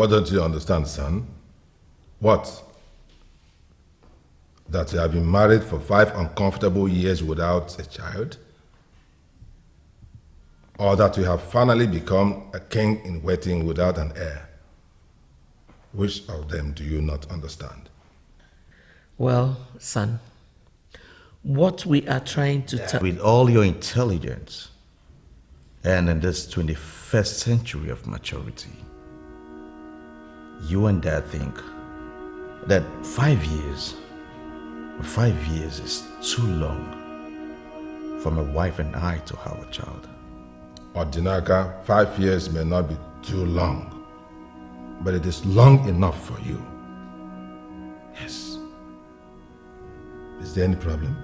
What don't you understand, son? What? That you have been married for 5 uncomfortable years without a child? Or that you have finally become a king in waiting without an heir? Which of them do you not understand? Well, son, what we are trying to tell... With all your intelligence, and in this 21st century of maturity, you and Dad think that 5 years is too long for my wife and I to have a child. Odinaka, 5 years may not be too long, but it is long enough for you. Yes. Is there any problem?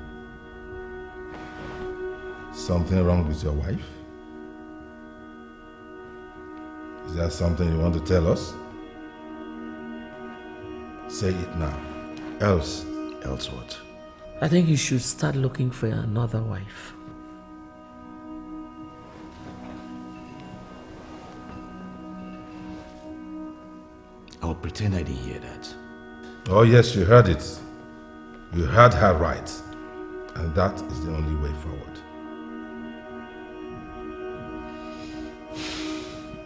Something wrong with your wife? Is there something you want to tell us? Say it now. Else what? I think you should start looking for another wife. I'll pretend I didn't hear that. Oh yes, you heard it. You heard her right. And that is the only way forward.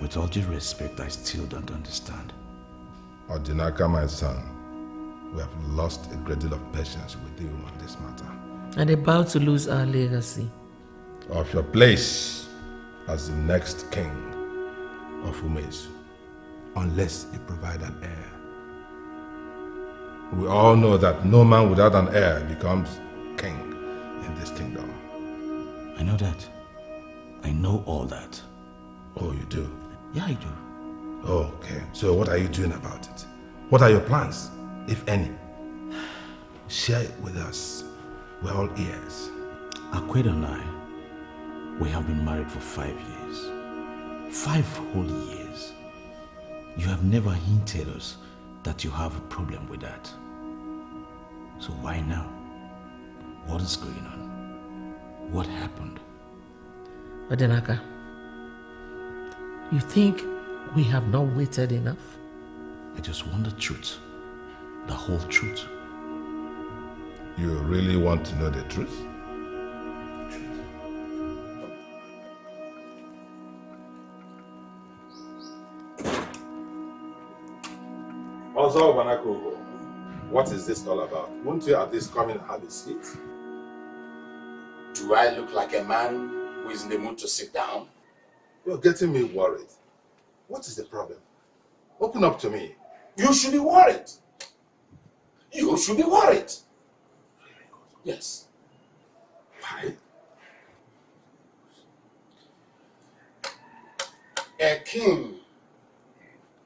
With all due respect, I still don't understand. Odinaka, my son, we have lost a great deal of patience with you on this matter. And about to lose our legacy. Of your place as the next king of Umezu, unless you provide an heir. We all know that no man without an heir becomes king in this kingdom. I know that. I know all that. Oh, you do? Yeah, I do. Oh, okay. So what are you doing about it? What are your plans, if any? Share it with us. We're all ears. Akwedo and I, we have been married for 5 years. 5 whole years. You have never hinted us that you have a problem with that. So why now? What is going on? What happened? Odinaka, you think we have not waited enough? I just want the truth. The whole truth. You really want to know the truth? Also, Banakogo, what is this all about? Won't you at least come and have a seat? Do I look like a man who is in the mood to sit down? You're getting me worried. What is the problem? Open up to me. You should be worried. You should be worried. Yes. Why? A king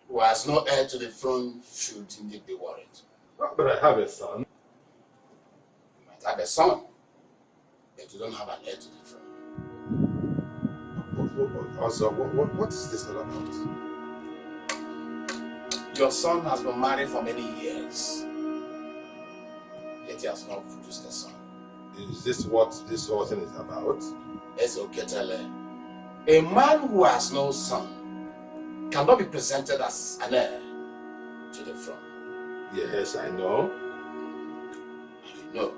who has no heir to the throne should indeed be worried. But I have a son. You might have a son, but you don't have an heir to the throne. Also, what is this all about? Your son has been married for many years, yet he has not produced a son. Is this what this whole thing is about? Ezoketele, a man who has no son cannot be presented as an heir to the throne. Yes, I know. You know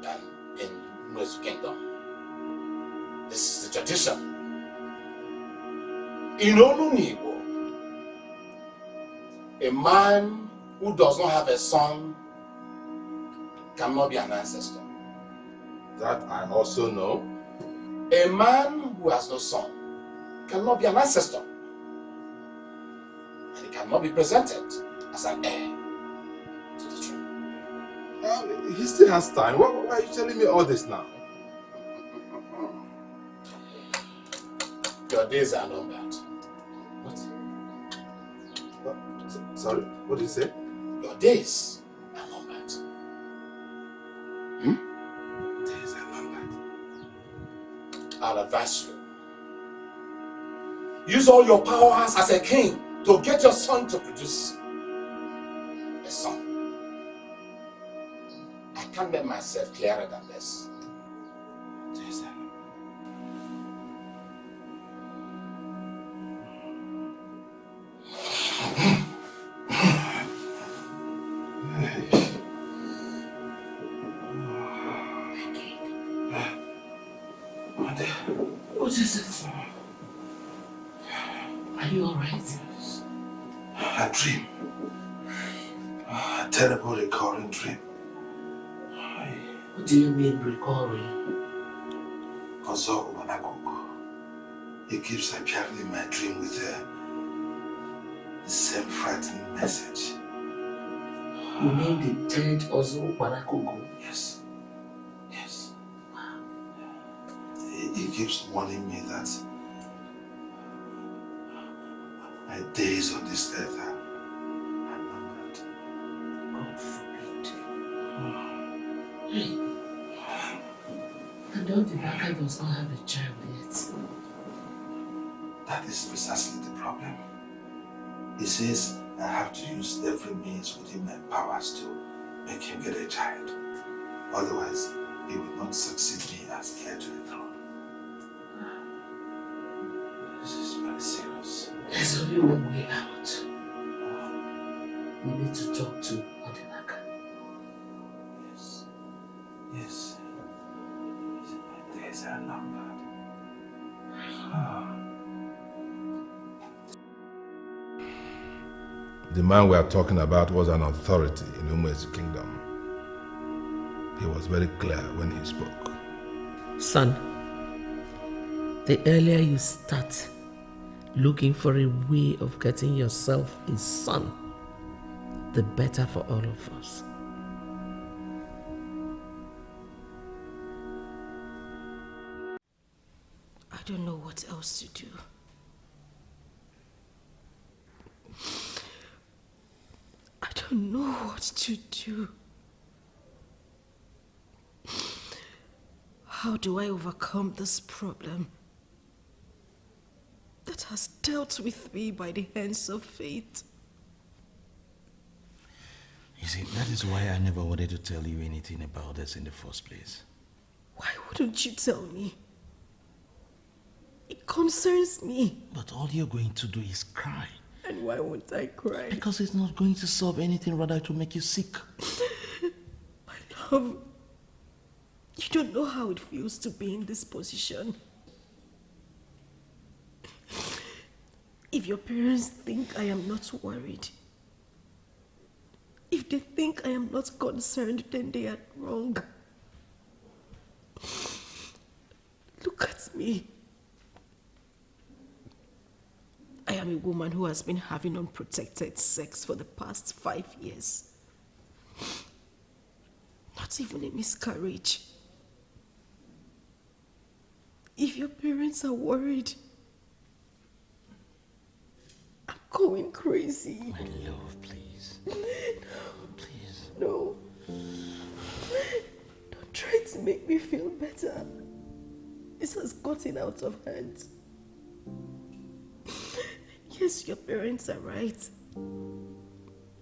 that in Umezu Kingdom, this is the tradition. In Olunibo, a man who does not have a son cannot be an ancestor. That I also know. A man who has no son cannot be an ancestor. And he cannot be presented as an heir to the throne. He still has time. Why are you telling me all this now? Your days are numbered. What? Sorry? What did you say? Your days are numbered. Days are numbered. I'll advise you. Use all your powers as a king to get your son to produce a son. I can't make myself clearer than this. Days are numbered. What is it? Are you alright? A dream. A terrible recurring dream. What do you mean recurring? Also, he keeps appearing in my dream with the same frightening message. You mean the dead Ozo Wanakugu? Yes. Yes. He keeps warning me that my days on this earth are numbered. God forbid. Hey. And all the Baka does not have a child yet. That is precisely the problem. He says I have to use every means within my powers to make him get a child. Otherwise, he will not succeed me as heir to the throne. This is very serious. There's only one way out. We need to talk to Odinaka. Yes. Yes. My days are numbered. The man we are talking about was an authority in Umue's kingdom. He was very clear when he spoke. Son, the earlier you start looking for a way of getting yourself a son, the better for all of us. I don't know what else to do. I don't know what to do. How do I overcome this problem that has dealt with me by the hands of fate? You see, that is why I never wanted to tell you anything about this in the first place. Why wouldn't you tell me? It concerns me. But all you're going to do is cry. And why won't I cry? Because it's not going to solve anything, rather to make you sick. My love, you don't know how it feels to be in this position. If your parents think I am not worried, if they think I am not concerned, then they are wrong. Look at me. I am a woman who has been having unprotected sex for the past 5 years. Not even a miscarriage. If your parents are worried, I'm going crazy. My love, please. Please. No. Don't try to make me feel better. This has gotten out of hand. Yes, your parents are right.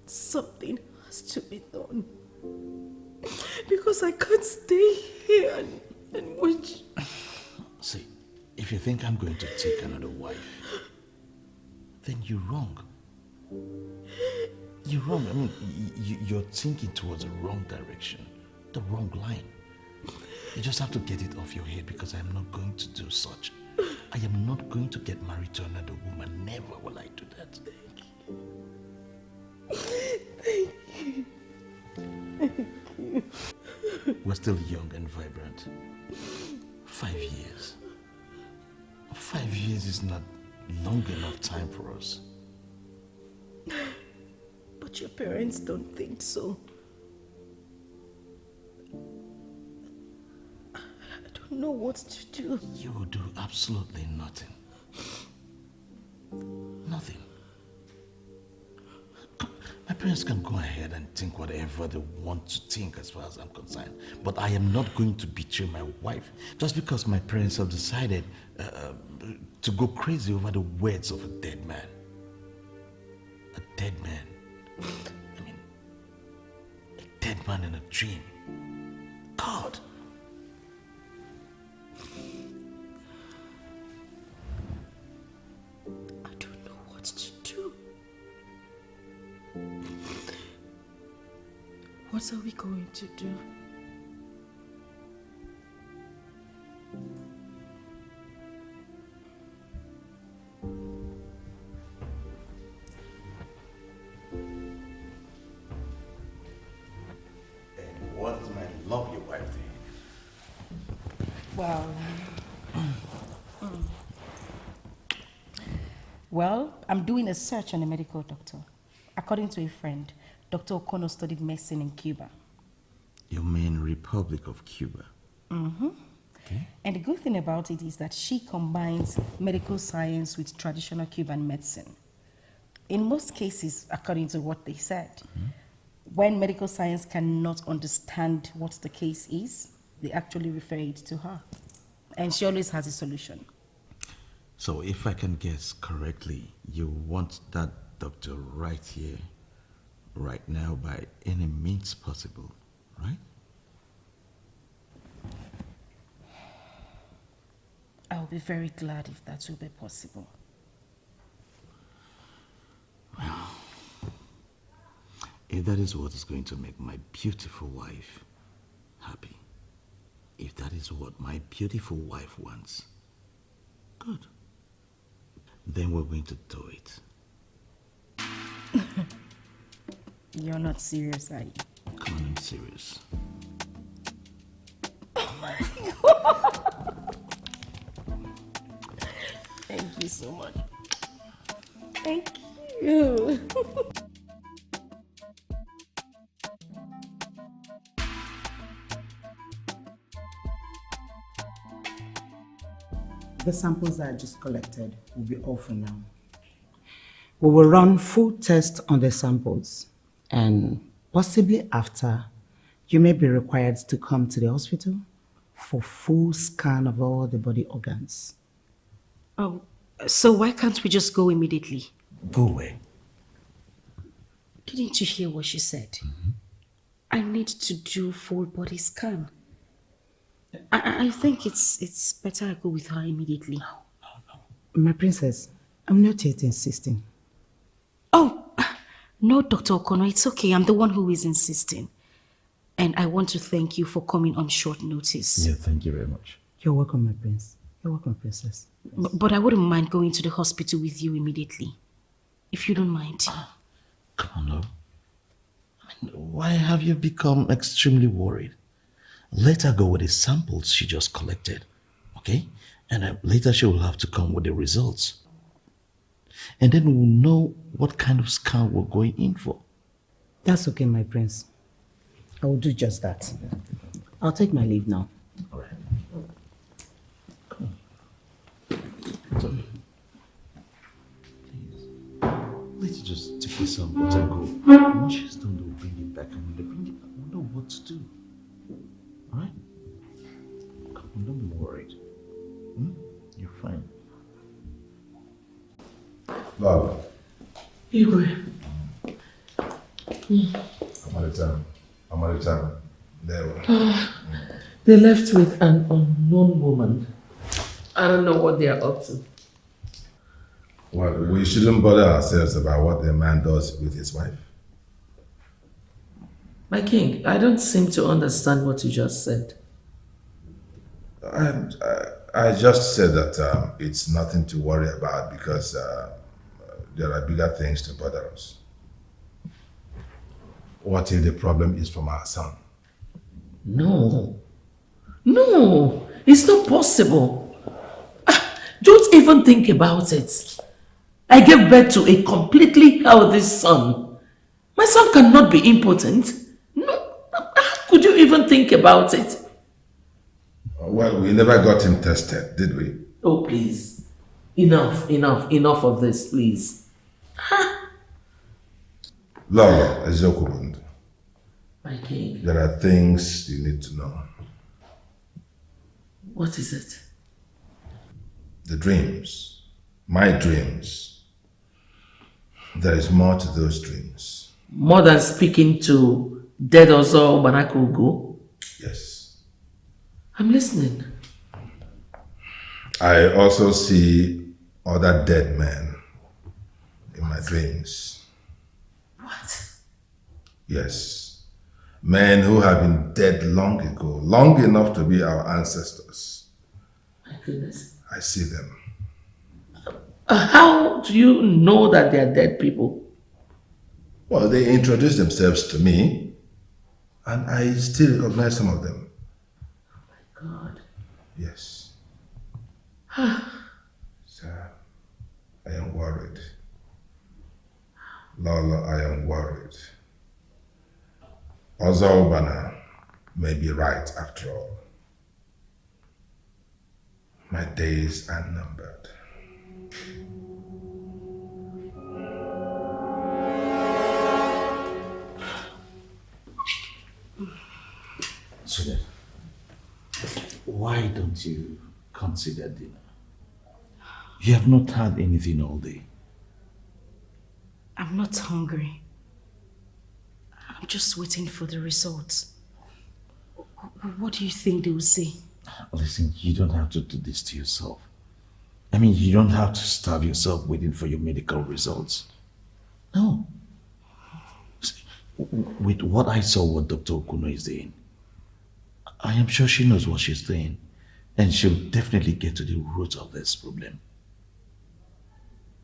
Something has to be done. Because I can't stay here and watch. See, if you think I'm going to take another wife, then you're wrong. You're wrong. I mean, you're thinking towards the wrong direction, the wrong line. You just have to get it off your head, because I'm not going to do such. I am not going to get married to another woman. Never will I do that. Thank you. Thank you. We're still young and vibrant. 5 years. 5 years is not long enough time for us. But your parents don't think so. I don't know what to do. You will do absolutely nothing. Nothing. My parents can go ahead and think whatever they want to think as far as I'm concerned. But I am not going to betray my wife just because my parents have decided to go crazy over the words of a dead man. A dead man. I mean, a dead man in a dream. God. I don't know what to do. What are we going to do? And what is my lovely wife doing? Well, well, I'm doing a search on a medical doctor. According to a friend, Dr. Okono studied medicine in Cuba. You mean Republic of Cuba? Mm-hmm. Okay. And the good thing about it is that she combines medical science with traditional Cuban medicine. In most cases, according to what they said, when medical science cannot understand what the case is, they actually refer it to her. And she always has a solution. So if I can guess correctly, you want that doctor right here, right now, by any means possible, right? I'll be very glad if that will be possible. Well, if that is what is going to make my beautiful wife happy, if that is what my beautiful wife wants, good. Then we're going to do it. You're not serious, are you? Come on, I'm serious. Thank you so much. Thank you. The samples that I just collected will be all for now. We will run full tests on the samples, and possibly after, you may be required to come to the hospital for full scan of all the body organs. Oh, so why can't we just go immediately? Go away. Didn't you hear what she said? I need to do full body scan. I think it's better I go with her immediately. My princess, I'm not yet insisting. Oh, no, Dr. Okono, it's okay. I'm the one who is insisting. And I want to thank you for coming on short notice. Yeah, thank you very much. You're welcome, my prince. You're welcome, princess. But I wouldn't mind going to the hospital with you immediately. If you don't mind. Come on, love. I mean, why have you become extremely worried? Let her go with the samples she just collected, okay? And later she will have to come with the results. And then we'll know what kind of scan we're going in for. That's okay, my prince. I will do just that. I'll take my leave now. All right. Come on. It's okay. Please. Let's just take the samples and go. Once she's done, they'll bring it back. And when they bring it back, we'll know what to do. All right? Come on, don't be worried. You're fine. Love, Igwe. I'm on the time. There. They left with an unknown woman. I don't know what they are up to. Well, we shouldn't bother ourselves about what the man does with his wife. My king, I don't seem to understand what you just said. I just said that it's nothing to worry about because there are bigger things to bother us. What if the problem is from our son? No. No, it's not possible. Don't even think about it. I gave birth to a completely healthy son. My son cannot be impotent. No, how could you even think about it? Well, we never got him tested, did we? Oh, please. Enough of this, please. Lolo, Ezokubund, My king, there are things you need to know. what is it? The dreams, my dreams. There is more to those dreams. More than speaking to dead Ozo Banakugo? Yes. I'm listening. I also see other dead men in my dreams. What? Yes. Men who have been dead long ago, long enough to be our ancestors. My goodness. I see them. How do you know that they are dead people? Well, they introduced themselves to me, and I still recognize some of them. God. Yes. So, I am worried. Lola, I am worried. Ozobana may be right after all. My days are numbered. Sweetheart, why don't you consider dinner? You have not had anything all day. I'm not hungry. I'm just waiting for the results. What do you think they will say? Listen, you don't have to do this to yourself. I mean, you don't have to starve yourself waiting for your medical results. No. With what I saw what Dr. Okuno is doing, I am sure she knows what she's doing, and she'll definitely get to the root of this problem.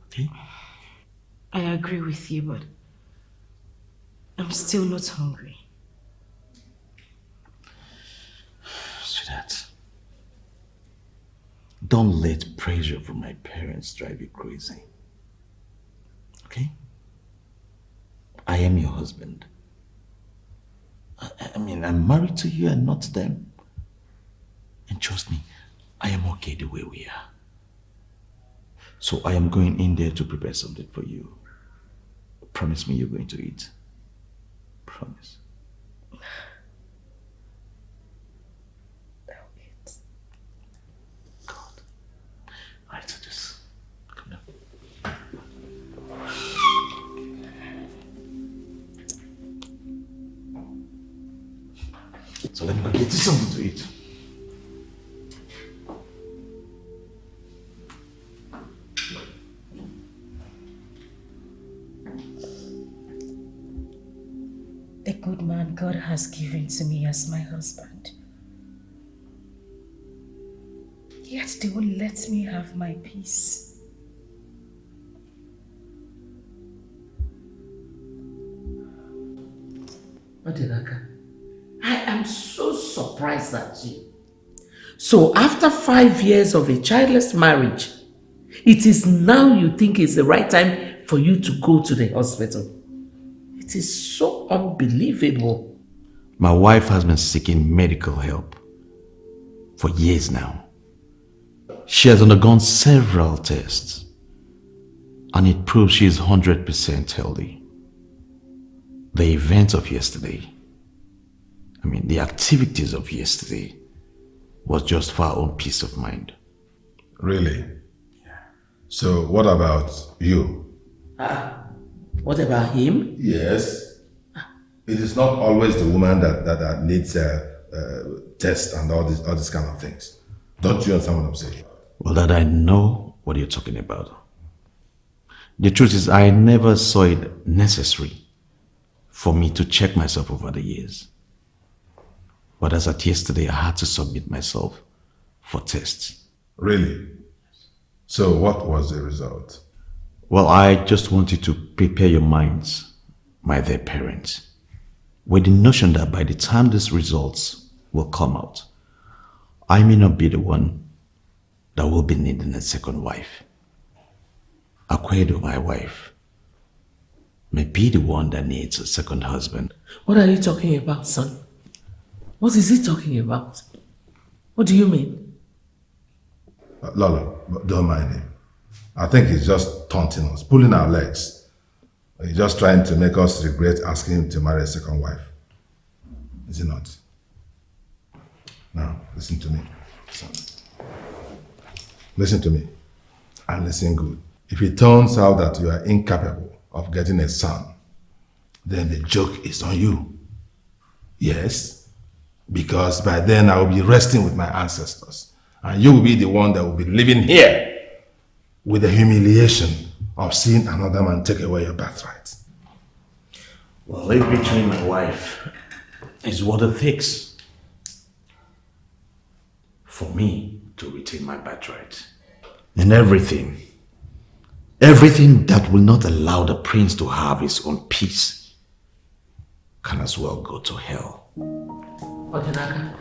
Okay? I agree with you, but I'm still not hungry. Sweetheart, don't let pressure from my parents drive you crazy. Okay? I am your husband. I mean, I'm married to you and not to them. And trust me, I am okay the way we are. So I am going in there to prepare something for you. Promise me you're going to eat. Promise. I'll eat. God. Alright, so just come down. So let me go get you something to eat. The good man God has given to me as my husband. Yet they won't let me have my peace. Odinaka, I am so surprised at you. So after 5 years of a childless marriage, it is now you think it's the right time for you to go to the hospital. It is so unbelievable. My wife has been seeking medical help for years now. She has undergone several tests, and it proves she is 100% healthy. The events of yesterday, the activities of yesterday was just for our own peace of mind. Really? Yeah. So what about you? What about him? Yes. It is not always the woman that needs tests and all these kind of things. Don't you understand what I'm saying? Well, Dad, I know what you're talking about. The truth is, I never saw it necessary for me to check myself over the years. But as at yesterday, I had to submit myself for tests. Really? So what was the result? Well, I just want you to prepare your minds, my dear parents, with the notion that by the time these results will come out, I may not be the one that will be needing a second wife. Akwedo, my wife, may be the one that needs a second husband. What are you talking about, son? What is he talking about? What do you mean? Lolo, don't mind him. I think he's just taunting us, pulling our legs. He's just trying to make us regret asking him to marry a second wife. Is he not? Now, listen to me, son. Listen to me, and listen good. If it turns out that you are incapable of getting a son, then the joke is on you. Yes, because by then I will be resting with my ancestors, and you will be the one that will be living here with the humiliation of seeing another man take away your birthright. Well, leave between my wife is what it takes for me to retain my birthright. And everything that will not allow the prince to have his own peace can as well go to hell. Odinaka.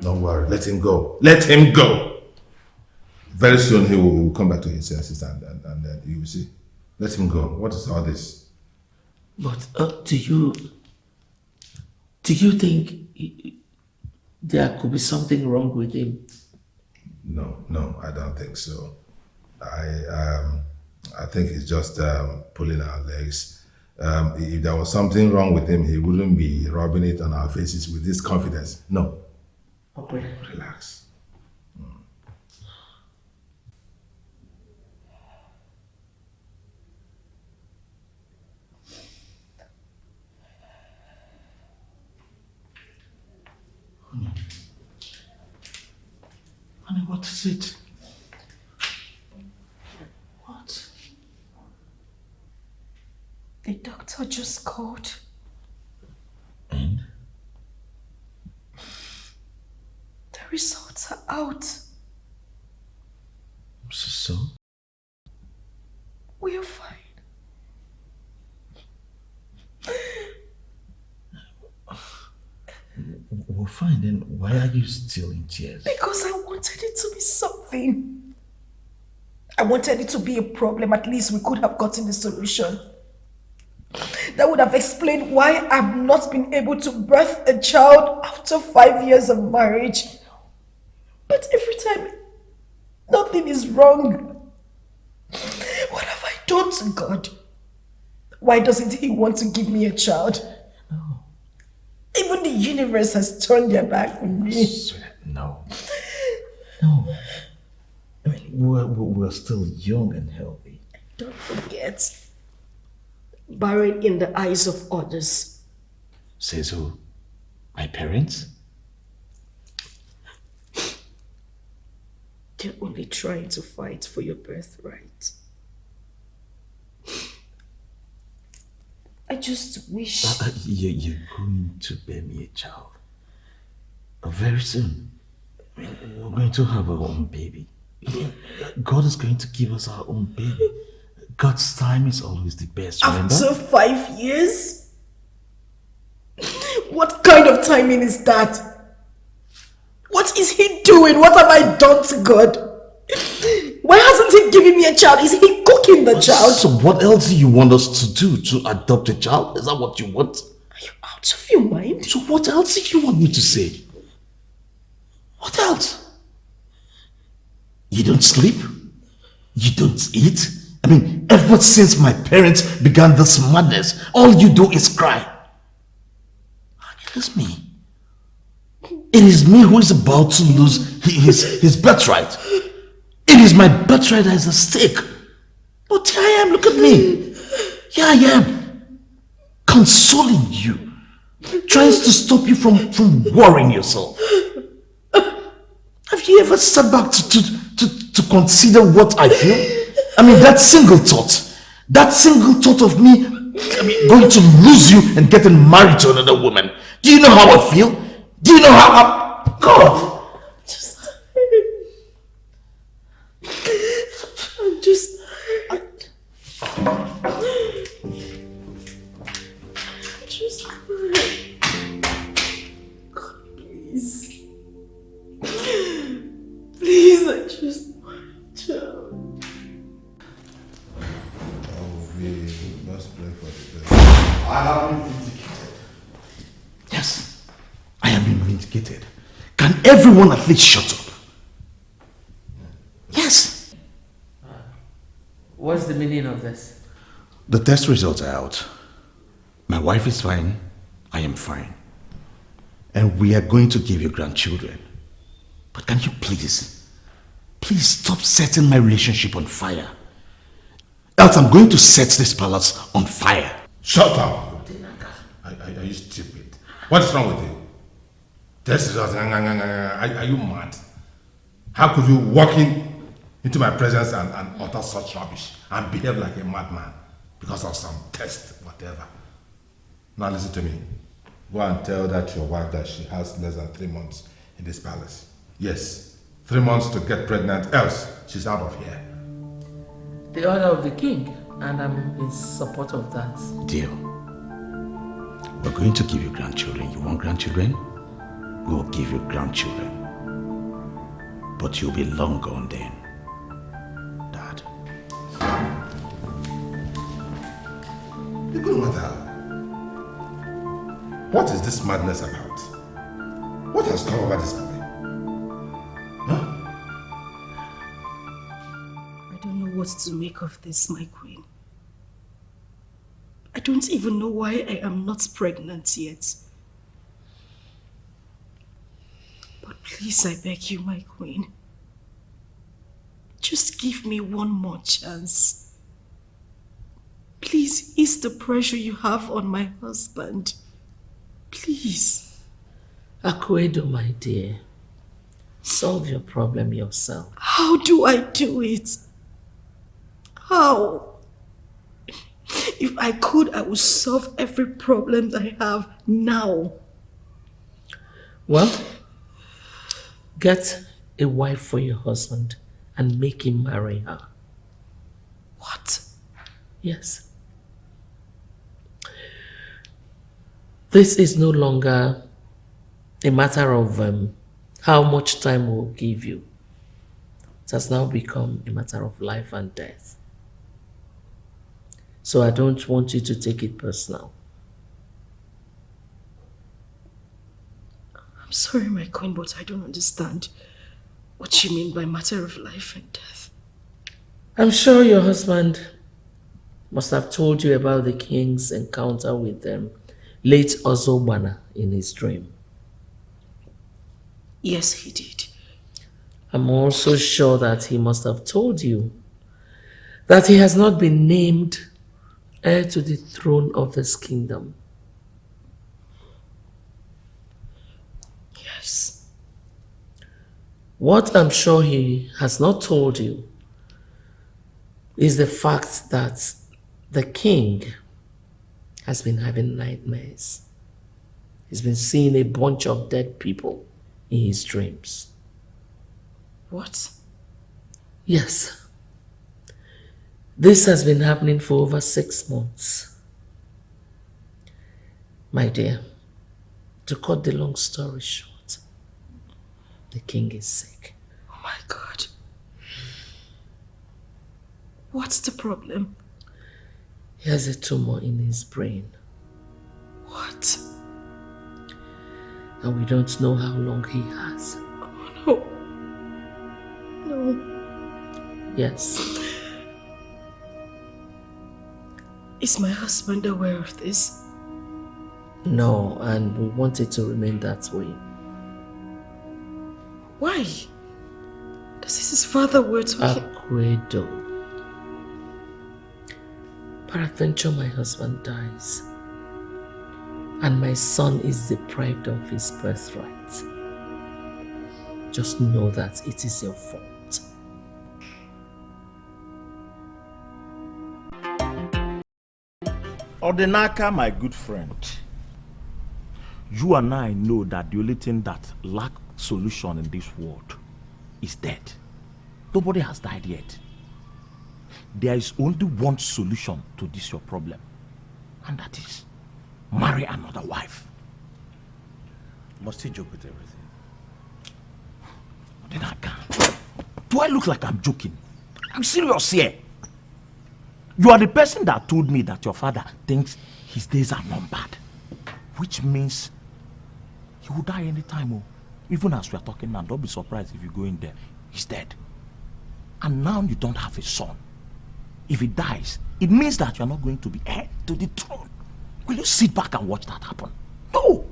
Don't worry. Let him go. Let him go. Very soon he will come back to his senses and then you will see. Let him go. What is all this? But do you think there could be something wrong with him? No, I don't think so. I think he's just pulling our legs. If there was something wrong with him, he wouldn't be rubbing it on our faces with this confidence. No. Okay. Relax. Honey, what is it? What? The doctor just called. And? The results are out. So? We are fine. Well, fine, then why are you still in tears? Because I wanted it to be something. I wanted it to be a problem. At least we could have gotten the solution. That would have explained why I've not been able to birth a child after 5 years of marriage. But every time, nothing is wrong. What have I done to God? Why doesn't He want to give me a child? No. Even the universe has turned their back on me. No. No. I mean, we're still young and healthy. Don't forget, barren in the eyes of others. Says who? My parents? They're only trying to fight for your birthright. I just wish... You're going to bear me a child. Very soon. We're going to have our own baby. God is going to give us our own baby. God's time is always the best, remember? After 5 years? What kind of timing is that? What is He doing? What have I done to God? Why hasn't He given me a child? Is He cooking the child? So what else do you want us to do? To adopt a child? Is that what you want? Are you out of your mind? So what else do you want me to say? What else? You don't sleep? You don't eat? I mean, ever since my parents began this madness, all you do is cry. It is me. It is me who is about to lose his birthright. It is my birthright that is at stake. But here I am, look at me. Here I am, consoling you, trying to stop you from worrying yourself. Have you ever sat back to consider what I feel? I mean, that single thought of me going to lose you and getting married to another woman. Do you know how I feel? Do you know how I'm... God! I'm just... God, please. Please, I just want a child. We must pray for the best. I have been vindicated. Yes, I have been vindicated. Can everyone at least shut up? Yes. What's the meaning of this? The test results are out. My wife is fine. I am fine. And we are going to give you grandchildren. But can you please Please stop setting my relationship on fire. Else I'm going to set this palace on fire. Shut up! Are you stupid? What is wrong with you? This is just... Are you mad? How could you walk into my presence and utter such rubbish and behave like a madman because of some test, whatever? Now listen to me. Go and tell that your wife that she has less than 3 months in this palace. Yes, 3 months to get pregnant, else she's out of here. The order of the king, and I'm in support of that. Deal. We're going to give you grandchildren. You want grandchildren? We'll give you grandchildren. But you'll be long gone then, Dad. You good mother. What is this madness about? What has come over this boy? Huh? I don't know what to make of this, my queen. I don't even know why I am not pregnant yet. But please, I beg you, my queen. Just give me one more chance. Please ease the pressure you have on my husband. Please. Akwedo, my dear, solve your problem yourself. How do I do it? How? If I could, I would solve every problem that I have now. Well, get a wife for your husband and make him marry her. What? Yes. This is no longer a matter of how much time we'll give you. It has now become a matter of life and death. So I don't want you to take it personal. I'm sorry, my queen, but I don't understand what you mean by matter of life and death. I'm sure your husband must have told you about the king's encounter with late Ozobana in his dream. Yes, he did. I'm also sure that he must have told you that he has not been named heir to the throne of this kingdom. Yes. What I'm sure he has not told you is the fact that the king has been having nightmares. He's been seeing a bunch of dead people in his dreams. What? Yes. This has been happening for over 6 months. My dear, to cut the long story short, the king is sick. Oh my God. What's the problem? He has a tumor in his brain. What? And we don't know how long he has. Oh, no. No. Yes. Is my husband aware of this? No, and we want it to remain that way. Why? This is his father were talking. Akwedo. Peradventure my husband dies, and my son is deprived of his birthright. Just know that it is your fault. Odenaka, my good friend, you and I know that the only thing that lacks solution in this world is death. Nobody has died yet. There is only one solution to this your problem, and that is marry another wife. Must he joke with everything? Odenaka, do I look like I'm joking? I'm serious here. You are the person that told me that your father thinks his days are numbered, which means he will die anytime. Oh. Even as we are talking now, don't be surprised if you go in there, he's dead. And now you don't have a son. If he dies, it means that you are not going to be heir to the throne. Will you sit back and watch that happen? No!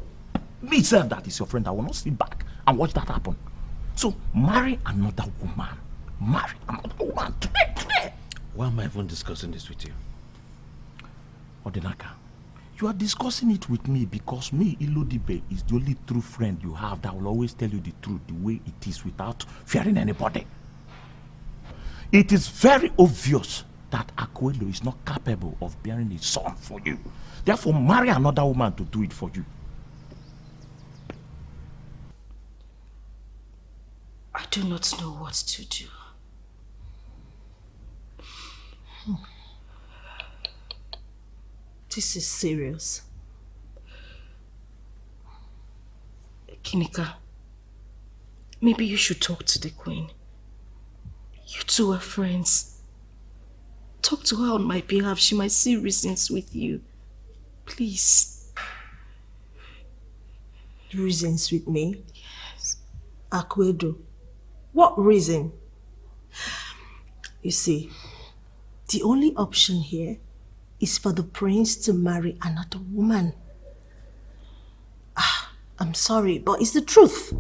Me itself, that is your friend, I will not sit back and watch that happen. So marry another woman marry another woman today. Why am I even discussing this with you? Odinaka, you are discussing it with me because me, Ilodibe, is the only true friend you have that will always tell you the truth the way it is without fearing anybody. It is very obvious that Akuelo is not capable of bearing a son for you. Therefore, marry another woman to do it for you. I do not know what to do. This is serious. Kinika, maybe you should talk to the Queen. You two are friends. Talk to her on my behalf. She might see reasons with you. Please. Reasons with me? Yes. Akuedo. What reason? You see, the only option here is for the prince to marry another woman. I'm sorry, but it's the truth.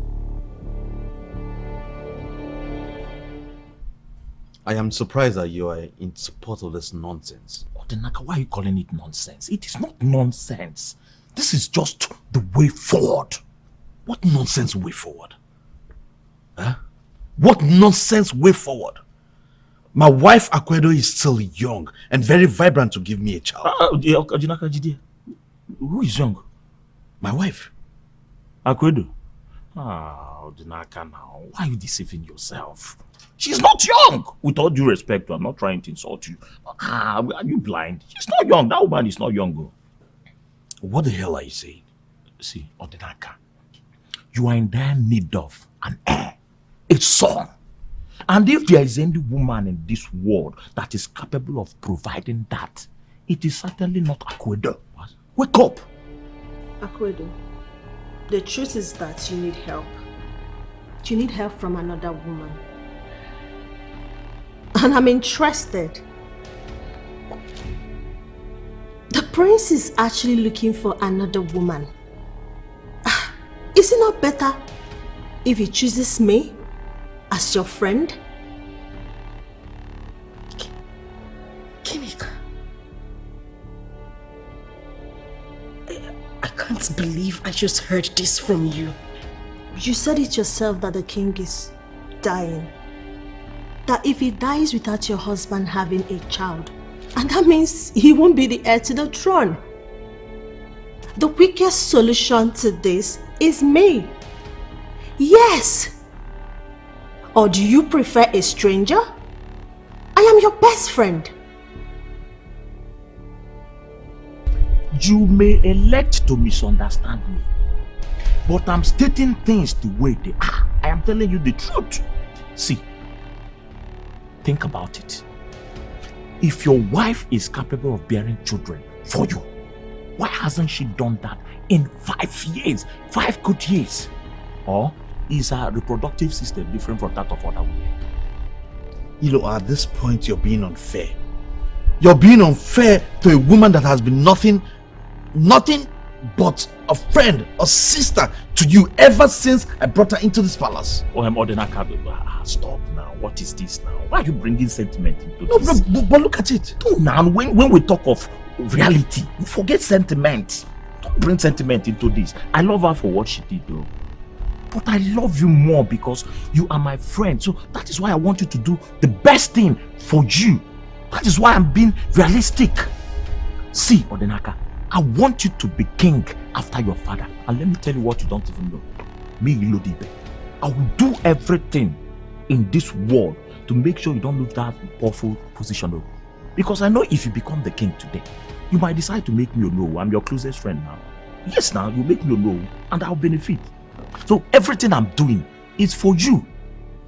I am surprised that you are in support of this nonsense. Odinaka, why are you calling it nonsense? It is not nonsense. This is just the way forward. What nonsense way forward? Huh? What nonsense way forward? My wife Akuedo is still young and very vibrant to give me a child. Odinaka Jide, who is young? My wife. Akuedo. Odinaka now, why are you deceiving yourself? She's not young. With all due respect, I'm not trying to insult you. Are you blind? She's not young. That woman is not young. What the hell are you saying? See, Odinaka, you are in dire need of an heir, a son. And if there is any woman in this world that is capable of providing that, it is certainly not Akuedo. What? Wake up! Akuedo, the truth is that you need help. You need help from another woman. And I'm interested. The prince is actually looking for another woman. Is it not better if he chooses me as your friend? Kinika, I can't believe I just heard this from you. You said it yourself that the king is dying. That if he dies without your husband having a child, and that means he won't be the heir to the throne. The quickest solution to this is me. Yes! Or do you prefer a stranger? I am your best friend. You may elect to misunderstand me, but I'm stating things the way they are. I am telling you the truth. See, think about it. If your wife is capable of bearing children for you, why hasn't she done that in 5 years? 5 good years? Or is her reproductive system different from that of other women? At this point you're being unfair. You're being unfair to a woman that has been nothing but a friend, a sister to you ever since I brought her into this palace. Odinaka, stop now. What is this now? Why are you bringing sentiment into this? No, but look at it. No, now when we talk of reality, we forget sentiment. Don't bring sentiment into this. I love her for what she did though. But I love you more because you are my friend. So that is why I want you to do the best thing for you. That is why I'm being realistic. See, Odinaka, I want you to be king after your father. And let me tell you what you don't even know. Me, Ilodibe, I will do everything in this world to make sure you don't lose that powerful position though. Because I know if you become the king today, you might decide to make me a no. I'm your closest friend now. Yes, now you make me a no and I'll benefit. So everything I'm doing is for you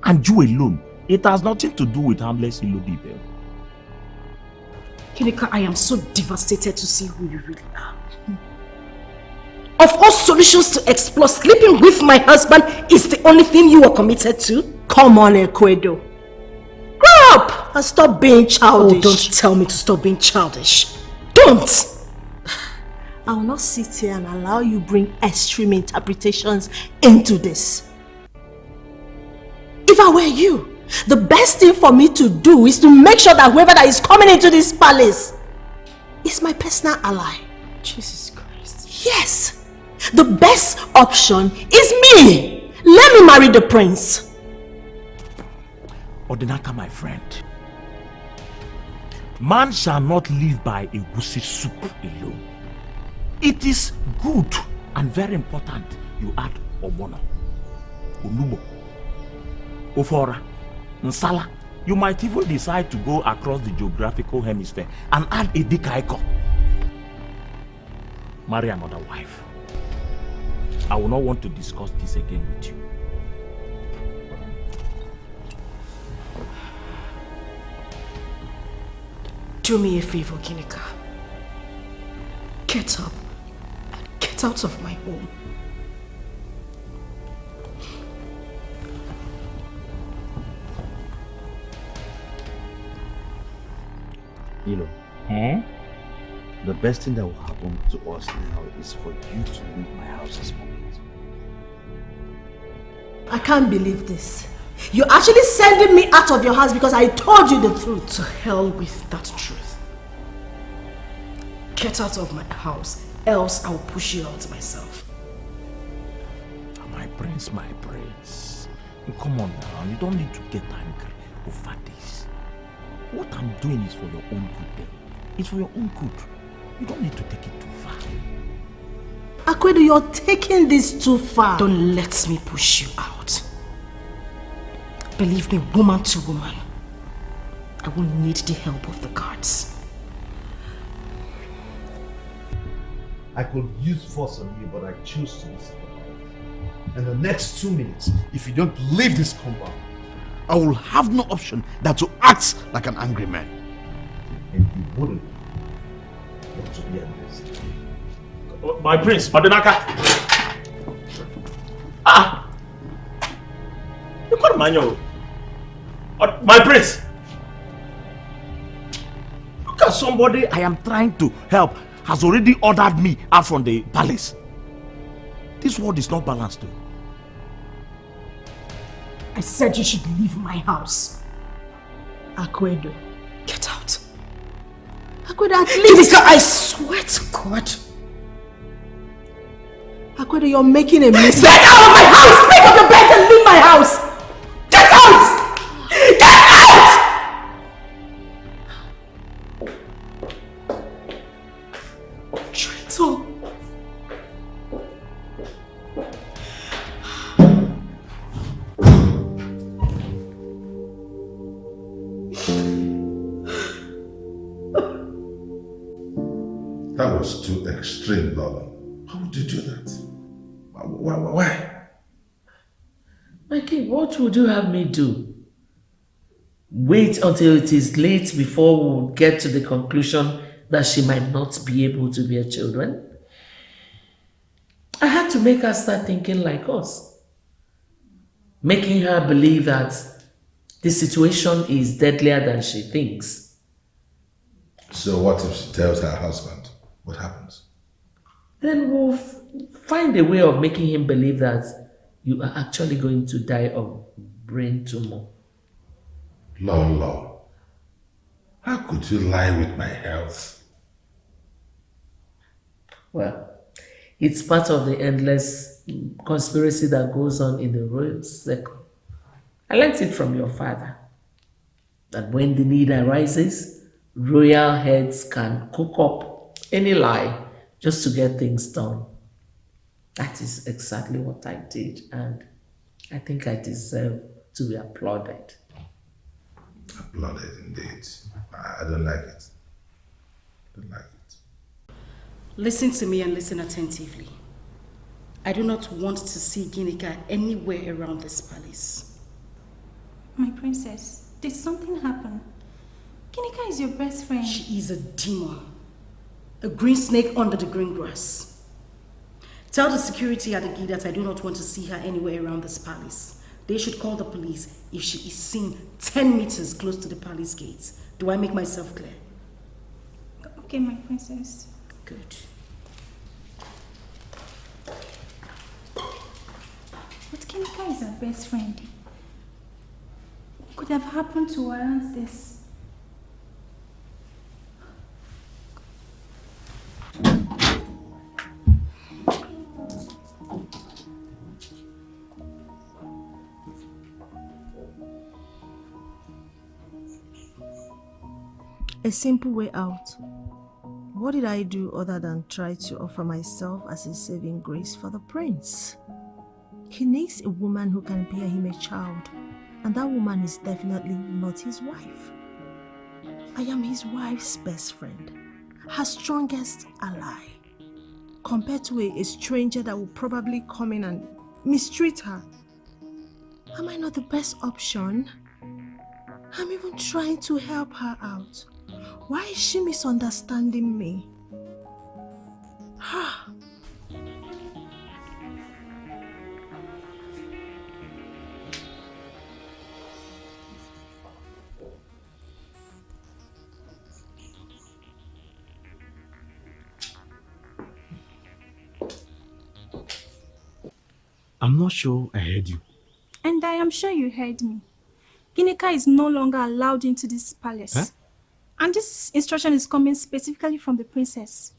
and you alone. It has nothing to do with harmless Ilodibe. Kinika, I am so devastated to see who you really are. Of all solutions to explore, sleeping with my husband is the only thing you are committed to? Come on, Akuedo. Grow up and stop being childish. Oh, don't tell me to stop being childish. Don't! I will not sit here and allow you bring extreme interpretations into this. If I were you, The best thing for me to do is to make sure that whoever that is coming into this palace is my personal ally. Jesus Christ. Yes, the best option is me. Let me marry the prince. Odinaka, my friend, man shall not live by a goosey soup alone. It is good and very important you add obono, onubo, ofora, nsala. You might even decide to go across the geographical hemisphere and add a dikaiko. Marry another wife. I will not want to discuss this again with you. Do me a favor, Ginika. Get up and get out of my home. You know, the best thing that will happen to us now is for you to leave my house this moment. I can't believe this. You're actually sending me out of your house because I told you the truth. To hell with that truth. Get out of my house, else I'll push you out myself. My prince, my prince. Come on now, you don't need to get angry over this. What I'm doing is for your own good then. It's for your own good. You don't need to take it too far. Akwedo, you're taking this too far. Don't let me push you out. Believe me, woman to woman, I won't need the help of the guards. I could use force on you, but I choose to listen. In the next 2 minutes, if you don't leave this compound, I will have no option than to act like an angry man. And you wouldn't want to be at this. My prince, Odinaka. Ah! You got manual. My prince. Look at somebody I am trying to help has already ordered me out from the palace. This world is not balanced though. I said you should leave my house. Akwedo, get out. Akwedo, at least... I swear to God. Akwedo, you're making a mistake. Get out of my house! Pick up the bed and leave my house! Get out! Get out! Traitor. That was too extreme, Lola. How would you do that? Why? Mikey, what would you have me do? Wait until it is late before we get to the conclusion that she might not be able to bear children? I had to make her start thinking like us. Making her believe that the situation is deadlier than she thinks. So what if she tells her husband? What happens? Then we'll find a way of making him believe that you are actually going to die of brain tumor. Lolo, how could you lie with my health? Well, it's part of the endless conspiracy that goes on in the royal circle. I learned it from your father, that when the need arises, royal heads can cook up any lie just to get things done. That is exactly what I did, and I think I deserve to be applauded. Applauded indeed. I don't like it. Don't like it. Listen to me and listen attentively. I do not want to see Ginika anywhere around this palace. My princess, did something happen? Ginika is your best friend. She is a demon. A green snake under the green grass. Tell the security at the gate that I do not want to see her anywhere around this palace. They should call the police if she is seen 10 meters close to the palace gates. Do I make myself clear? Okay, my princess. Good. But Ginika is our best friend. could have happened to warrant this? A simple way out. What did I do other than try to offer myself as a saving grace for the prince? He needs a woman who can bear him a child, and that woman is definitely not his wife. I am his wife's best friend, her strongest ally, compared to a stranger that will probably come in and mistreat her. Am I not the best option? I'm even trying to help her out. Why is she misunderstanding me? I'm not sure I heard you. And I am sure you heard me. Ginika is no longer allowed into this palace. Huh? And this instruction is coming specifically from the princess.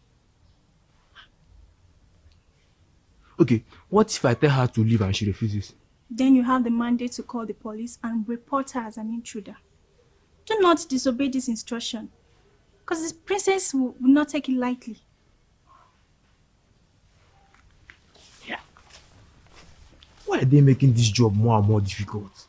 Okay, what if I tell her to leave and she refuses? Then you have the mandate to call the police and report her as an intruder. Do not disobey this instruction, because the princess will not take it lightly. Why are they making this job more and more difficult?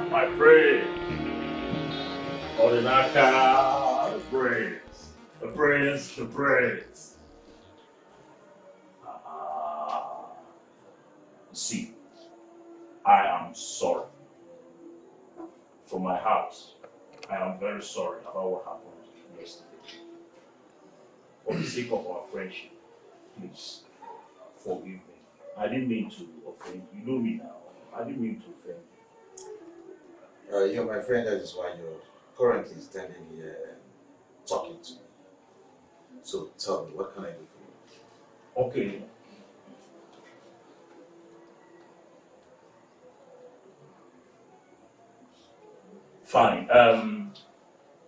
My praise. Orinaka, the praise. The praise, the praise. See, I am sorry. From my heart, I am very sorry about what happened yesterday. For the sake of our friendship, please forgive me. I didn't mean to offend you. You know me now. I didn't mean to offend you. You're my friend, that is why you're currently standing here and talking to me. So tell me, what can I do for you? Okay. Fine.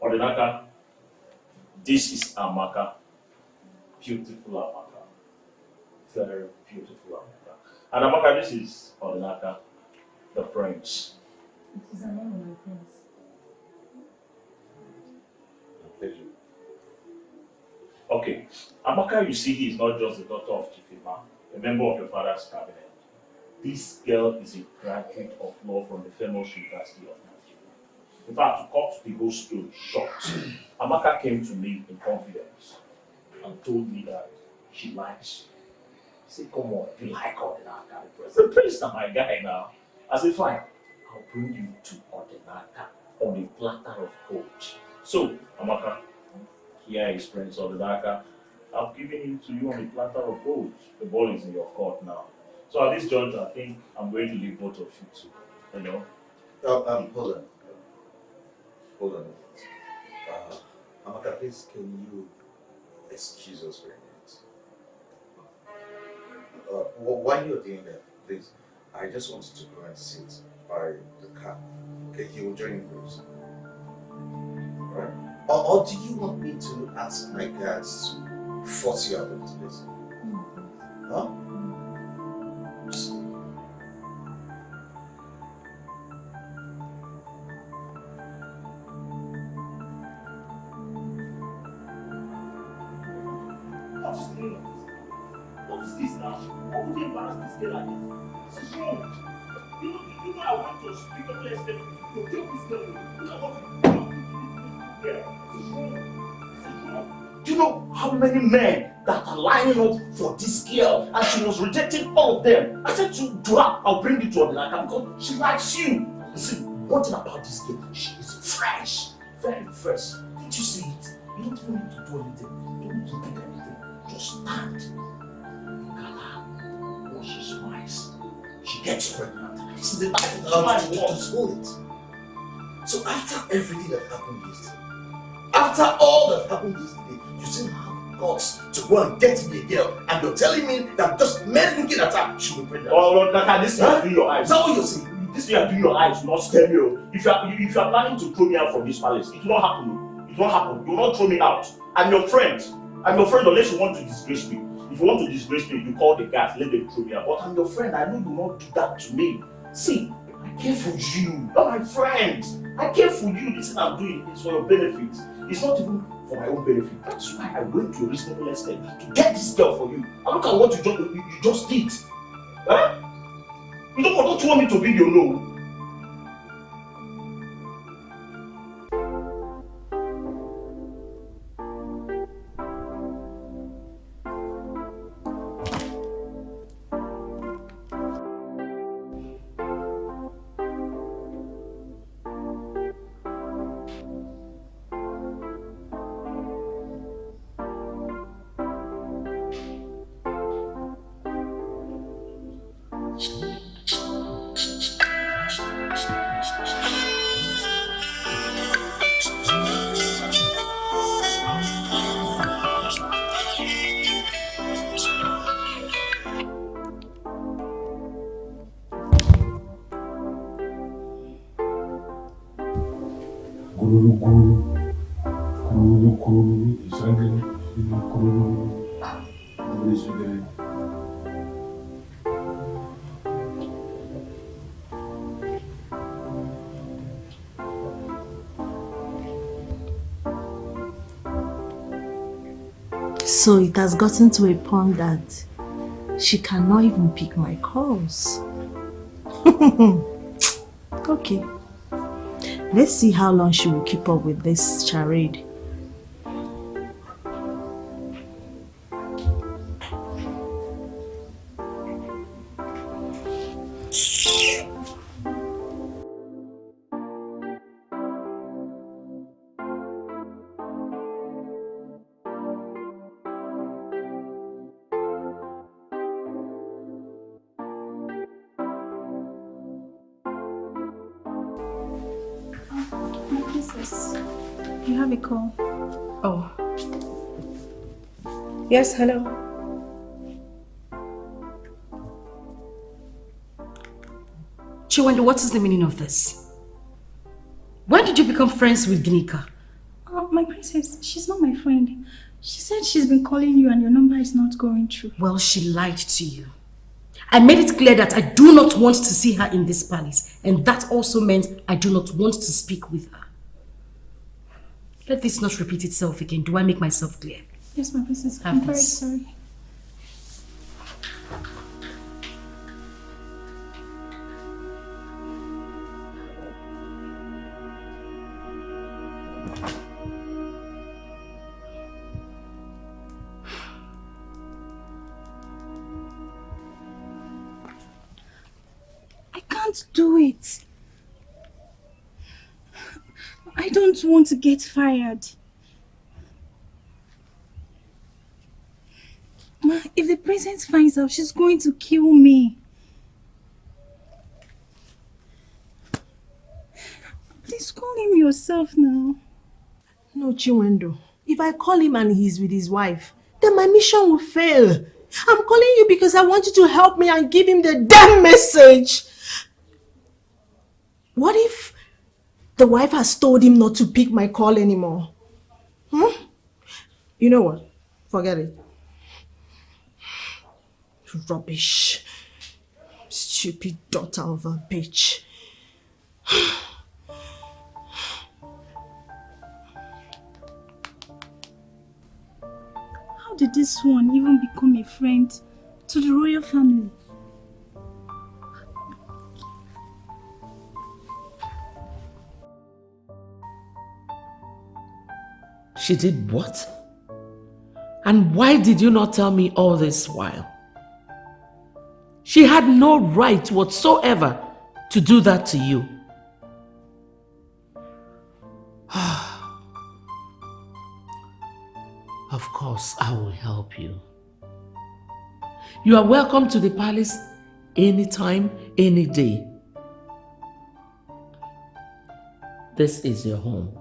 Orinaka, this is Amaka. Beautiful Amaka. Very beautiful Amaka. And Amaka, this is Orinaka, the prince. It is an honor, my prince. A pleasure. Okay. Amaka, you see, he is not just the daughter of Chifima, a member of your father's cabinet. This girl is a graduate of law from the famous University of Nigeria. In fact, to cut the whole story short, Amaka came to me in confidence and told me that she likes you. I said, come on, you like Ordinaka, the prince is my guy now. I said, fine, I'll bring you to Ordinaka on a platter of gold. So, Amaka, here is Prince Ordinaka. I've given him to you on a platter of gold. The ball is in your court now. So at this juncture, I think I'm going to leave both of you two. You know? Hold on. Hold on. Amaka, please, can you excuse us for a minute? While you're doing that, please, I just wanted to go and sit by the car. Okay, you will join me, please. Alright? Or do you want me to ask my guards to force you out of this place? Huh? would you embarrass this girl like this? This is wrong. You know I want to speak up less than to protect this girl. Look at what you do to this girl. This is wrong. This is wrong. Do you know how many men that are lining up for this girl and she was rejecting all of them? I said to her, I'll bring you to Odinaka because she likes you. See, one thing about this girl, she is fresh. Very fresh. Didn't you see it? You don't even need to do anything. You don't need to do anything. Just stand. Look at her. When she smiles, she gets pregnant. This is the life of the man wants. Hold it. So after everything that happened yesterday, after all that happened yesterday, you still have guts to go and get me a girl, and you're telling me that just men looking at her should be pregnant. Oh, Lord, Naka, this is doing your eyes. Is that what you're saying? This way you're doing your eyes, not stereo. If you're planning to throw me out from this palace, it will not happen. It won't happen. You will not throw me out. I'm your friend. I'm your friend unless you want to disgrace me. If you want to disgrace me, you call the guards, let them throw me out. But I'm your friend. I know you will not do that to me. See, I care for you. You're my friend. I care for you. This thing I'm doing is for your benefit. It's not even for my own benefit. That's why I went to a reasonable extent to get this girl for you. And look at what you just did. Huh? You don't want me to be your no. So it has gotten to a point that she cannot even pick my calls. Okay. Let's see how long she will keep up with this charade. You have a call. Oh. Yes, hello. Chiwendo, what is the meaning of this? When did you become friends with Ginika? Oh, my princess, she's not my friend. She said she's been calling you and your number is not going through. Well, she lied to you. I made it clear that I do not want to see her in this palace. And that also meant I do not want to speak with her. Let this not repeat itself again. Do I make myself clear? Yes, my princess. I'm very sorry. I can't do it. I don't want to get fired. Ma, if the princess finds out, she's going to kill me. Please call him yourself now. No, Chiwendo. If I call him and he's with his wife, then my mission will fail. I'm calling you because I want you to help me and give him the damn message. What if the wife has told him not to pick my call anymore? You know what? Forget it. Rubbish. Stupid daughter of a bitch. How did this one even become a friend to the royal family. She did what? And why did you not tell me all this while? She had no right whatsoever to do that to you. Of course, I will help you. You are welcome to the palace anytime, any day. This is your home.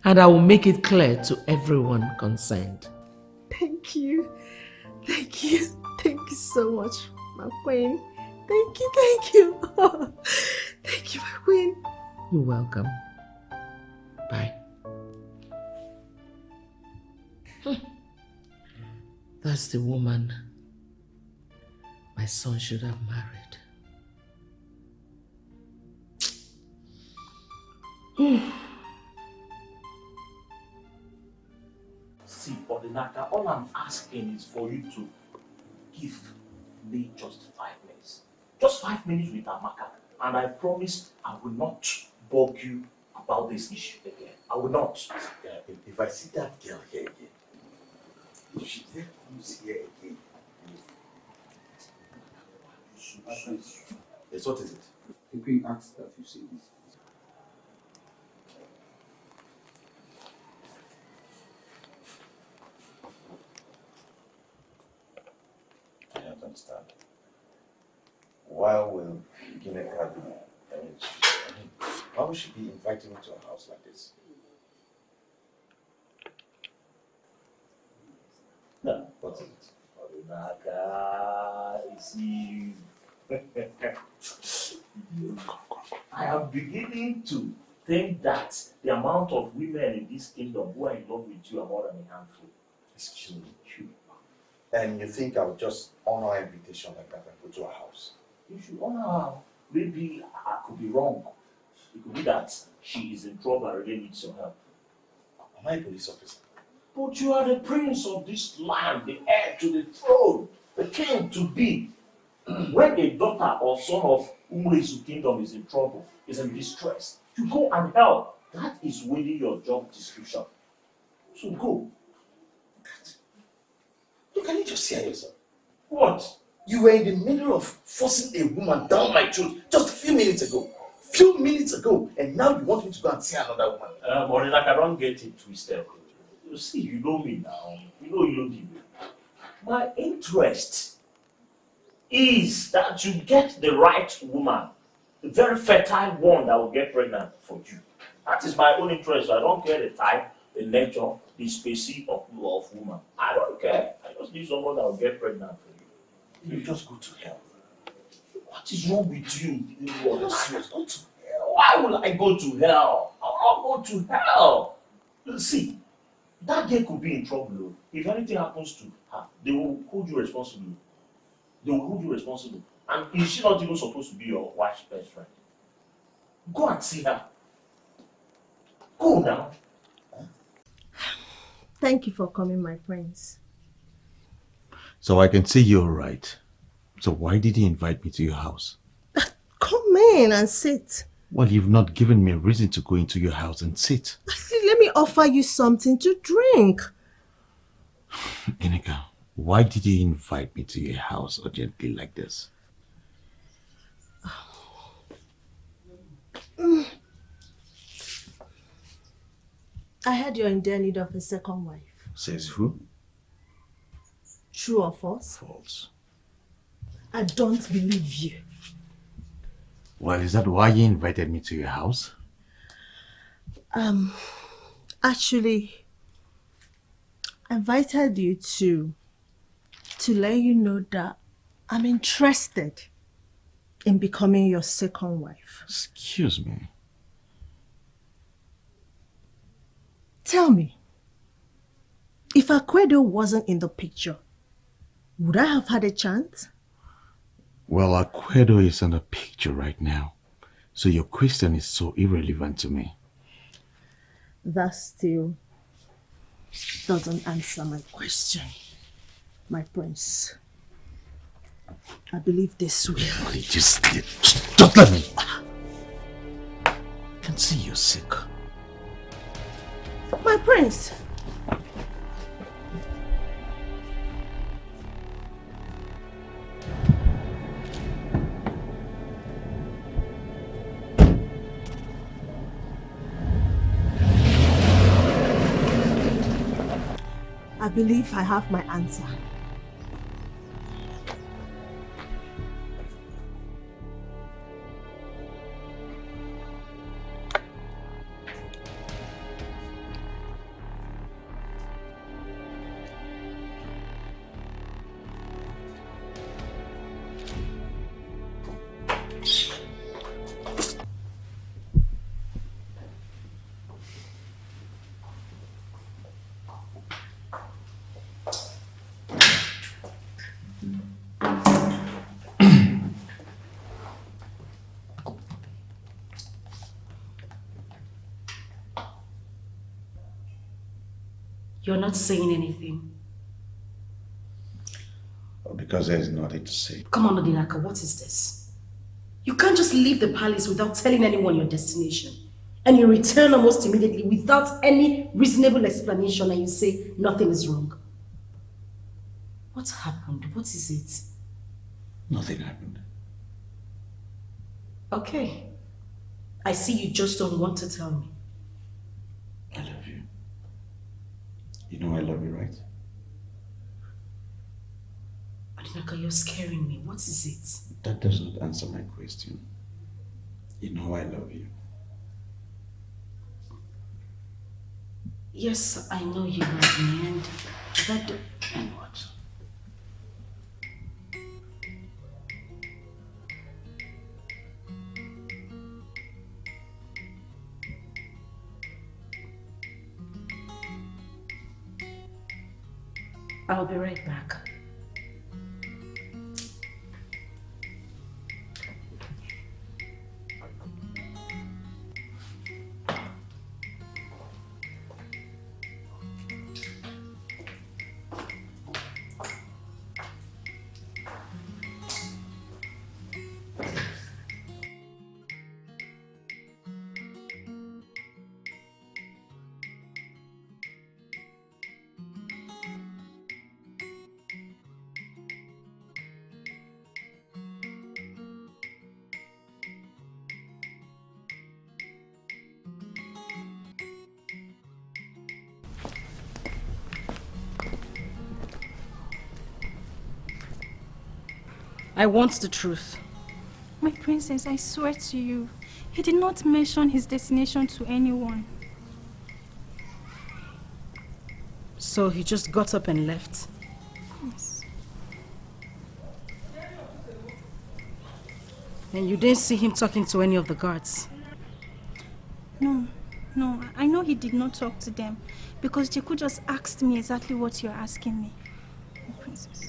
And I will make it clear to everyone concerned. Thank you. Thank you. Thank you so much, my queen. Thank you, thank you. Thank you, my queen. You're welcome. Bye. That's the woman my son should have married. See, Odinaka, all I'm asking is for you to give me just 5 minutes. Just 5 minutes with Amaka. And I promise I will not bug you about this issue again. I will not. If I see that girl here again, if she ever comes here again, yes, what is it? The queen asks that you say this. I don't understand. Why will Gineka be? Why would she be inviting me to a house like this? No. What is it? Odinaka, you see. I am beginning to think that the amount of women in this kingdom who are in love with you are more than a handful. Excuse me. And you think I would just honor an invitation like that and go to a house? You should honor her. Maybe I could be wrong. It could be that she is in trouble and really needs your help. Am I a police officer? But you are the prince of this land, the heir to the throne, the king to be. When a daughter or son of Umuezu kingdom is in trouble, is in distress, you go and help. That is within your job description. So go. Look, can you just hear yourself? What? You were in the middle of forcing a woman down my throat just a few minutes ago. Few minutes ago, and now you want me to go and see another woman. Morinaka, I don't get it twisted. You see, you know me now. You know me. My interest is that you get the right woman, the very fertile one that will get pregnant for you. That is my own interest. So I don't care the type, the nature, the species of woman. I don't care. I just need someone that will get pregnant for you. You just go to hell. What is wrong with you? Go to hell. Why will I go to hell? I'll not go to hell. See, that girl could be in trouble. If anything happens to her, they will hold you responsible. And is she not even supposed to be your wife's best friend? Go and see her. Go now. Thank you for coming, my prince. So I can see you're right. So why did you invite me to your house? Come in and sit. Well, you've not given me a reason to go into your house and sit. Let me offer you something to drink. Inika, why did you invite me to your house urgently like this? I heard you're in dear need of a second wife. Says who? True or false? False. I don't believe you. Well, is that why you invited me to your house? Actually, I invited you to let you know that I'm interested in becoming your second wife. Excuse me. Tell me, if Akwedo wasn't in the picture, would I have had a chance? Well, Akwedo is in the picture right now, so your question is so irrelevant to me. That still doesn't answer my question, my prince. I believe this will. Just don't let me. I can see you're sick. My prince. I believe I have my answer. You're not saying anything. Because there's nothing to say. Come on, Odinaka, what is this? You can't just leave the palace without telling anyone your destination. And you return almost immediately without any reasonable explanation and you say nothing is wrong. What happened? What is it? Nothing happened. Okay. I see you just don't want to tell me. I love you. You know I love you, right? Odinaka, you're scaring me. What is it? That does not answer my question. You know I love you. Yes, I know you love me and that... And what? I'll be right back. I want the truth. My princess, I swear to you, he did not mention his destination to anyone. So he just got up and left? Yes. And you didn't see him talking to any of the guards? No, I know he did not talk to them because they could just ask me exactly what you're asking me. My princess.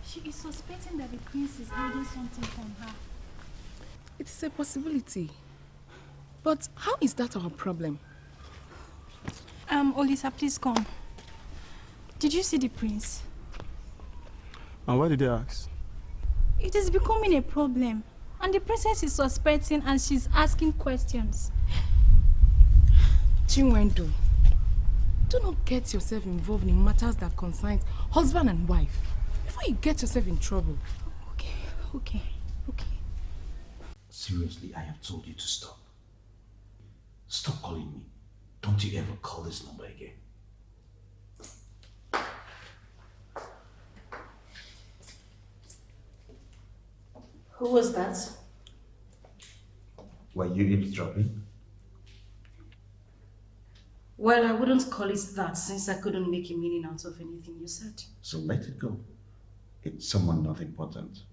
She is suspecting that the prince is hiding something from her. It is a possibility. But how is that our problem? Olisa, please come. Did you see the prince? And why did they ask? It is becoming a problem. And the princess is suspecting and she's asking questions. Chinwendu, do not get yourself involved in matters that concern husband and wife before you get yourself in trouble. Okay. Seriously, I have told you to stop. Stop calling me. Don't you ever call this number again. Who was that? Were you eavesdropping? Well, I wouldn't call it that since I couldn't make a meaning out of anything you said. So let it go. It's someone not important.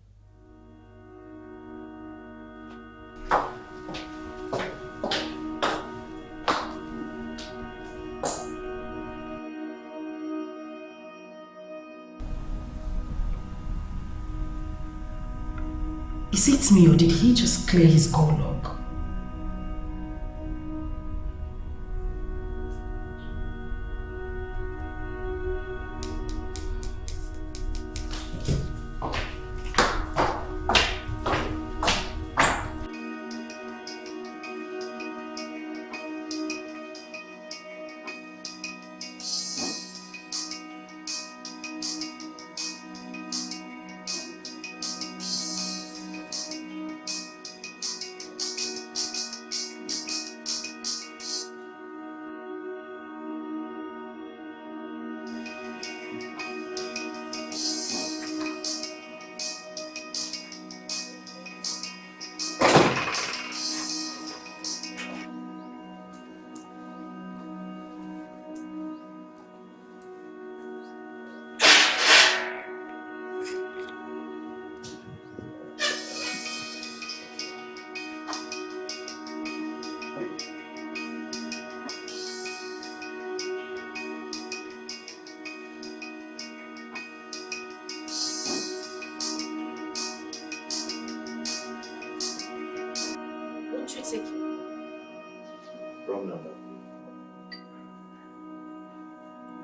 Is it me or did he just clear his goal log?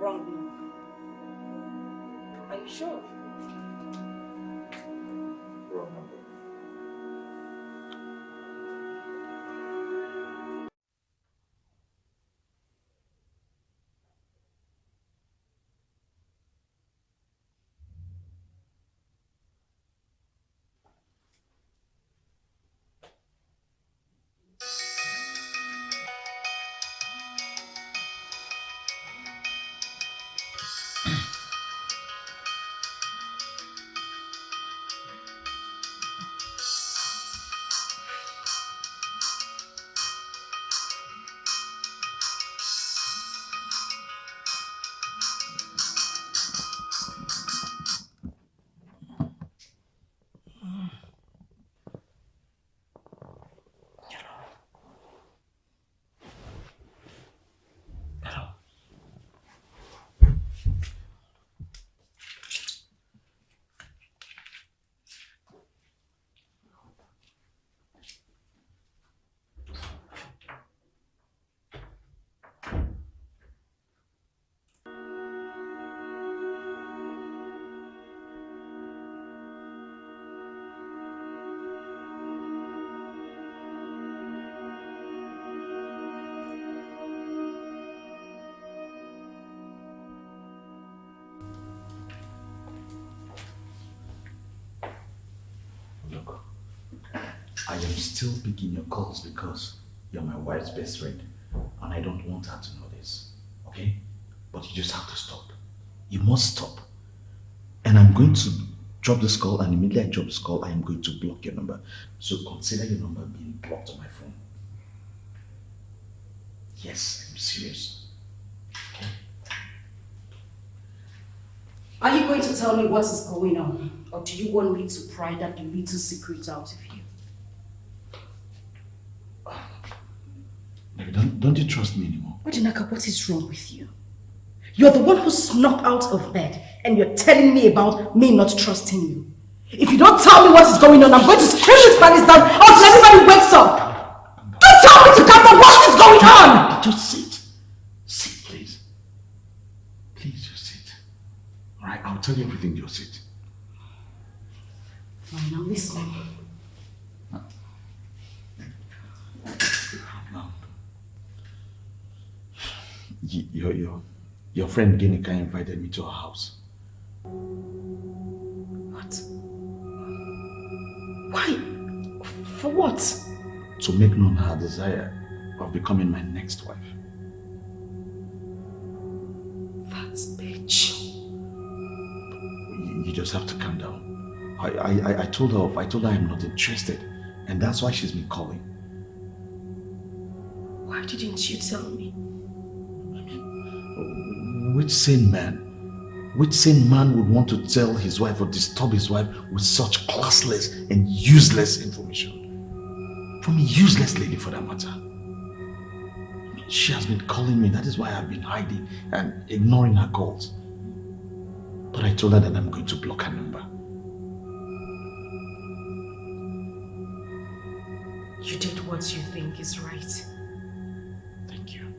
wrong number. Are you sure? Wrong number. Look, I am still picking your calls because you're my wife's best friend and I don't want her to know this, okay? But you just have to stop. You must stop. And I'm going to drop this call, and immediately I drop this call, I am going to block your number. So consider your number being blocked on my phone. Yes, I'm serious. Okay? Are you going to tell me what is going on? Or do you want me to pry that little secret out of you? Baby, don't you trust me anymore? Odinaka, what is wrong with you? You're the one who snuck out of bed and you're telling me about me not trusting you. If you don't tell me what is going on, I'm going to scream this palace down until everybody wakes up. Don't tell me to come on, what is going on? Just sit. Sit, please. Please, just sit. Alright, I'll tell you everything, just sit. Fine, I'm listening. Your friend Ginika invited me to her house. What? Why? For what? To make known her desire of becoming my next wife. That bitch. You just have to calm down. I told her I'm not interested, and that's why she's been calling. Why didn't you tell me? Which sane man would want to tell his wife or disturb his wife with such classless and useless information? From a useless lady, for that matter. She has been calling me, that is why I've been hiding and ignoring her calls. But I told her that I'm going to block her number. You did what you think is right. Thank you.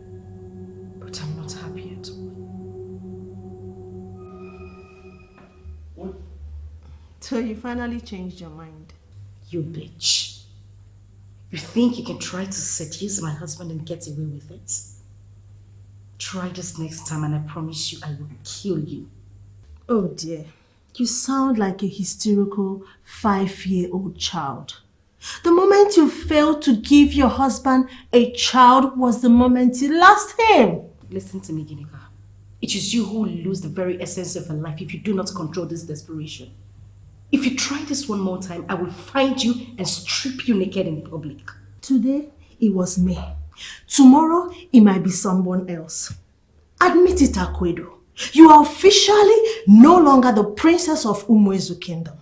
But I'm not happy at all. So you finally changed your mind? You bitch. You think you can try to seduce my husband and get away with it? Try this next time and I promise you I will kill you. Oh dear. You sound like a hysterical 5-year-old child. The moment you failed to give your husband a child was the moment you lost him. Listen to me, Ginika. It is you who will lose the very essence of her life if you do not control this desperation. If you try this one more time, I will find you and strip you naked in public. Today, it was me. Tomorrow, it might be someone else. Admit it, Akwedo. You are officially no longer the princess of Umuezu Kingdom.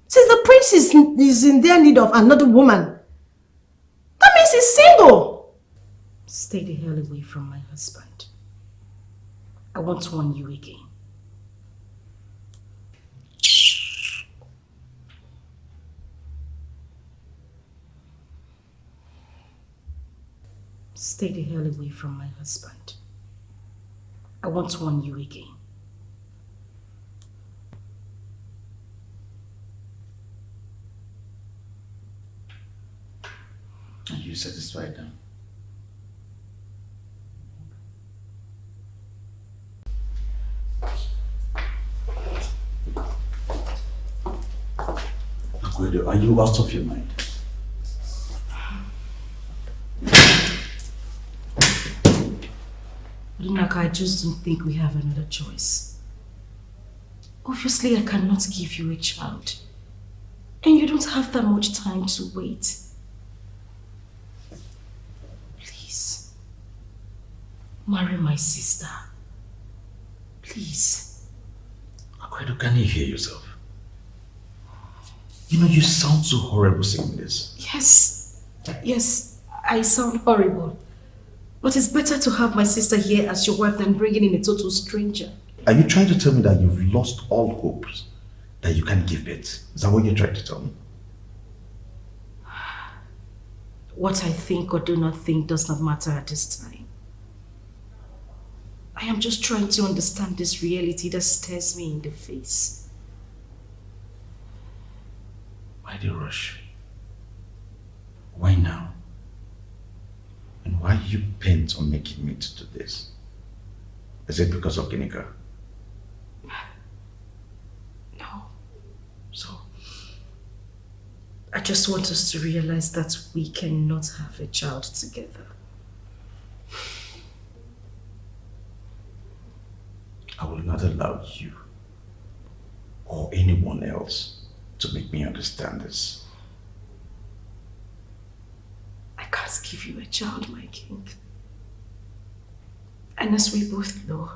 Since the prince is in their need of another woman, that means he's single. Stay the hell away from my husband. I won't warn you again. Stay the hell away from my husband. I want to warn you again. Are you satisfied now? Aguedo, are you out of your mind? Lunaka, I just don't think we have another choice. Obviously, I cannot give you a child. And you don't have that much time to wait. Please. Marry my sister. Please. Aguedo, can you hear yourself? You know, you sound so horrible saying this. Yes, I sound horrible. But it's better to have my sister here as your wife than bringing in a total stranger. Are you trying to tell me that you've lost all hopes that you can give birth? Is that what you're trying to tell me? What I think or do not think does not matter at this time. I am just trying to understand this reality that stares me in the face. Why the rush? Why now? And why are you bent on making me to do this? Is it because of Ginika? No. So, I just want us to realize that we cannot have a child together. I will not allow you or anyone else to make me understand this. I can't give you a child, my king. And as we both know,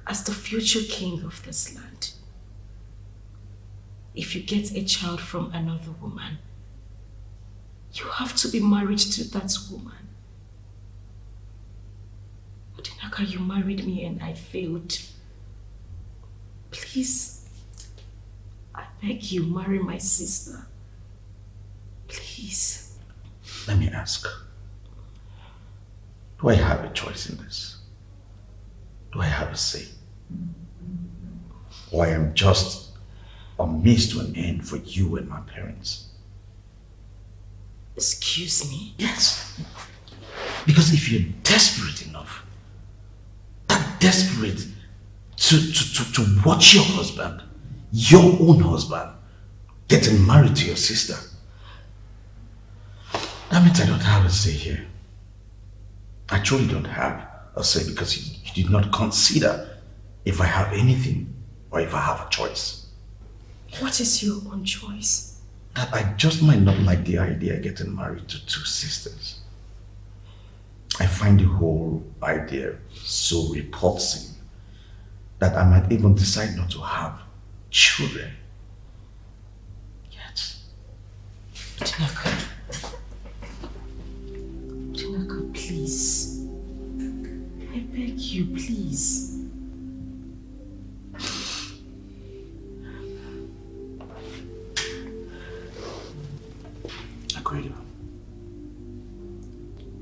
as the future king of this land, if you get a child from another woman, you have to be married to that woman. Odinaka, you married me and I failed. Please, I beg you, marry my sister. Please. Let me ask. Do I have a choice in this? Do I have a say? Or I am just a means to an end for you and my parents? Excuse me? Yes. Because if you're desperate enough, that desperate to watch your husband, your own husband, getting married to your sister, that means I don't have a say here. I truly don't have a say because you did not consider if I have anything or if I have a choice. What is your own choice? That I just might not like the idea of getting married to two sisters. I find the whole idea so repulsive that I might even decide not to have children. Yet. Tinaka. Tinaka, please. I beg you, please. Aguedo,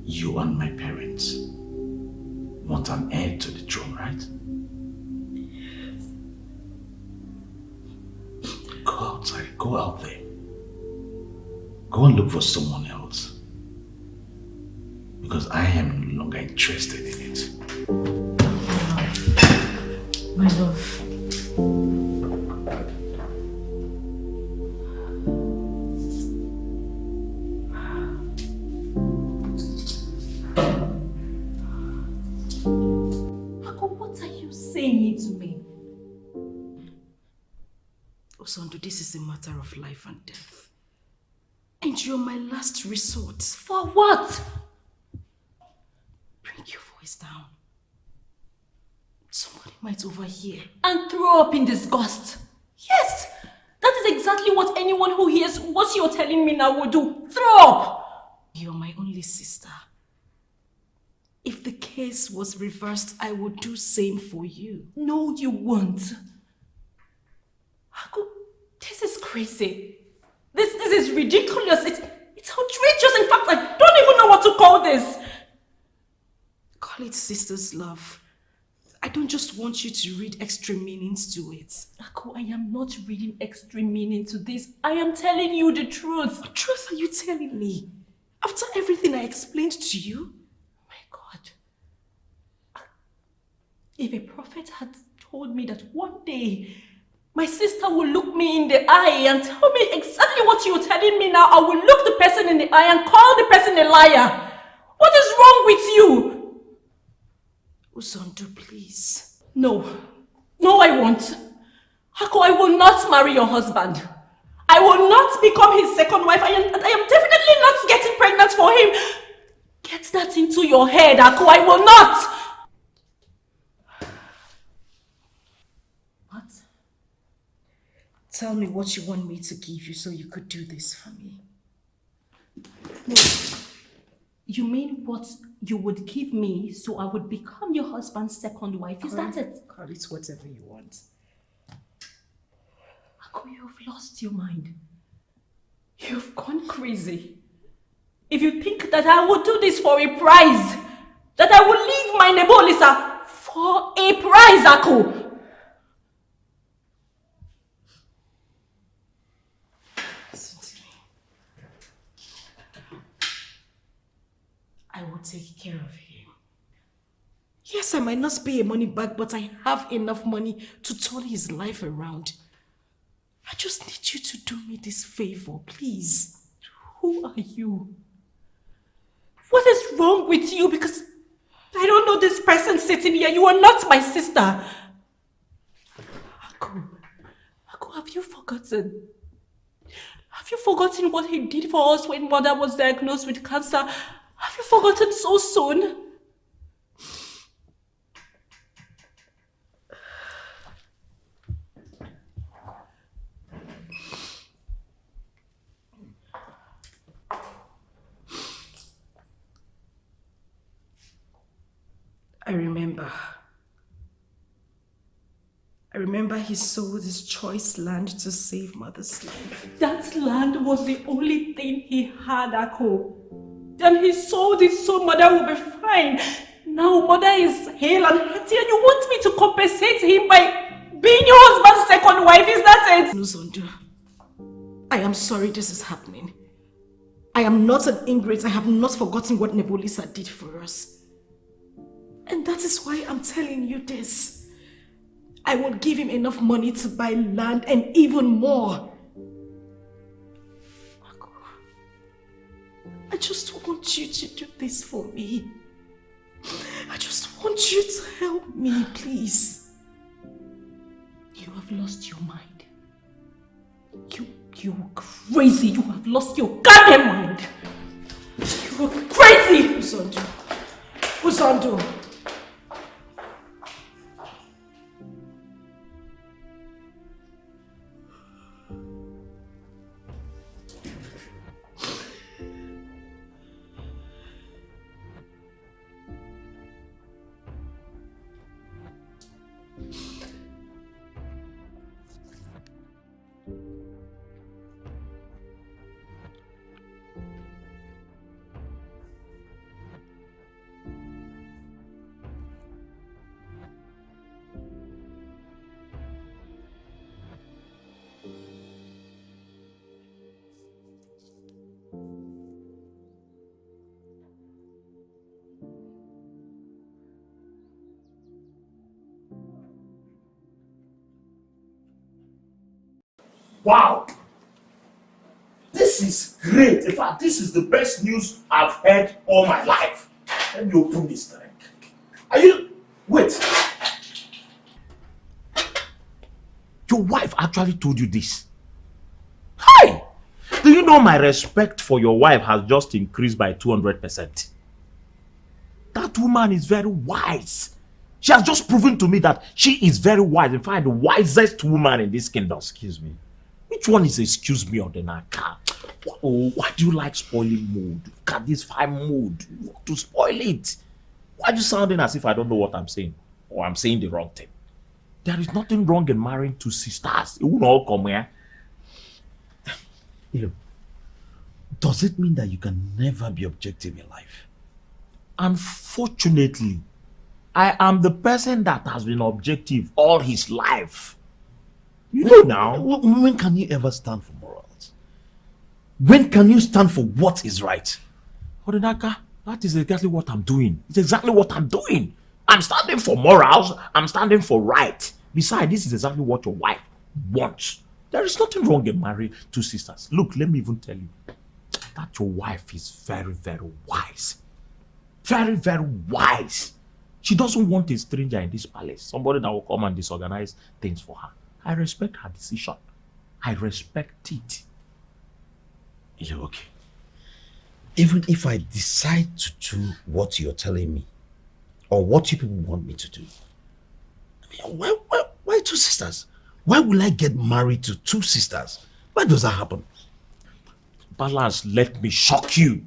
you and my parents want an heir to the throne, right? Go outside, go out there. Go and look for someone else. Because I am no longer interested in it. My love. What are you saying to me? Osondu, this is a matter of life and death. And you're my last resort. For what? Bring your voice down. Somebody might overhear. And throw up in disgust. Yes, that is exactly what anyone who hears what you're telling me now will do. Throw up! You're my only sister. If the case was reversed, I would do same for you. No, you won't. Haku, this is crazy. This is ridiculous. It's outrageous. In fact, I don't even know what to call this. Call Call it sister's love. I don't just want you to read extra meanings to it. Ako, I am not reading extreme meaning to this. I am telling you the truth. What truth are you telling me? After everything I explained to you? My God. If a prophet had told me that one day my sister will look me in the eye and tell me exactly what you're telling me now, I will look the person in the eye and call the person a liar. What is wrong with you? Uzondu, please. No. No, I won't. Ako, I will not marry your husband. I will not become his second wife. I am definitely not getting pregnant for him. Get that into your head, Ako. I will not. What? Tell me what you want me to give you so you could do this for me. No. You mean what you would give me so I would become your husband's second wife? Is that it? Call it whatever you want. Ako, you've lost your mind. You've gone crazy. If you think that I would do this for a prize, that I will leave my Nebolisa for a prize, Ako. I will take care of him. Yes, I might not pay a money back, but I have enough money to turn his life around. I just need you to do me this favor, please. Who are you? What is wrong with you? Because I don't know this person sitting here. You are not my sister. Ako, have you forgotten? Have you forgotten what he did for us when mother was diagnosed with cancer? Have you forgotten so soon? I remember he sold his choice land to save mother's life. That land was the only thing he had, Ako. Then he sold it so mother will be fine. Now mother is hale and healthy and you want me to compensate him by being your husband's second wife, is that it? Nuzondu, I am sorry this is happening. I am not an ingrate. I have not forgotten what Nebolisa did for us. And that is why I'm telling you this. I will give him enough money to buy land and even more. I just want you to do this for me. I just want you to help me, please. You have lost your mind. You are crazy. You have lost your goddamn mind. You are crazy. Uzondu. Uzondu. Wow! This is great. In fact, this is the best news I've heard all my life. Let me open this drink. Are you... Wait. Your wife actually told you this? Hi! Do you know my respect for your wife has just increased by 200%? That woman is very wise. She has just proven to me that she is very wise. In fact, the wisest woman in this kingdom. Excuse me. Which one is excuse me on the naka? Oh, why do you like spoiling mood? Look at this fine mood. You want to spoil it. Why are you sounding as if I don't know what I'm saying? Or I'm saying the wrong thing? There is nothing wrong in marrying two sisters. It won't all come here. You know, does it mean that you can never be objective in life? Unfortunately, I am the person that has been objective all his life. You know now. When can you ever stand for morals? When can you stand for what is right? Odinaka, that is exactly what I'm doing. It's exactly what I'm doing. I'm standing for morals. I'm standing for right. Besides, this is exactly what your wife wants. There is nothing wrong in marrying two sisters. Look, let me even tell you that your wife is very, very wise. Very, very wise. She doesn't want a stranger in this palace. Somebody that will come and disorganize things for her. I respect her decision. I respect it. Yeah, okay. Even if I decide to do what you're telling me, or what you people want me to do, I mean, why two sisters? Why will I get married to two sisters? Why does that happen? Balance, let me shock you.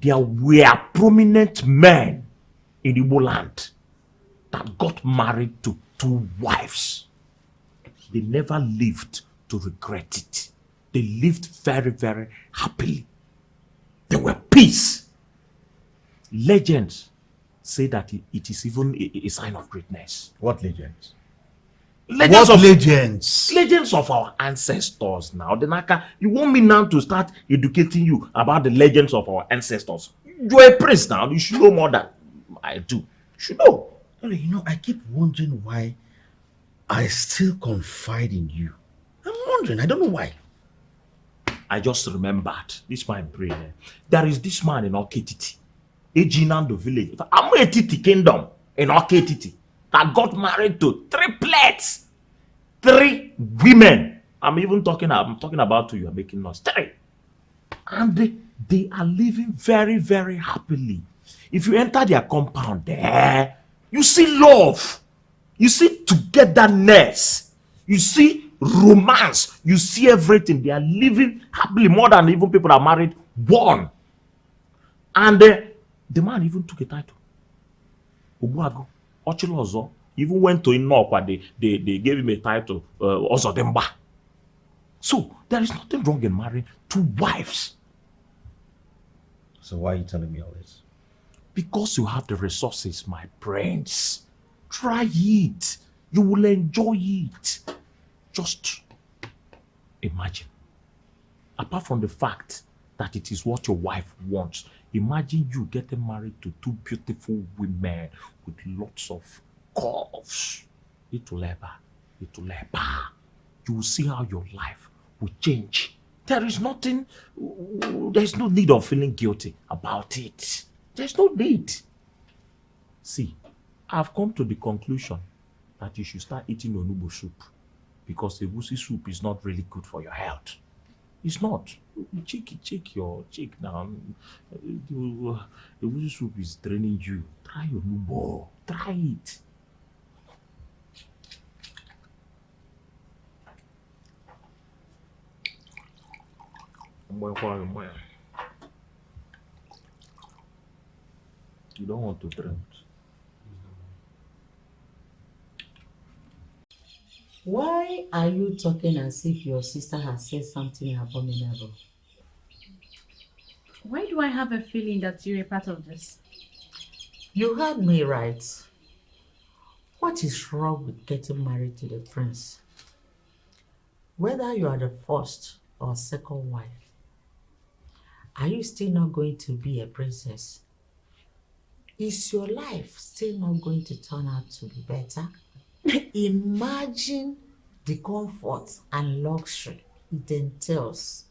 There were prominent men in Igbo land that got married to two wives. They never lived to regret it. They lived very, very happily. They were peace. Legends say that it is even a sign of greatness. What legends? Legends what of legends? Legends of our ancestors now. Denaka, you want me now to start educating you about the legends of our ancestors? You're a prince now. You should know more than I do. You should know. You know, I keep wondering why I still confide in you. I'm wondering. I don't know why. I just remembered. This my brain. There is this man in Oketiti, Ejinando village, Amuetiti kingdom in Oketiti, that got married to triplets. 3 women. I'm talking about to you. I'm making noise. 3. And they are living very, very happily. If you enter their compound there, you see love. You see togetherness. You see romance. You see everything. They are living happily more than even people that are married one. And the man even took a title. Obuago, Ochilozo, even went to Inokwa. They gave him a title, Ozodemba. So there is nothing wrong in marrying 2 wives. So why are you telling me all this? Because you have the resources, my friends. Try it. You will enjoy it. Just imagine. Apart from the fact that it is what your wife wants, imagine you getting married to 2 beautiful women with lots of curves. You will see how your life will change. There is no need of feeling guilty about it. There's no need. See, I've come to the conclusion that you should start eating onubo soup, because egusi soup is not really good for your health. It's not. Check your cheek now. Egusi soup is draining you. Try onubo. Try it. You don't want to drink. Why are you talking as if your sister has said something abominable? Why do I have a feeling that you're a part of this? You heard me right. What is wrong with getting married to the prince? Whether you are the first or second wife, are you still not going to be a princess? Is your life still not going to turn out to be better? Imagine the comfort and luxury it entails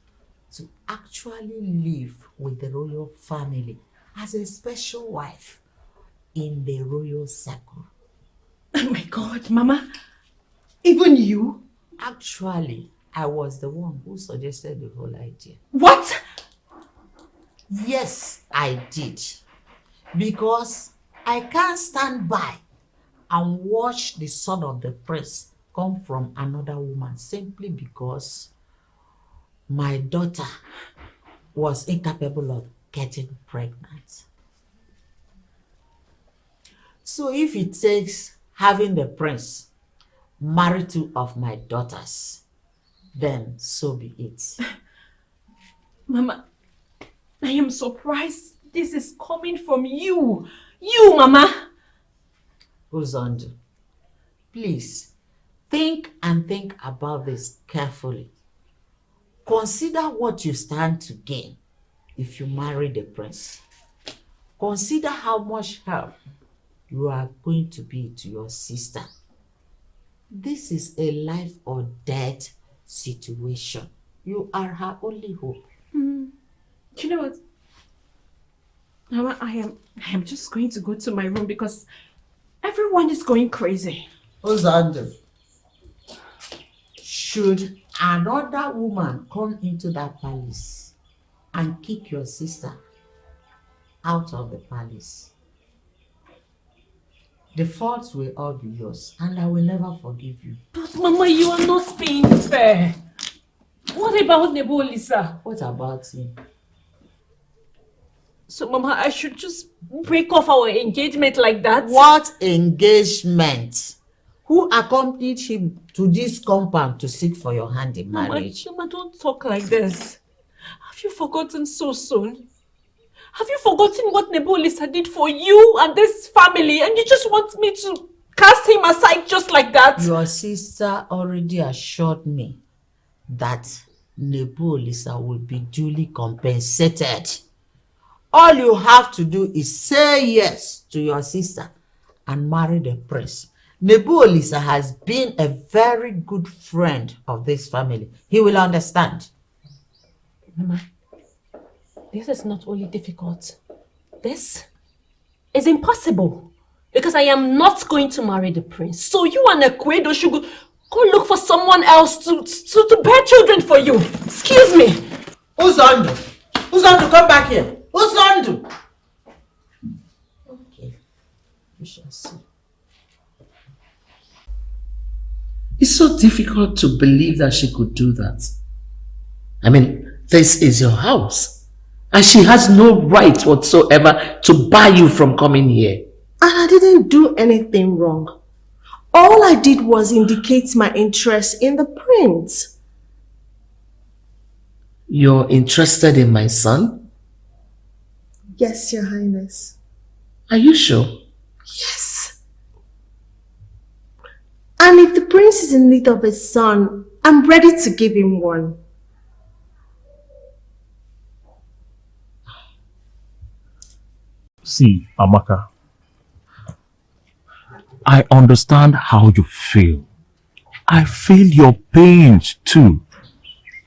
to actually live with the royal family as a special wife in the royal circle. Oh my God, Mama. Even you? Actually, I was the one who suggested the whole idea. What? Yes, I did. Because I can't stand by and watch the son of the prince come from another woman simply because my daughter was incapable of getting pregnant. So if it takes having the prince marry 2 of my daughters, then so be it. Mama, I am surprised this is coming from you. You, Mama. Uzondu, please think about this carefully. Consider what you stand to gain if you marry the prince. Consider how much help you are going to be to your sister. This is a life or death situation. You are her only hope. Do you know what? Mama, I am just going to go to my room because everyone is going crazy. Uzondu, should another woman come into that palace and kick your sister out of the palace, the faults will all be yours, and I will never forgive you. But Mama, you are not being fair. What about Nebo Lisa? What about him? So Mama, I should just break off our engagement like that? What engagement? Who accompanied him to this compound to seek for your hand in marriage? Mama, don't talk like this. Have you forgotten so soon? Have you forgotten what Nebo Lisa did for you and this family, and you just want me to cast him aside just like that? Your sister already assured me that Nebo Lisa will be duly compensated. All you have to do is say yes to your sister and marry the prince. Nebo Lisa has been a very good friend of this family. He will understand. Mama, this is not only difficult. This is impossible. Because I am not going to marry the prince. So you and Ekwedo should go look for someone else to bear children for you. Excuse me. Uzondu, come back here. Uzondu. Okay, we shall see. It's so difficult to believe that she could do that. I mean, this is your house. And she has no right whatsoever to bar you from coming here. And I didn't do anything wrong. All I did was indicate my interest in the prince. You're interested in my son? Yes, Your Highness. Are you sure? Yes. And if the prince is in need of a son, I'm ready to give him one. See, Amaka, I understand how you feel. I feel your pains too.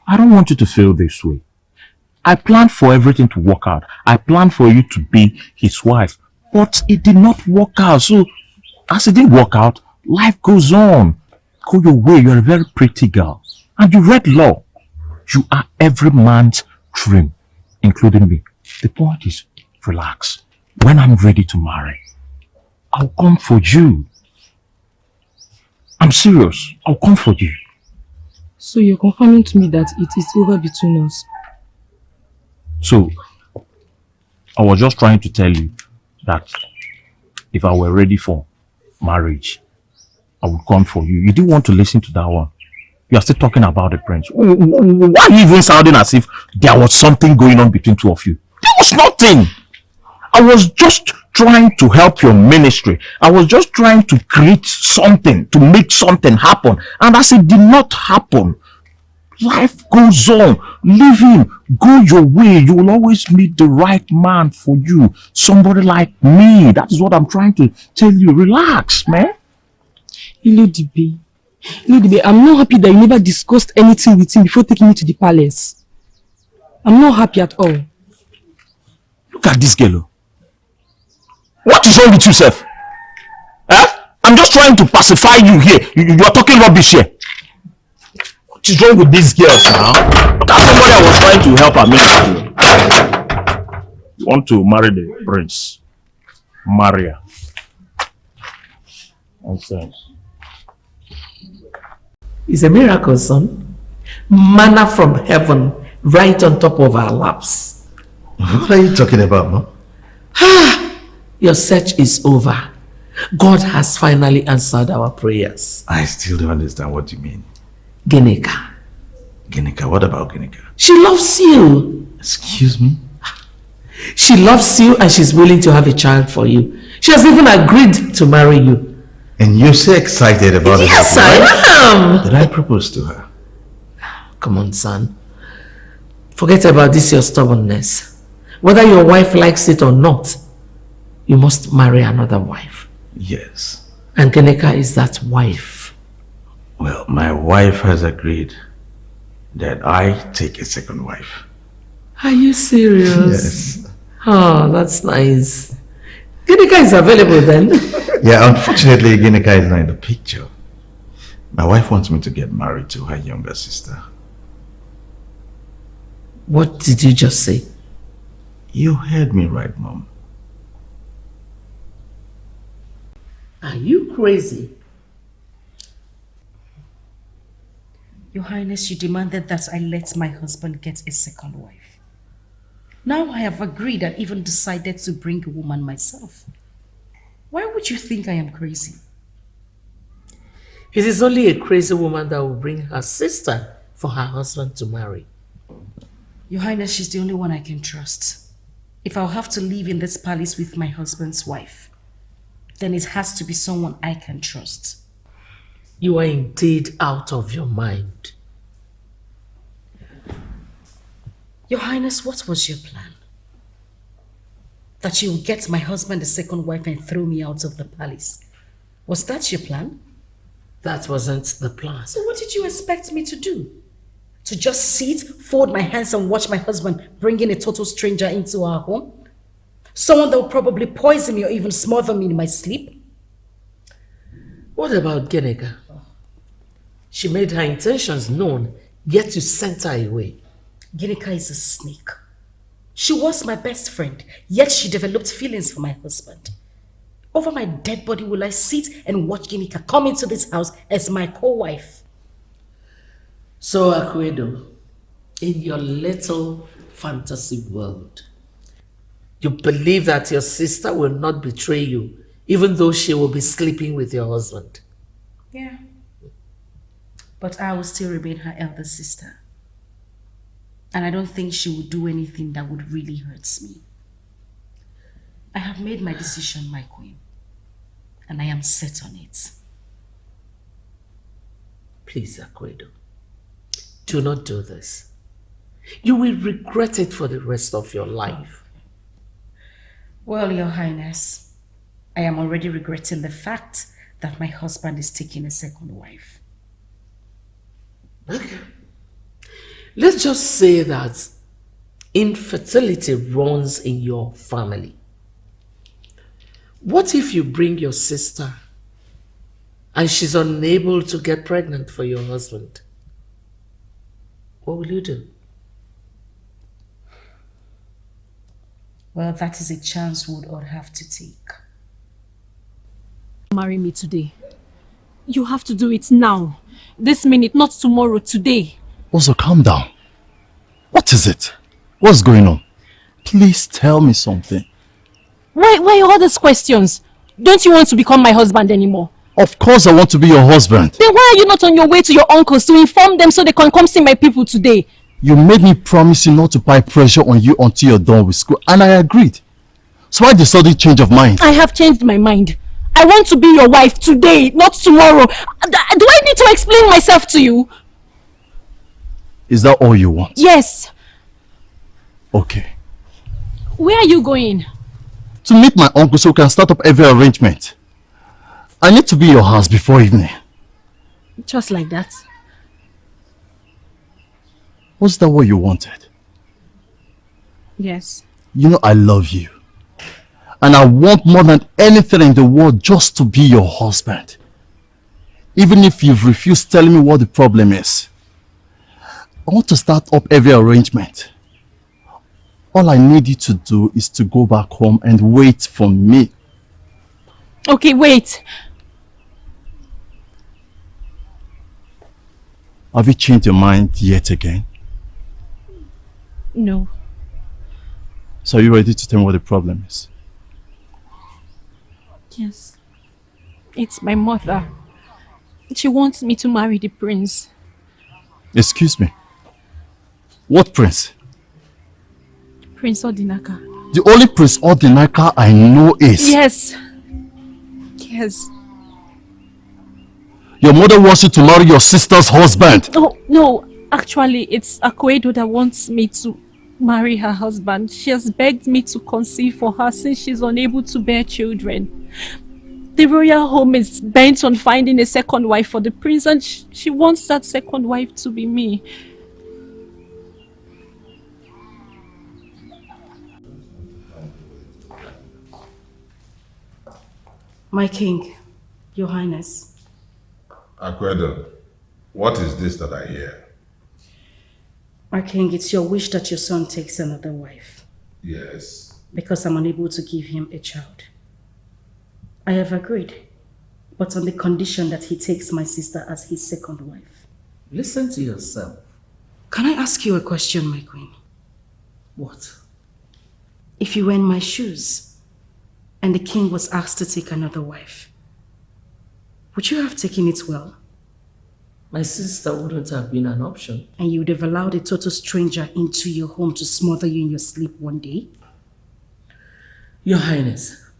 I don't want you to feel this way. I planned for everything to work out. I planned for you to be his wife, but it did not work out. So, as it didn't work out, life goes on. Go your way. You're a very pretty girl. And you read law. You are every man's dream, including me. The point is, relax. When I'm ready to marry, I'll come for you. I'm serious. I'll come for you. So you're confirming to me that it is over between us? So, I was just trying to tell you that if I were ready for marriage, I would come for you. You didn't want to listen to that one. You are still talking about the prince. Why are you even sounding as if there was something going on between two of you? There was nothing. I was just trying to help your ministry. I was just trying to create something, to make something happen. And as it did not happen, life goes on. Leave him. Go your way. You will always meet the right man for you. Somebody like me. That is what I'm trying to tell you. Relax, man. Iludibe, I'm not happy that you never discussed anything with him before taking me to the palace. I'm not happy at all. Look at this girl. What is wrong with you, Seth? I'm just trying to pacify you here. You are talking rubbish here. What is wrong with these girls now? Look at somebody I was trying to help her. You want to marry the prince? Maria. Nonsense. It's a miracle, son. Manna from heaven right on top of our laps. What are you talking about, Mom? Your search is over. God has finally answered our prayers. I still don't understand what you mean. Ginika. Ginika? What about Ginika? She loves you. Excuse me? She loves you and she's willing to have a child for you. She has even agreed to marry you. And you're so excited about it. Yes, I am. Did I propose to her? Come on, son. Forget about this, your stubbornness. Whether your wife likes it or not, you must marry another wife. Yes. And Geneka is that wife. Well, my wife has agreed that I take a second wife. Are you serious? Yes. Oh, that's nice. Geneka is available then? Yeah, unfortunately, Geneka is not in the picture. My wife wants me to get married to her younger sister. What did you just say? You heard me right, Mom. Are you crazy? Your Highness, you demanded that I let my husband get a second wife. Now I have agreed and even decided to bring a woman myself. Why would you think I am crazy? It is only a crazy woman that will bring her sister for her husband to marry. Your Highness, she's the only one I can trust. If I'll have to live in this palace with my husband's wife, then it has to be someone I can trust. You are indeed out of your mind. Your Highness, what was your plan? That you would get my husband a second wife and throw me out of the palace. Was that your plan? That wasn't the plan. So what did you expect me to do? To just sit, fold my hands and watch my husband bring in a total stranger into our home? Someone that will probably poison me or even smother me in my sleep? What about Geneka? She made her intentions known, yet you sent her away. Geneka is a snake. She was my best friend, yet she developed feelings for my husband. Over my dead body will I sit and watch Geneka come into this house as my co-wife. So, Akwedo, in your little fantasy world, you believe that your sister will not betray you, even though she will be sleeping with your husband. Yeah. But I will still remain her elder sister. And I don't think she would do anything that would really hurt me. I have made my decision, my queen. And I am set on it. Please, Akwedo, do not do this. You will regret it for the rest of your life. Well, Your Highness, I am already regretting the fact that my husband is taking a second wife. Okay. Let's just say that infertility runs in your family. What if you bring your sister and she's unable to get pregnant for your husband? What will you do? Well, that is a chance we would all have to take. Marry me today. You have to do it now. This minute, not tomorrow, today. Also, calm down. What is it? What's going on? Please tell me something. Why all these questions? Don't you want to become my husband anymore? Of course I want to be your husband. Then why are you not on your way to your uncles to inform them so they can come see my people today? You made me promise you not to apply pressure on you until you're done with school, and I agreed. So why the sudden change of mind? I have changed my mind. I want to be your wife today, not tomorrow. Do I need to explain myself to you? Is that all you want? Yes. Okay. Where are you going? To meet my uncle so we can start up every arrangement. I need to be your house before evening. Just like that? Was that what you wanted? Yes. You know I love you. And I want more than anything in the world just to be your husband. Even if you've refused telling me what the problem is. I want to start up every arrangement. All I need you to do is to go back home and wait for me. Okay, wait. Have you changed your mind yet again? No. So are you ready to tell me what the problem is? Yes. It's my mother. She wants me to marry the prince. Excuse me. What prince? Prince Odinaka. The only Prince Odinaka I know is... Yes. Yes. Your mother wants you to marry your sister's husband. Oh, no. Actually, it's Akwedo that wants me to marry her husband. She has begged me to conceive for her since she's unable to bear children. The royal home is bent on finding a second wife for the prince, and she wants that second wife to be me. My king, your highness. Akwedo, what is this that I hear? My king, it's your wish that your son takes another wife. Yes. Because I'm unable to give him a child. I have agreed, but on the condition that he takes my sister as his second wife. Listen to yourself. Can I ask you a question, my queen? What? If you were in my shoes, and the king was asked to take another wife, would you have taken it well? My sister wouldn't have been an option. And you would have allowed a total stranger into your home to smother you in your sleep one day? Your Highness,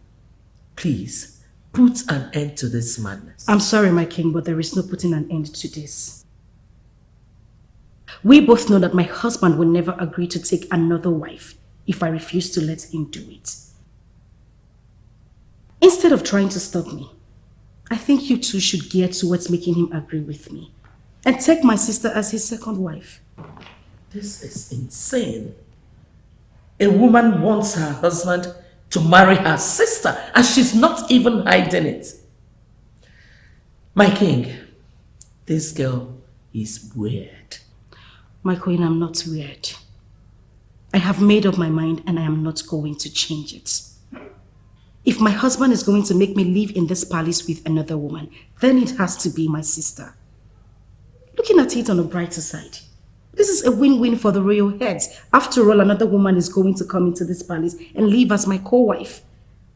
please, put an end to this madness. I'm sorry, my king, but there is no putting an end to this. We both know that my husband will never agree to take another wife if I refuse to let him do it. Instead of trying to stop me, I think you two should gear towards making him agree with me and take my sister as his second wife. This is insane. A woman wants her husband to marry her sister and she's not even hiding it. My king, this girl is weird. My queen, I'm not weird. I have made up my mind and I am not going to change it. If my husband is going to make me live in this palace with another woman, then it has to be my sister. Looking at it on the brighter side, this is a win-win for the royal heads. After all, another woman is going to come into this palace and live as my co-wife.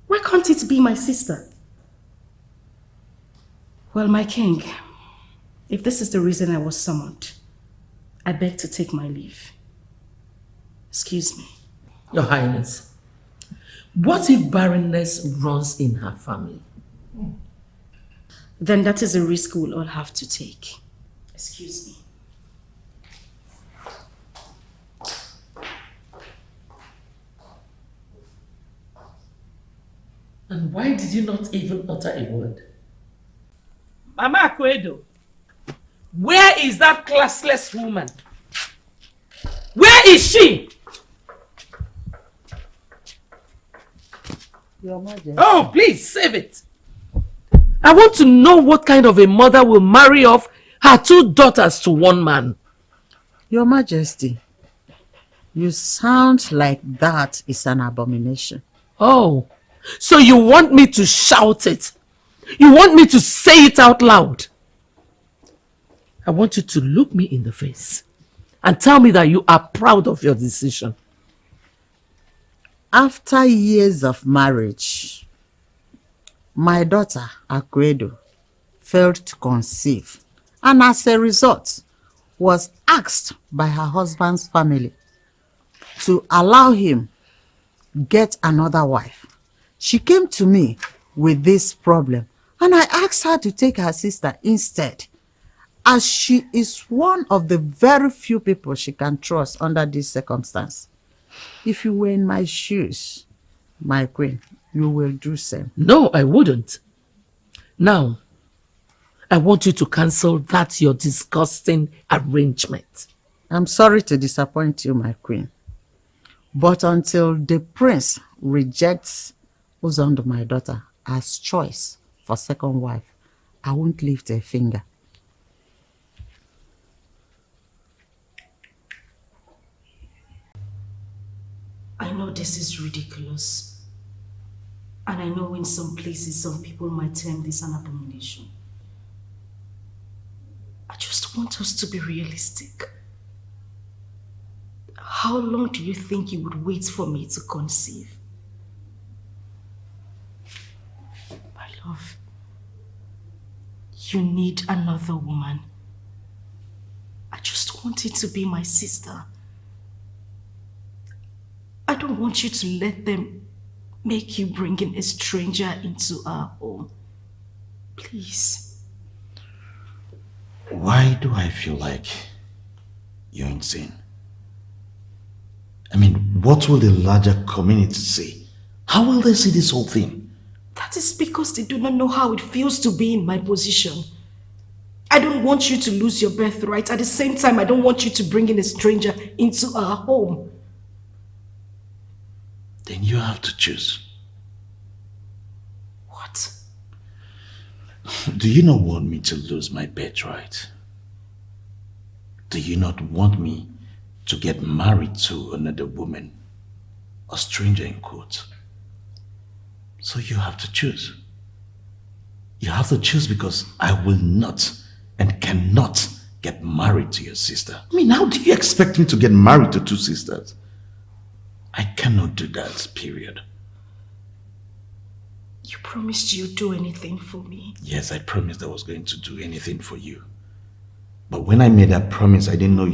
Why can't it be my sister? Well, my king, if this is the reason I was summoned, I beg to take my leave. Excuse me. Your Highness, what if barrenness runs in her family? Then that is a risk we'll all have to take. Excuse me. And why did you not even utter a word? Mama Akwedo, where is that classless woman? Where is she? Your Majesty. Oh, please, save it. I want to know what kind of a mother will marry off her two daughters to one man. Your Majesty, you sound like that is an abomination. Oh, so you want me to shout it? You want me to say it out loud? I want you to look me in the face and tell me that you are proud of your decision. After years of marriage, my daughter, Akwedo, failed to conceive and as a result was asked by her husband's family to allow him get another wife. She came to me with this problem and I asked her to take her sister instead, as she is one of the very few people she can trust under this circumstance. If you were in my shoes, my queen, you will do same. No, I wouldn't. Now, I want you to cancel that your disgusting arrangement. I'm sorry to disappoint you, my queen. But until the prince rejects Uzondo, my daughter, as choice for second wife, I won't lift a finger. I know this is ridiculous. And I know in some places some people might term this an abomination. I just want us to be realistic. How long do you think you would wait for me to conceive? My love, you need another woman. I just want it to be my sister. I don't want you to let them make you bring in a stranger into our home. Please. Why do I feel like you're insane? I mean, what will the larger community say? How will they see this whole thing? That is because they do not know how it feels to be in my position. I don't want you to lose your birthright. At the same time, I don't want you to bring in a stranger into our home. Then you have to choose. What? Do you not want me to lose my birthright? Do you not want me to get married to another woman? A stranger in quotes. So you have to choose. You have to choose because I will not and cannot get married to your sister. I mean, how do you expect me to get married to two sisters? I cannot do that, period. You promised you'd do anything for me. Yes, I promised I was going to do anything for you. But when I made that promise, I didn't know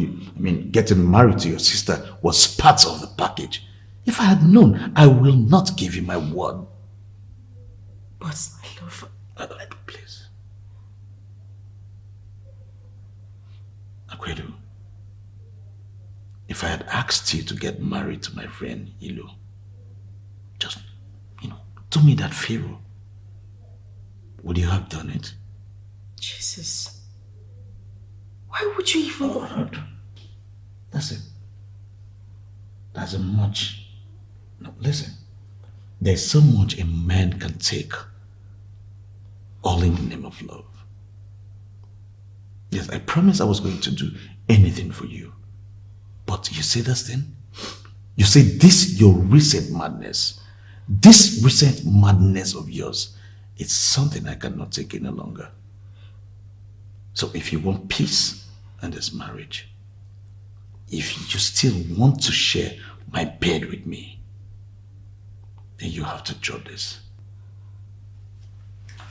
getting married to your sister was part of the package. If I had known, I will not give you my word. But I love her. Please. Akwedu, if I had asked you to get married to my friend Ilu, just, do me that favor, would you have done it? Jesus. Why would you even... That's it. That's a much... No, listen. There's so much a man can take, all in the name of love. Yes, I promised I was going to do anything for you. But you see this thing? You see this, your recent madness. This recent madness of yours, it's something I cannot take any longer. So if you want peace in this marriage, if you still want to share my bed with me, then you have to drop this.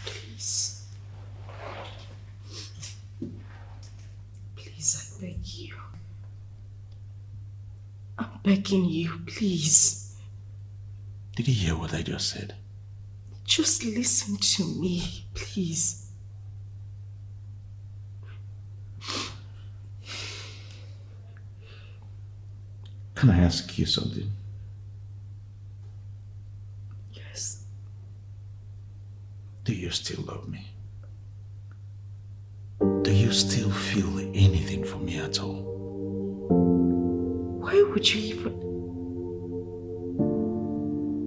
Please. Please, I beg you. I'm begging you, please. Did you hear what I just said? Just listen to me, please. Can I ask you something? Yes. Do you still love me? Do you still feel anything for me at all? Why would you even...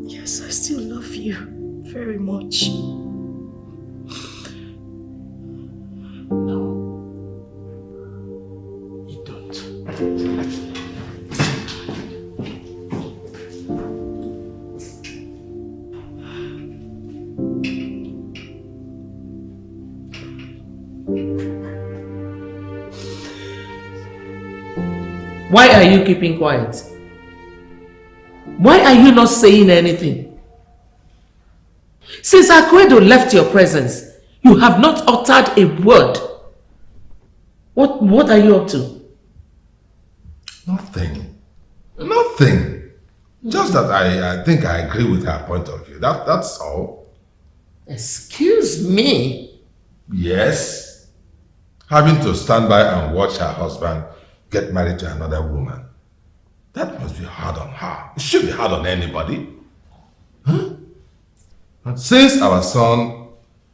Yes, I still love you very much. No, you don't. Why are you keeping quiet? Why are you not saying anything? Since Akwedo left your presence, you have not uttered a word. What are you up to? Nothing. Nothing. Just that I think I agree with her point of view. That's all. Excuse me? Yes. Having to stand by and watch her husband get married to another woman. That must be hard on her. It should be hard on anybody. Huh? And since our son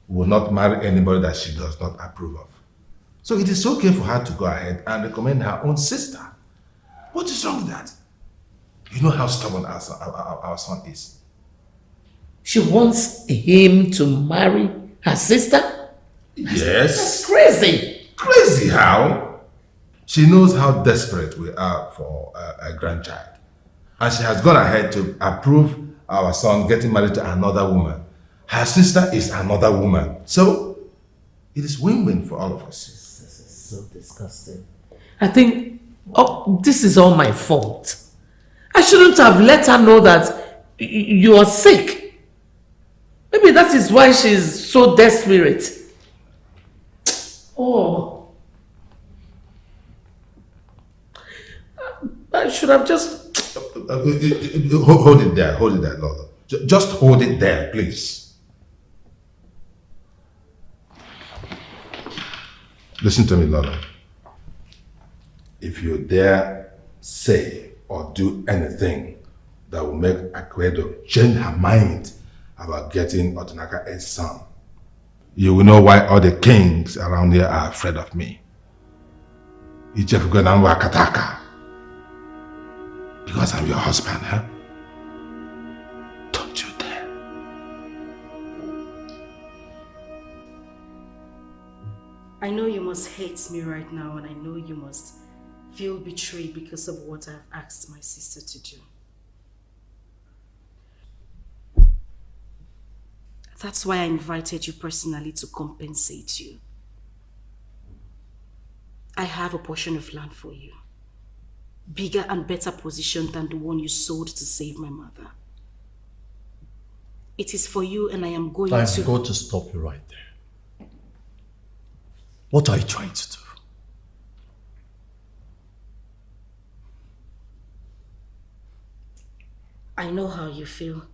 will not marry anybody that she does not approve of, so it is okay for her to go ahead and recommend her own sister. What is wrong with that? You know how stubborn our son is. She wants him to marry her sister? Yes. That's crazy. Crazy how? She knows how desperate we are for a grandchild. And she has gone ahead to approve our son getting married to another woman. Her sister is another woman. So, it is win-win for all of us. This is so disgusting. I think this is all my fault. I shouldn't have let her know that you are sick. Maybe that is why she's so desperate. Oh. I should have just... Hold it there, Lolo. Just hold it there, please. Listen to me, Lolo. If you dare say or do anything that will make Akwedo change her mind about getting Odinaka a son, you will know why all the kings around here are afraid of me. Because I'm your husband, huh? Don't you dare. I know you must hate me right now, and I know you must feel betrayed because of what I've asked my sister to do. That's why I invited you personally to compensate you. I have a portion of land for you. Bigger and better position than the one you sold to save my mother. It is for you, and I am going to... I'm going to stop you right there. What are you trying to do? I know how you feel.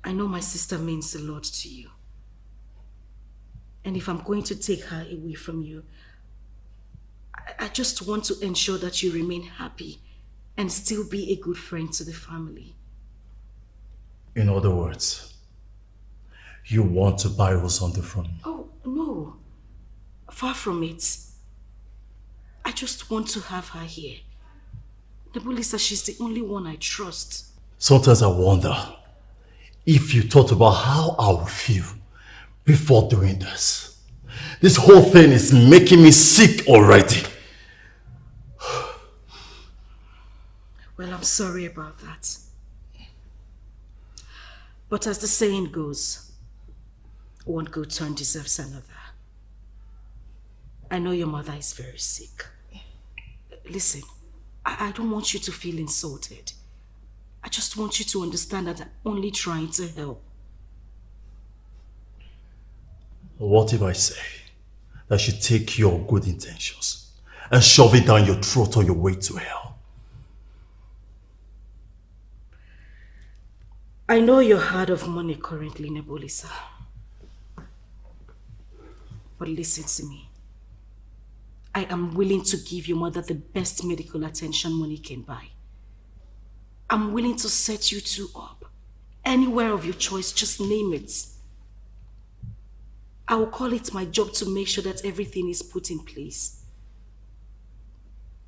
I know my sister means a lot to you. And if I'm going to take her away from you, I just want to ensure that you remain happy and still be a good friend to the family. In other words, you want to buy Rosandu from me? Oh, no. Far from it. I just want to have her here. Nebulisa, she's the only one I trust. Sometimes I wonder if you thought about how I would feel before doing this. This whole thing is making me sick already. Well, I'm sorry about that. But as the saying goes, one good turn deserves another. I know your mother is very sick. Listen, I don't want you to feel insulted. I just want you to understand that I'm only trying to help. What if I say that you take your good intentions and shove it down your throat on your way to hell? I know you're hard of money currently, Nebulisa. But listen to me. I am willing to give your mother the best medical attention money can buy. I'm willing to set you two up. Anywhere of your choice, just name it. I will call it my job to make sure that everything is put in place.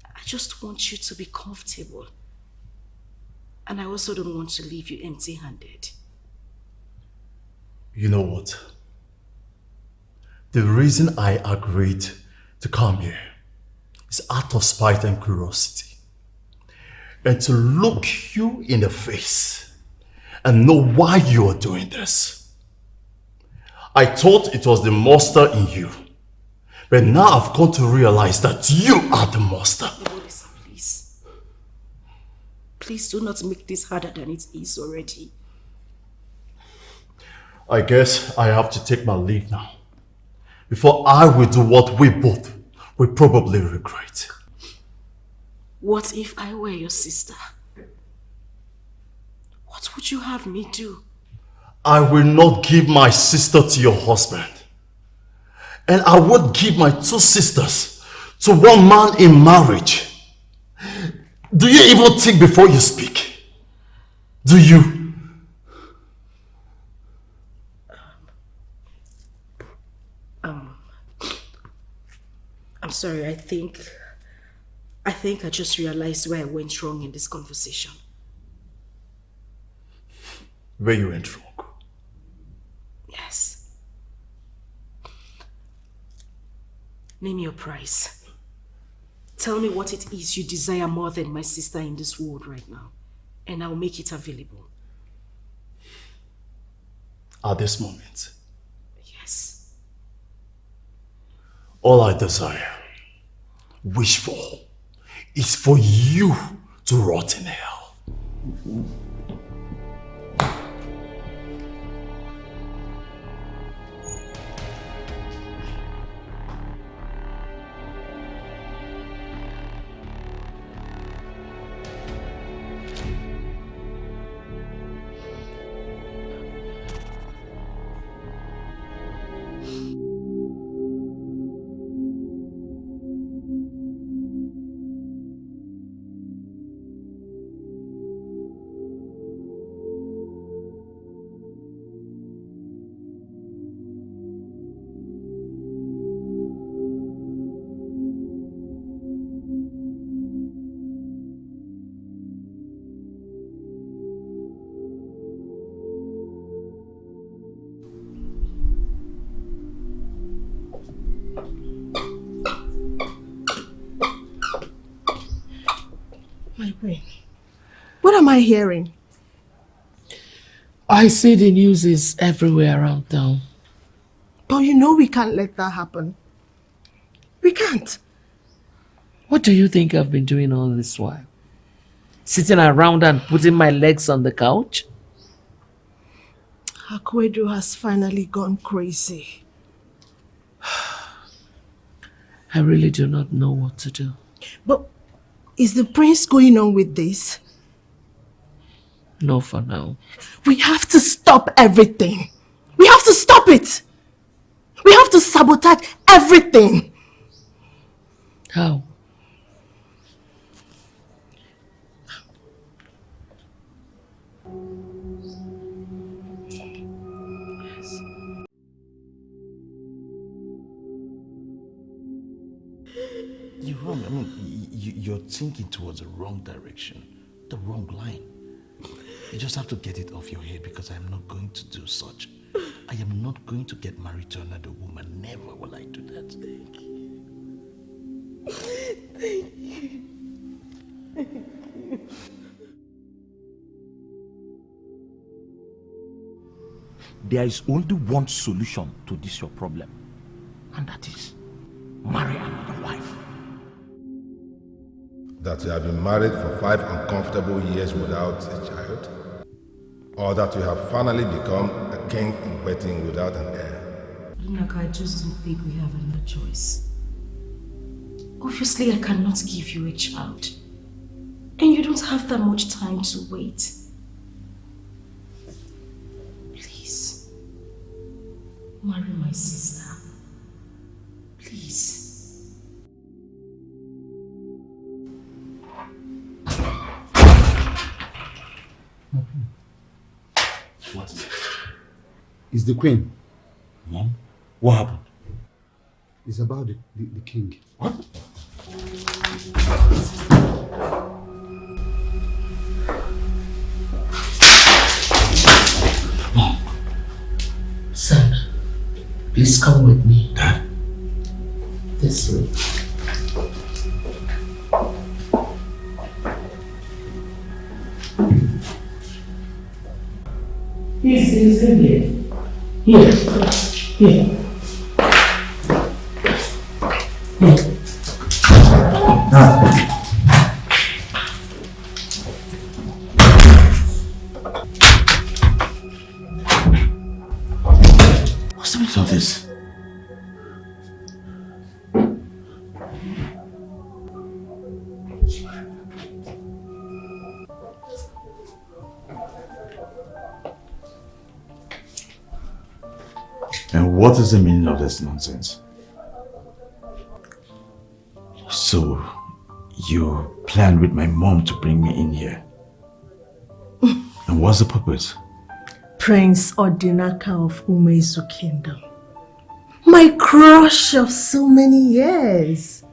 I just want you to be comfortable. And I also don't want to leave you empty-handed. You know what? The reason I agreed to come here is out of spite and curiosity. And to look you in the face and know why you are doing this. I thought it was the monster in you. But now I've come to realize that you are the monster. Nebulisa, please. Please do not make this harder than it is already. I guess I have to take my leave now. Before I will do what we both will probably regret. What if I were your sister? What would you have me do? I will not give my sister to your husband. And I would give my two sisters to one man in marriage. Do you even think before you speak? Do you? I'm sorry, I think I just realized where I went wrong in this conversation. Where you went wrong? Yes. Name your price. Tell me what it is you desire more than my sister in this world right now, and I'll make it available. At this moment? Yes. All I desire, wish for, is for you to rot in hell. My brain. What am I hearing? I see the news is everywhere around town. But you know we can't let that happen. We can't. What do you think I've been doing all this while? Sitting around and putting my legs on the couch? Akwedo has finally gone crazy. I really do not know what to do. But is the prince going on with this? No, for now. We have to stop everything. We have to stop it. We have to sabotage everything. How? You're wrong. I mean, you're thinking towards the wrong direction, the wrong line. You just have to get it off your head because I'm not going to do such. I am not going to get married to another woman. Never will I do that. Thank you. Thank you. Thank you. There is only one solution to this your problem, and that is marry another wife. That you have been married for 5 uncomfortable years without a child? Or that you have finally become a king in waiting without an heir? Rinaka, I just don't think we have another choice. Obviously, I cannot give you a child. And you don't have that much time to wait. Please, marry my sister. Please. What is it? It's the queen. Mom? What happened? It's about the king. What? Mom. Son, please come with me. Dad? This way. He's in here. Here. Here. What's the meaning of this? And what is the meaning of this nonsense? So, you planned with my mom to bring me in here. And what's the purpose? Prince Odinaka of Umezu Kingdom. My crush of so many years.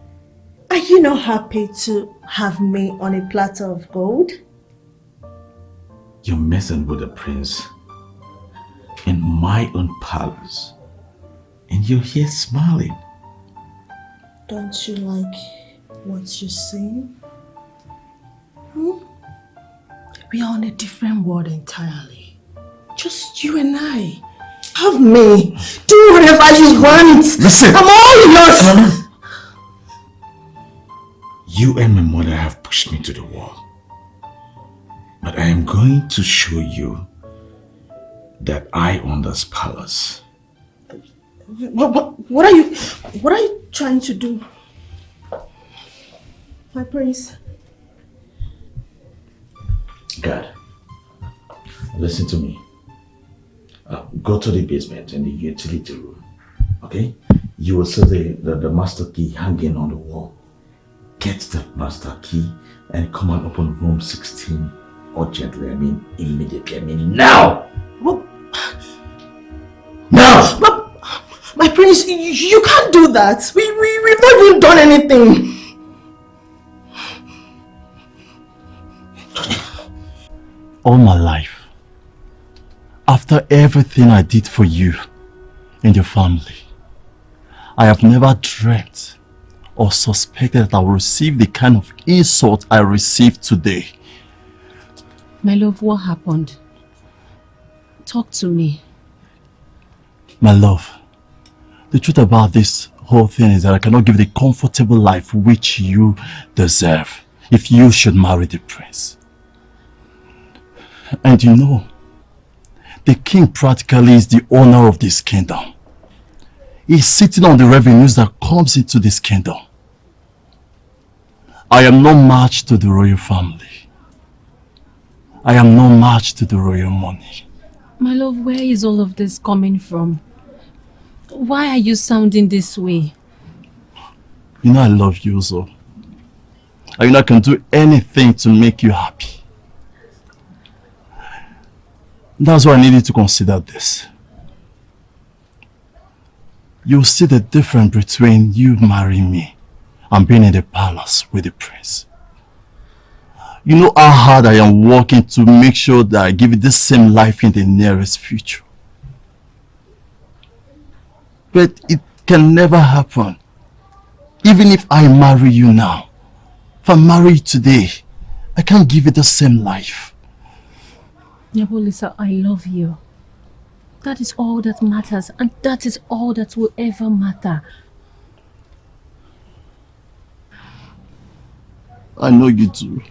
Are you not happy to have me on a platter of gold? You're messing with the prince in my own palace. And you're here smiling. Don't you like what you're saying? We are on a different world entirely. Just you and I. Have me. Do whatever you want. Listen. I'm all yours. You and my mother have pushed me to the wall. But I am going to show you that I own this palace. What are you trying to do? My prince. God, listen to me. Go to the basement and the utility room. Okay? You will see the master key hanging on the wall. Get the master key and come and open room 16 urgently. I mean immediately. I mean now! What? Now! My prince, you can't do that. We've not even done anything. All my life, after everything I did for you and your family, I have never dreamt or suspected that I will receive the kind of insult I received today. My love, what happened? Talk to me. My love, the truth about this whole thing is that I cannot give the comfortable life which you deserve if you should marry the prince. And you know, the king practically is the owner of this kingdom. He's sitting on the revenues that comes into this kingdom. I am no match to the royal family. I am no match to the royal money. My love, where is all of this coming from? Why are you sounding this way? You know I love you, so. And you know I can do anything to make you happy. That's why I need you to consider this. You'll see the difference between you marrying me and being in the palace with the prince. You know how hard I am working to make sure that I give you the same life in the nearest future. But it can never happen. Even if I marry you now, if I marry you today, I can't give you the same life. Nyabolisa, I love you. That is all that matters, and that is all that will ever matter. I know you do.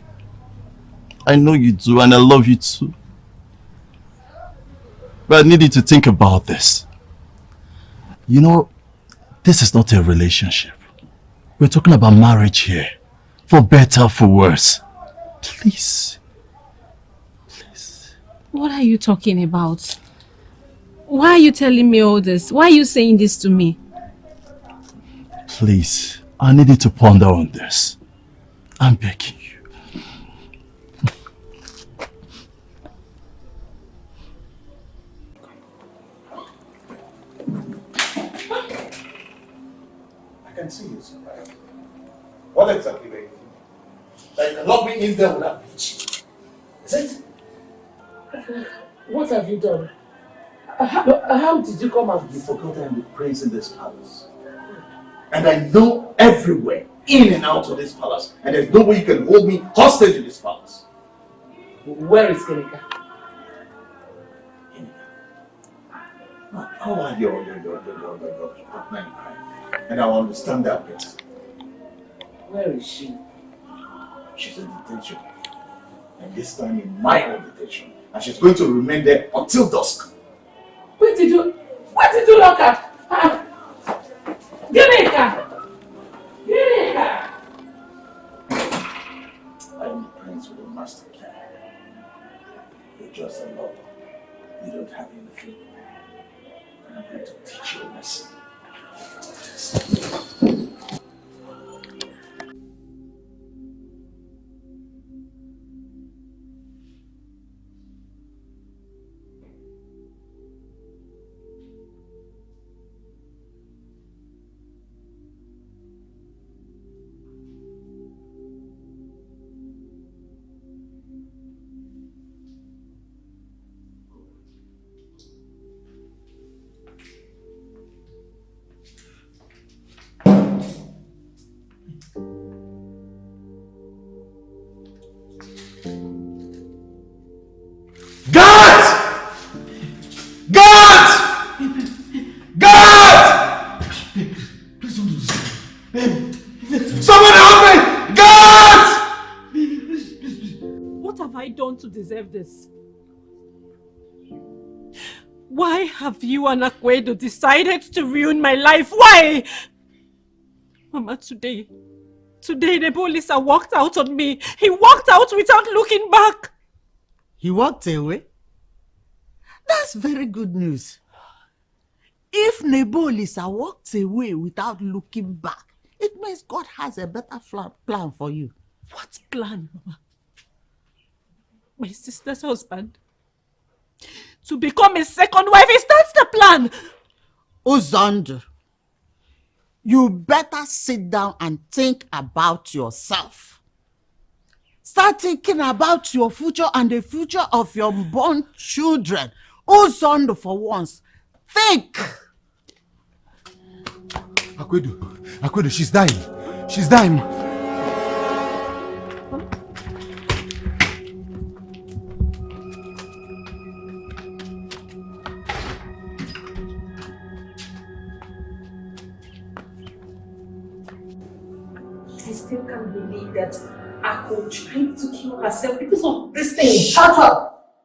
I know you do, and I love you too. But I need you to think about this. You know, this is not a relationship. We're talking about marriage here. For better, for worse. Please. Please. What are you talking about? Why are you telling me all this? Why are you saying this to me? Please. I need you to ponder on this. I'm begging you. I can see you, sir. What exactly were you thinking? That you can lock me in there with that bitch. Is it? What have you done? How did you come out? You forgot I'm the prince in this palace. And I know everywhere, in and out of this palace. And there's no way you can hold me hostage in this palace. Where is Kenika? How are your partner in crime? And I'll understand that better. Where is she? She's in detention. And this time in my own detention. And she's going to remain there until dusk. Where did you lock her? Huh? Kenika! Kenika! I am the prince with a master key. You're just a lover. You don't have anything. And I'm going to teach you a lesson. To deserve this? Why have you and Akwedo decided to ruin my life? Why? Mama, today Nebulisa walked out on me. He walked out without looking back. He walked away? That's very good news. If Nebulisa walked away without looking back, it means God has a better plan for you. What plan, Mama? My sister's husband? To become his second wife, is that the plan? Uzondu, you better sit down and think about yourself. Start thinking about your future and the future of your born children. Uzondu, for once, think. Akwedo, she's dying. She's dying. I still can't believe that Ako tried to kill herself because of this thing. Shut up!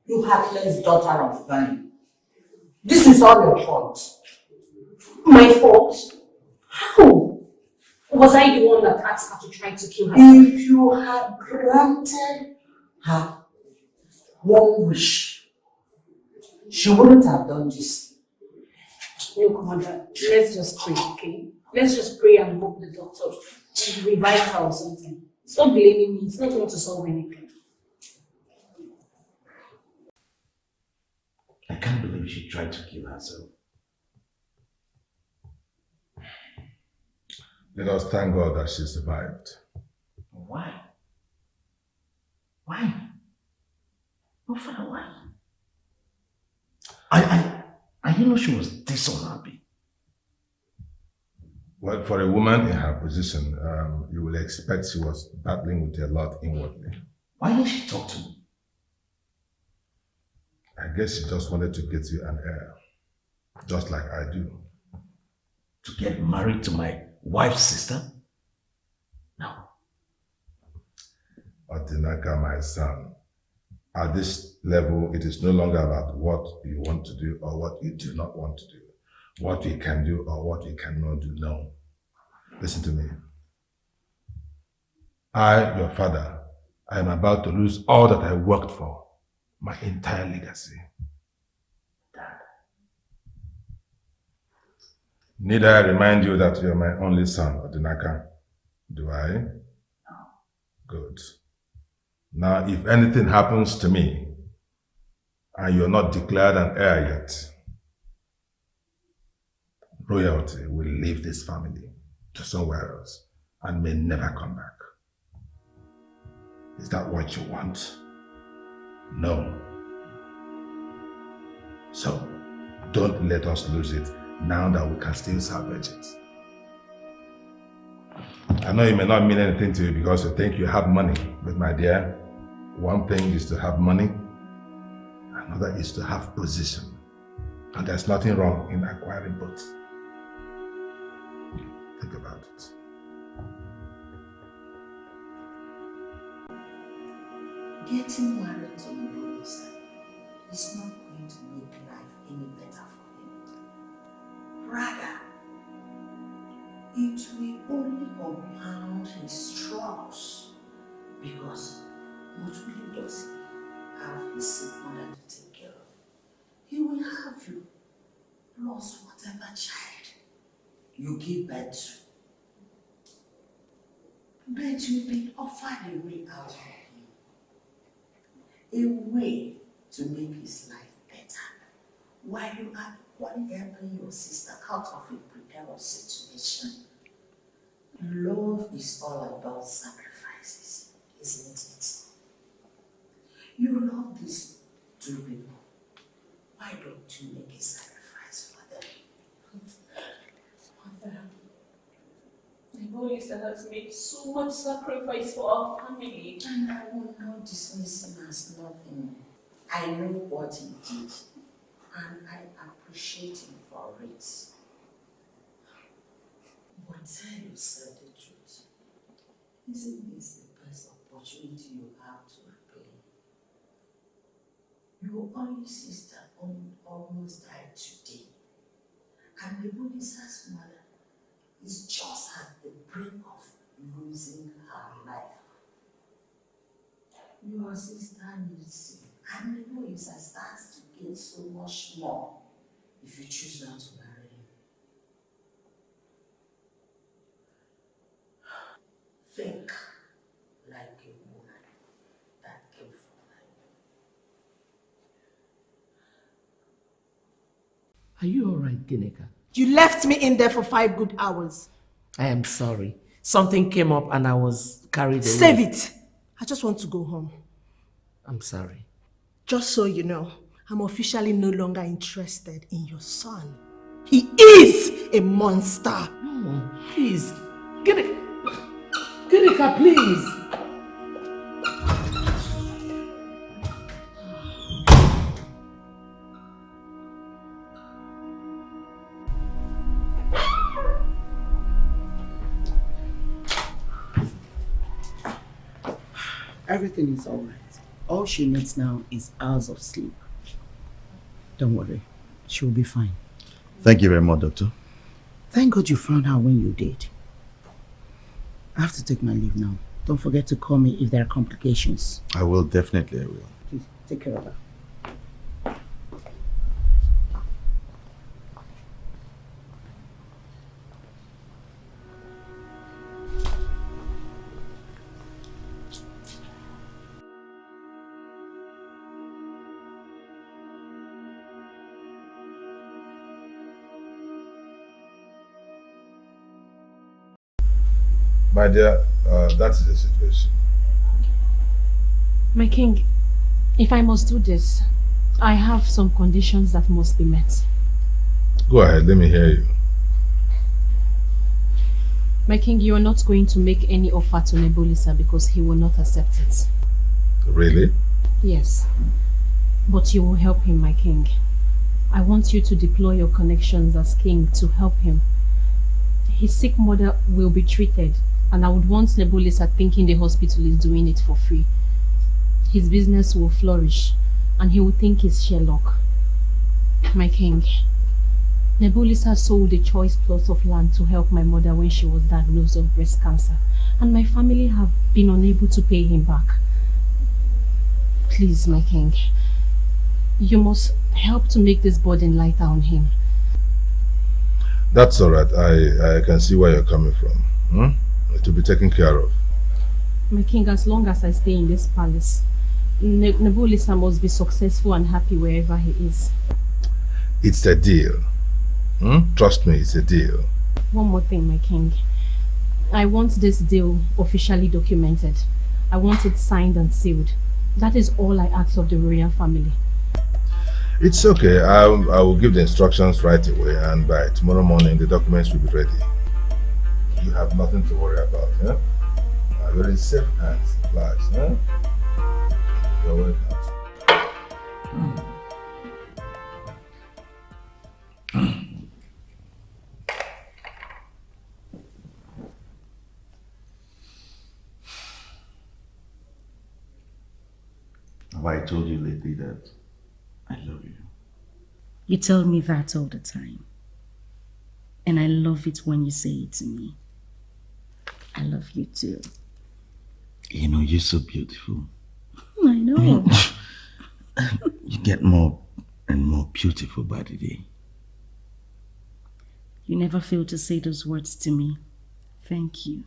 You heartless daughter of mine. This is all your fault. My fault? How? Was I the one that asked her to try to kill herself? If you had granted her one wish, she wouldn't have done this. Look, Mother, let's just pray, okay? Let's just pray and hope the doctor will revive her or something. Stop blaming me. It's not going to solve anything. I can't believe she tried to kill herself. Let us thank God that she survived. Why? Why? No, Father, why? I didn't know she was this unhappy. Well, for a woman in her position, you will expect she was battling with a lot inwardly. Why didn't she talk to me? I guess she just wanted to get you an heir, just like I do. To get married to my wife's sister? No. Odinaka, my son, at this level, it is no longer about what you want to do or what you do not want to do, what we can do or what we cannot do. No. Listen to me. I, your father, I am about to lose all that I worked for, my entire legacy. Dad. Need I remind you that you are my only son, Odinaka? Do I? No. Good. Now, if anything happens to me, and you're not declared an heir yet, royalty will leave this family to somewhere else and may never come back. Is that what you want? No. So, don't let us lose it now that we can still salvage it. I know it may not mean anything to you because you think you have money, but my dear, one thing is to have money, another is to have position. And there's nothing wrong in acquiring both. Think about it. Getting married to Iboisa is not going to make life any better for him. Rather, it will only compound his troubles because not only does he have his sick mother to take care of, he will have you, plus whatever child you give birth to. But you've been offered a way out for him. A way to make his life better while you are equally helping your sister out of a precarious situation. Love is all about sacrifices, isn't it? You love these two people. Why don't you make a sacrifice for them? Mother, Iboisa has made so much sacrifice for our family. And I will not dismiss him as nothing. I know what he did, and I appreciate him for it. But tell yourself the truth. Isn't this the best opportunity you have to repay? Your only sister almost died today, and the Iboisa's mother is just at the brink of losing her life. Your sister needs you, and Iboisa stands to gain so much more if you choose not to marry him. Think like a woman that came from life. Are you alright, Gineka? You left me in there for 5 good hours. I am sorry. Something came up and I was carried away. Save it. I just want to go home. I'm sorry. Just so you know, I'm officially no longer interested in your son. He is a monster. No, please. Get it. Angelica, please. Everything is all right. All she needs now is hours of sleep. Don't worry. She'll be fine. Thank you very much, Doctor. Thank God you found her when you did. I have to take my leave now. Don't forget to call me if there are complications. I will, definitely I will. Please, take care of her. My dear, that is the situation. My king, if I must do this, I have some conditions that must be met. Go ahead, let me hear you. My king, you are not going to make any offer to Nebulisa because he will not accept it. Really? Yes. But you will help him, my king. I want you to deploy your connections as king to help him. His sick mother will be treated, and I would want Nebulisa thinking the hospital is doing it for free. His business will flourish, and he will think he's Sherlock. My king, Nebulisa sold a choice plot of land to help my mother when she was diagnosed with breast cancer, and my family have been unable to pay him back. Please, my king, you must help to make this burden lighter on him. That's all right. I can see where you're coming from. It will be taken care of. My king, as long as I stay in this palace, Nebulisa must be successful and happy wherever he is. It's a deal. Trust me, it's a deal. One more thing, my king. I want this deal officially documented. I want it signed and sealed. That is all I ask of the royal family. It's okay. I will give the instructions right away, and by tomorrow morning the documents will be ready. You have nothing to worry about, yeah? You're in safe hands, relax, huh? You're welcome. Have I told you lately that I love you? You tell me that all the time. And I love it when you say it to me. I love you too. You know, you're so beautiful. I know. You get more and more beautiful by the day. You never fail to say those words to me. Thank you.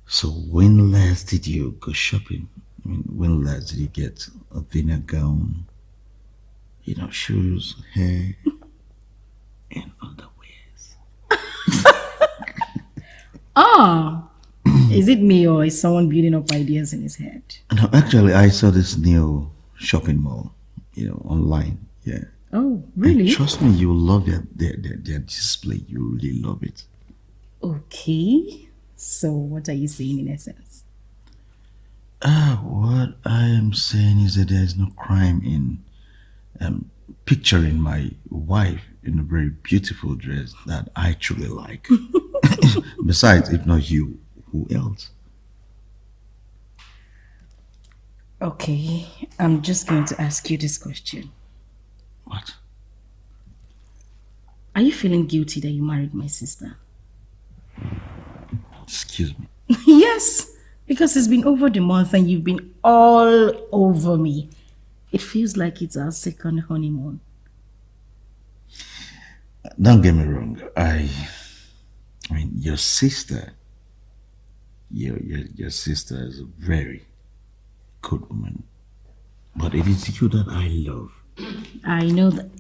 So when last did you go shopping? I mean, when last did you get a thinner gown? You know, shoes, hair, and underwears. Is it me or is someone building up ideas in his head? No, actually, I saw this new shopping mall, online. Yeah. Oh, really? And trust me, you love their display. You really love it. Okay. So what are you saying in essence? What I am saying is that there is no crime in picturing my wife in a very beautiful dress that I truly like. Besides, if not you, who else? Okay, I'm just going to ask you this question. What? Are you feeling guilty that you married my sister? Excuse me. Yes, because it's been over the month and you've been all over me. It feels like it's our second honeymoon. Don't get me wrong. I mean, your sister, your sister is a very good woman. But it is you that I love. I know that.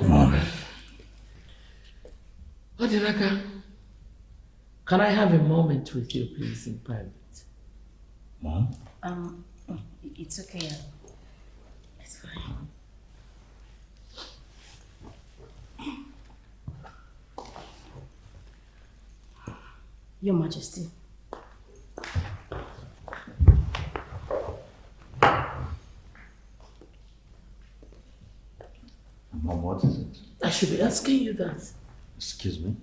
Mom. Odinaka, can I have a moment with you, please, in private? Mom? It's okay. It's fine. Your Majesty. Mom, what is it? I should be asking you that. Excuse me?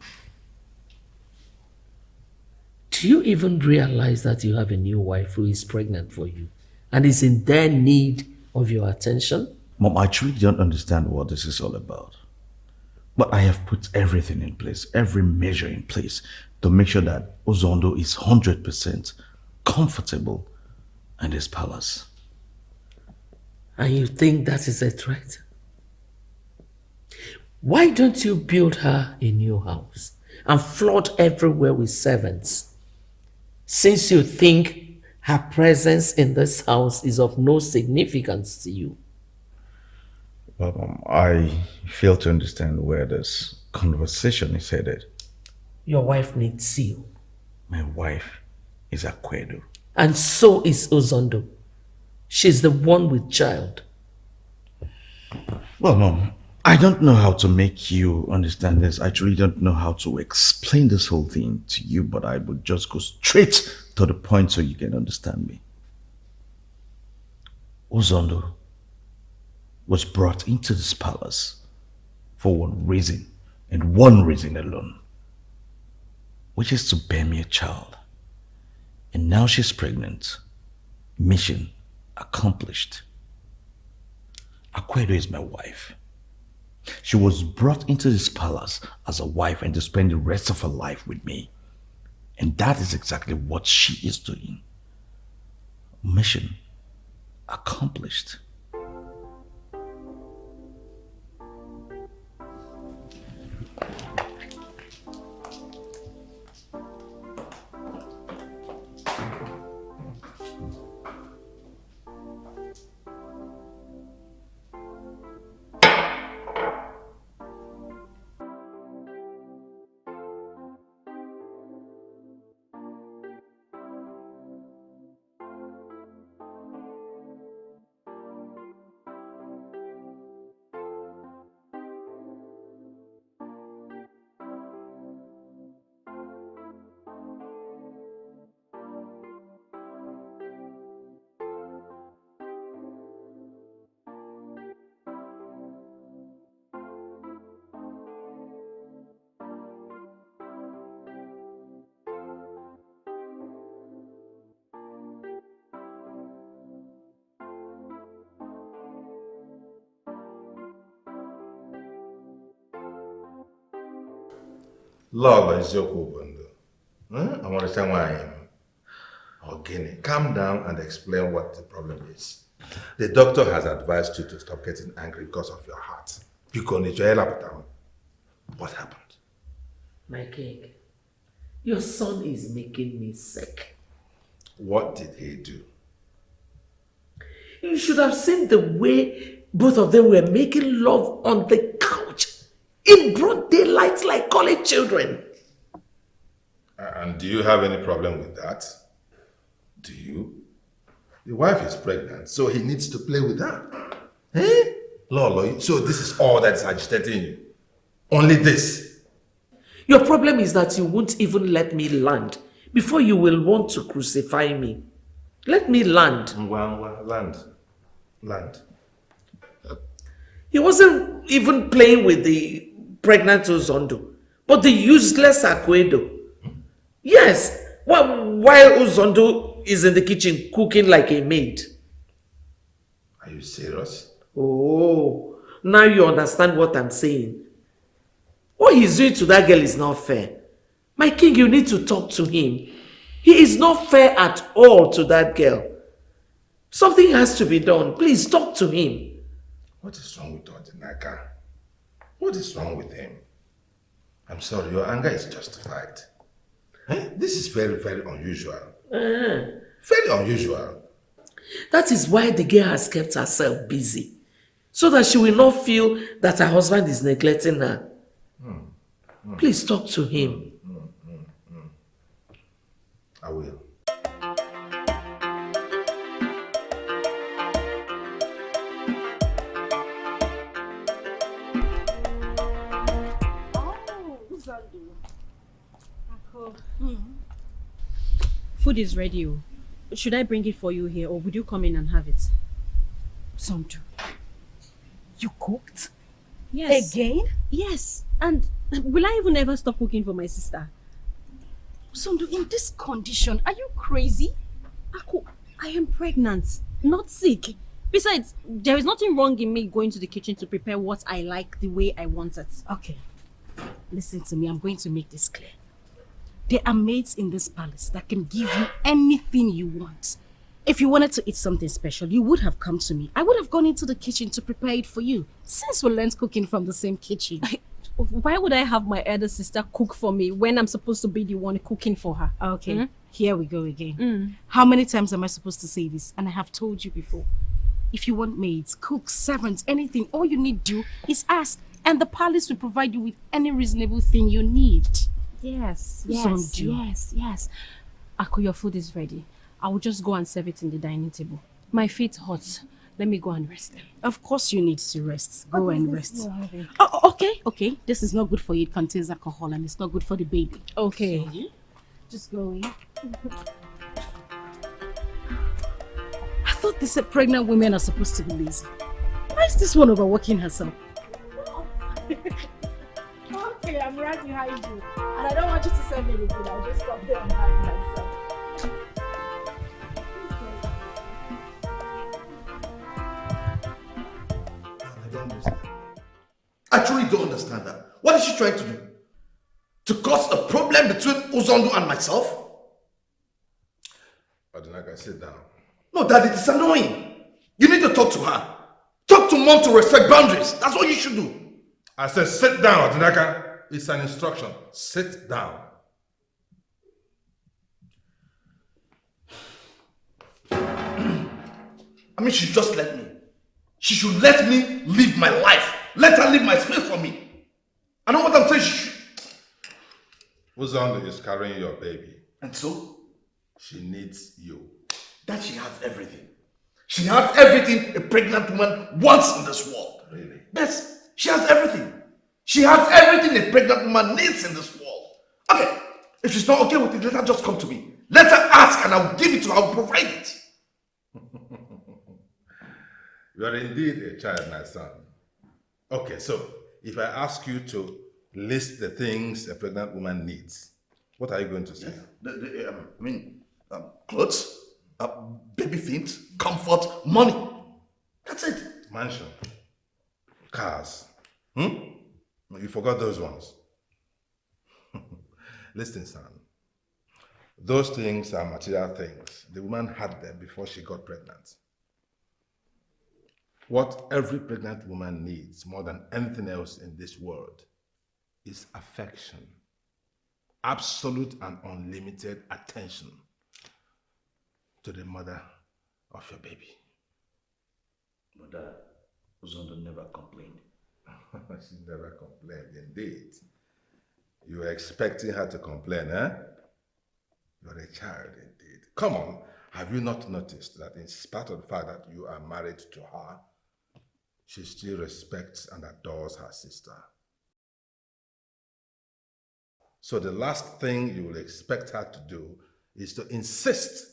Do you even realize that you have a new wife who is pregnant for you and is in dire need of your attention? Mom, I truly don't understand what this is all about. But I have put everything in place, every measure in place to make sure that Ozondo is 100% comfortable in this palace. And you think that is a threat? Why don't you build her a new house and flood everywhere with servants? Since you think her presence in this house is of no significance to you. But Mom, I fail to understand where this conversation is headed. Your wife needs you. My wife is Akwedo. And so is Ozondo. She's the one with child. Well, Mom, I don't know how to make you understand this. I truly don't know how to explain this whole thing to you, but I would just go straight to the point so you can understand me. Ozondo was brought into this palace for one reason, and one reason alone, which is to bear me a child. And now she's pregnant. Mission accomplished. Akwedo is my wife. She was brought into this palace as a wife and to spend the rest of her life with me. And that is exactly what she is doing. Mission accomplished. Love is your Bando. I want to say why I am. Okay, calm down and explain what the problem is. The doctor has advised you to stop getting angry because of your heart. What happened? My king, your son is making me sick. What did he do? You should have seen the way both of them were making love on the couch in broad daylight like college children. And do you have any problem with that? Do you? The wife is pregnant, so he needs to play with her. Eh? Lolo, so this is all that's agitating you? Only this? Your problem is that you won't even let me land before you will want to crucify me. Let me land. Land. He wasn't even playing with the pregnant Ozondo, but the useless Akwedo. Yes, while Ozondo is in the kitchen cooking like a maid. Are you serious? Oh, now you understand what I'm saying. What he's doing to that girl is not fair. My king, you need to talk to him. He is not fair at all to that girl. Something has to be done. Please talk to him. What is wrong with Odinaka? What is wrong with him? I'm sorry, your anger is justified. This is very, very unusual. Very unusual. That is why the girl has kept herself busy, so that she will not feel that her husband is neglecting her. Please talk to him. I will. Food is ready. Should I bring it for you here or would you come in and have it? Sondu, you cooked? Yes. Again? Yes. And will I even ever stop cooking for my sister? Sondu, in this condition, are you crazy? I am pregnant, not sick. Besides, there is nothing wrong in me going to the kitchen to prepare what I like the way I want it. Okay. Listen to me, I'm going to make this clear. There are maids in this palace that can give you anything you want. If you wanted to eat something special, you would have come to me. I would have gone into the kitchen to prepare it for you, since we learned cooking from the same kitchen. Why would I have my elder sister cook for me when I'm supposed to be the one cooking for her? Okay, Here we go again. How many times am I supposed to say this? And I have told you before. If you want maids, cooks, servants, anything, all you need to do is ask. And the palace will provide you with any reasonable thing you need. Yes. Ako, your food is ready. I will just go and serve it in the dining table. My feet hot. Let me go and rest. Of course you need to rest. Go and rest. Okay. This is not good for you. It contains alcohol and it's not good for the baby. Okay. So, just go in. I thought they said pregnant women are supposed to be lazy. Why is this one overworking herself? Okay, I'm right behind you. And I don't want you to serve me anything. I'll just stop there and have myself. I don't understand. I truly don't understand that. What is she trying to do? To cause a problem between Uzondu and myself? Odinaka, sit down. No, Daddy, it's annoying. You need to talk to her. Talk to Mom to respect boundaries. That's what you should do. I said sit down, Odinaka. It's an instruction. Sit down. I mean, she just let me. She should let me live my life. Let her live my space for me. I know what I'm saying. Uzondu is carrying your baby. And so? She needs you. That she has everything. She has everything a pregnant woman wants in this world. Really? Yes, she has everything. She has everything a pregnant woman needs in this world. Okay, if she's not okay with it, let her just come to me. Let her ask and I will give it to her, I will provide it. You are indeed a child, my son. Okay, so if I ask you to list the things a pregnant woman needs, what are you going to say? Clothes, baby things, comfort, money. That's it. Mansion, cars. You forgot those ones. Listen, son. Those things are material things. The woman had them before she got pregnant. What every pregnant woman needs more than anything else in this world is affection. Absolute and unlimited attention to the mother of your baby. Mother, Uzondu never complained. She never complained, indeed. You were expecting her to complain, eh? You're a child, indeed. Come on, have you not noticed that in spite of the fact that you are married to her, she still respects and adores her sister? So the last thing you will expect her to do is to insist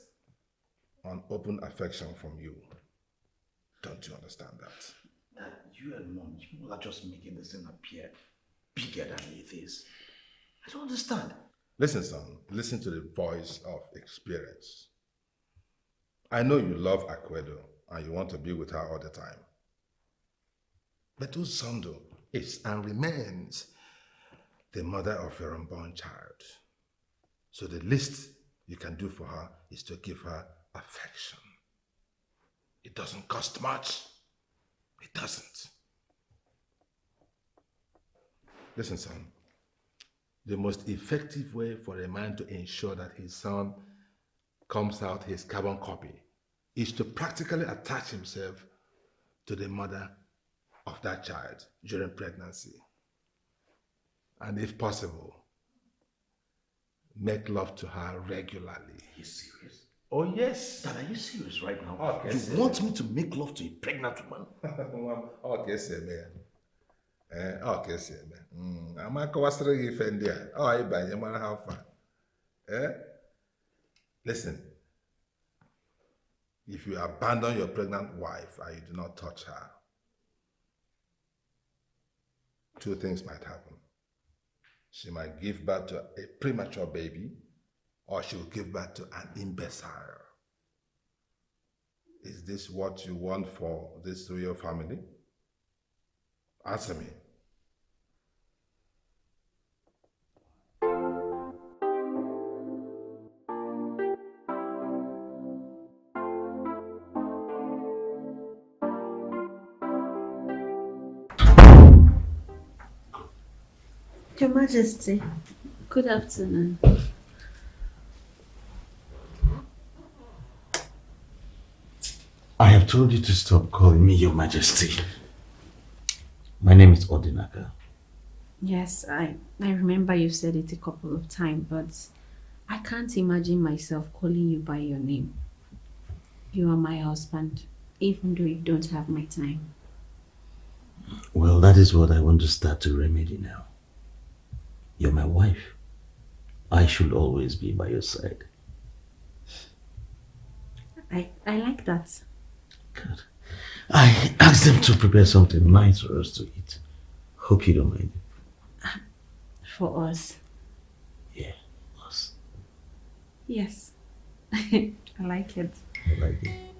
on open affection from you. Don't you understand that? Dad, you and Mom, you are just making this thing appear bigger than it is. I don't understand. Listen, son, listen to the voice of experience. I know you love Akwedo and you want to be with her all the time. But Uzondu is and remains the mother of your unborn child. So the least you can do for her is to give her affection. It doesn't cost much. It doesn't. Listen, son. The most effective way for a man to ensure that his son comes out his carbon copy is to practically attach himself to the mother of that child during pregnancy. And if possible, make love to her regularly. Are you serious? Oh, yes. Dad, are you serious right now? Okay, you want me to make love to a pregnant woman? Okay, sir, man. Okay, sir, man. I'm not going to ife ndị a. Oh, ịbanye mara how far. Listen, if you abandon your pregnant wife and you do not touch her, two things might happen. She might give birth to a premature baby, or she will give birth to an imbecile. Is this what you want for this royal family? Answer me. Your Majesty, good afternoon. I have told you to stop calling me Your Majesty. My name is Odinaka. Yes, I remember you said it a couple of times, but I can't imagine myself calling you by your name. You are my husband, even though you don't have my time. Well, that is what I want to start to remedy now. You're my wife. I should always be by your side. I like that. Good. I asked them to prepare something nice for us to eat. Hope you don't mind. For us. Yeah, us. Yes. I like it. I like it.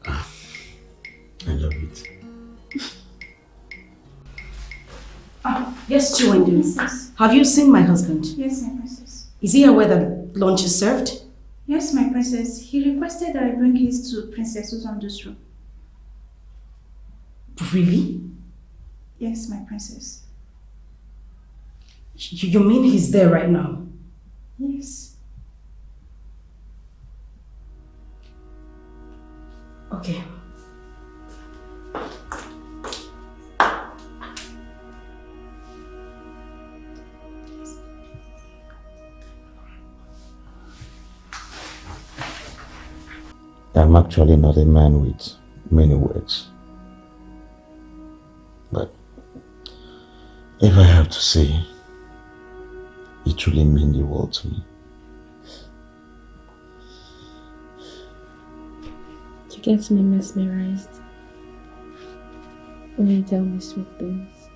I love it. Yes, Chiwendu. Have you seen my husband? Yes, my princess. Is he aware that lunch is served? Yes, my princess. He requested that I bring his to Princess Uzondo's room. Really? Yes, my princess. You mean he's there right now? Yes. Okay. I'm actually not a man with many words. But if I have to say, it truly means the world to me. You get me mesmerized when you tell me sweet things.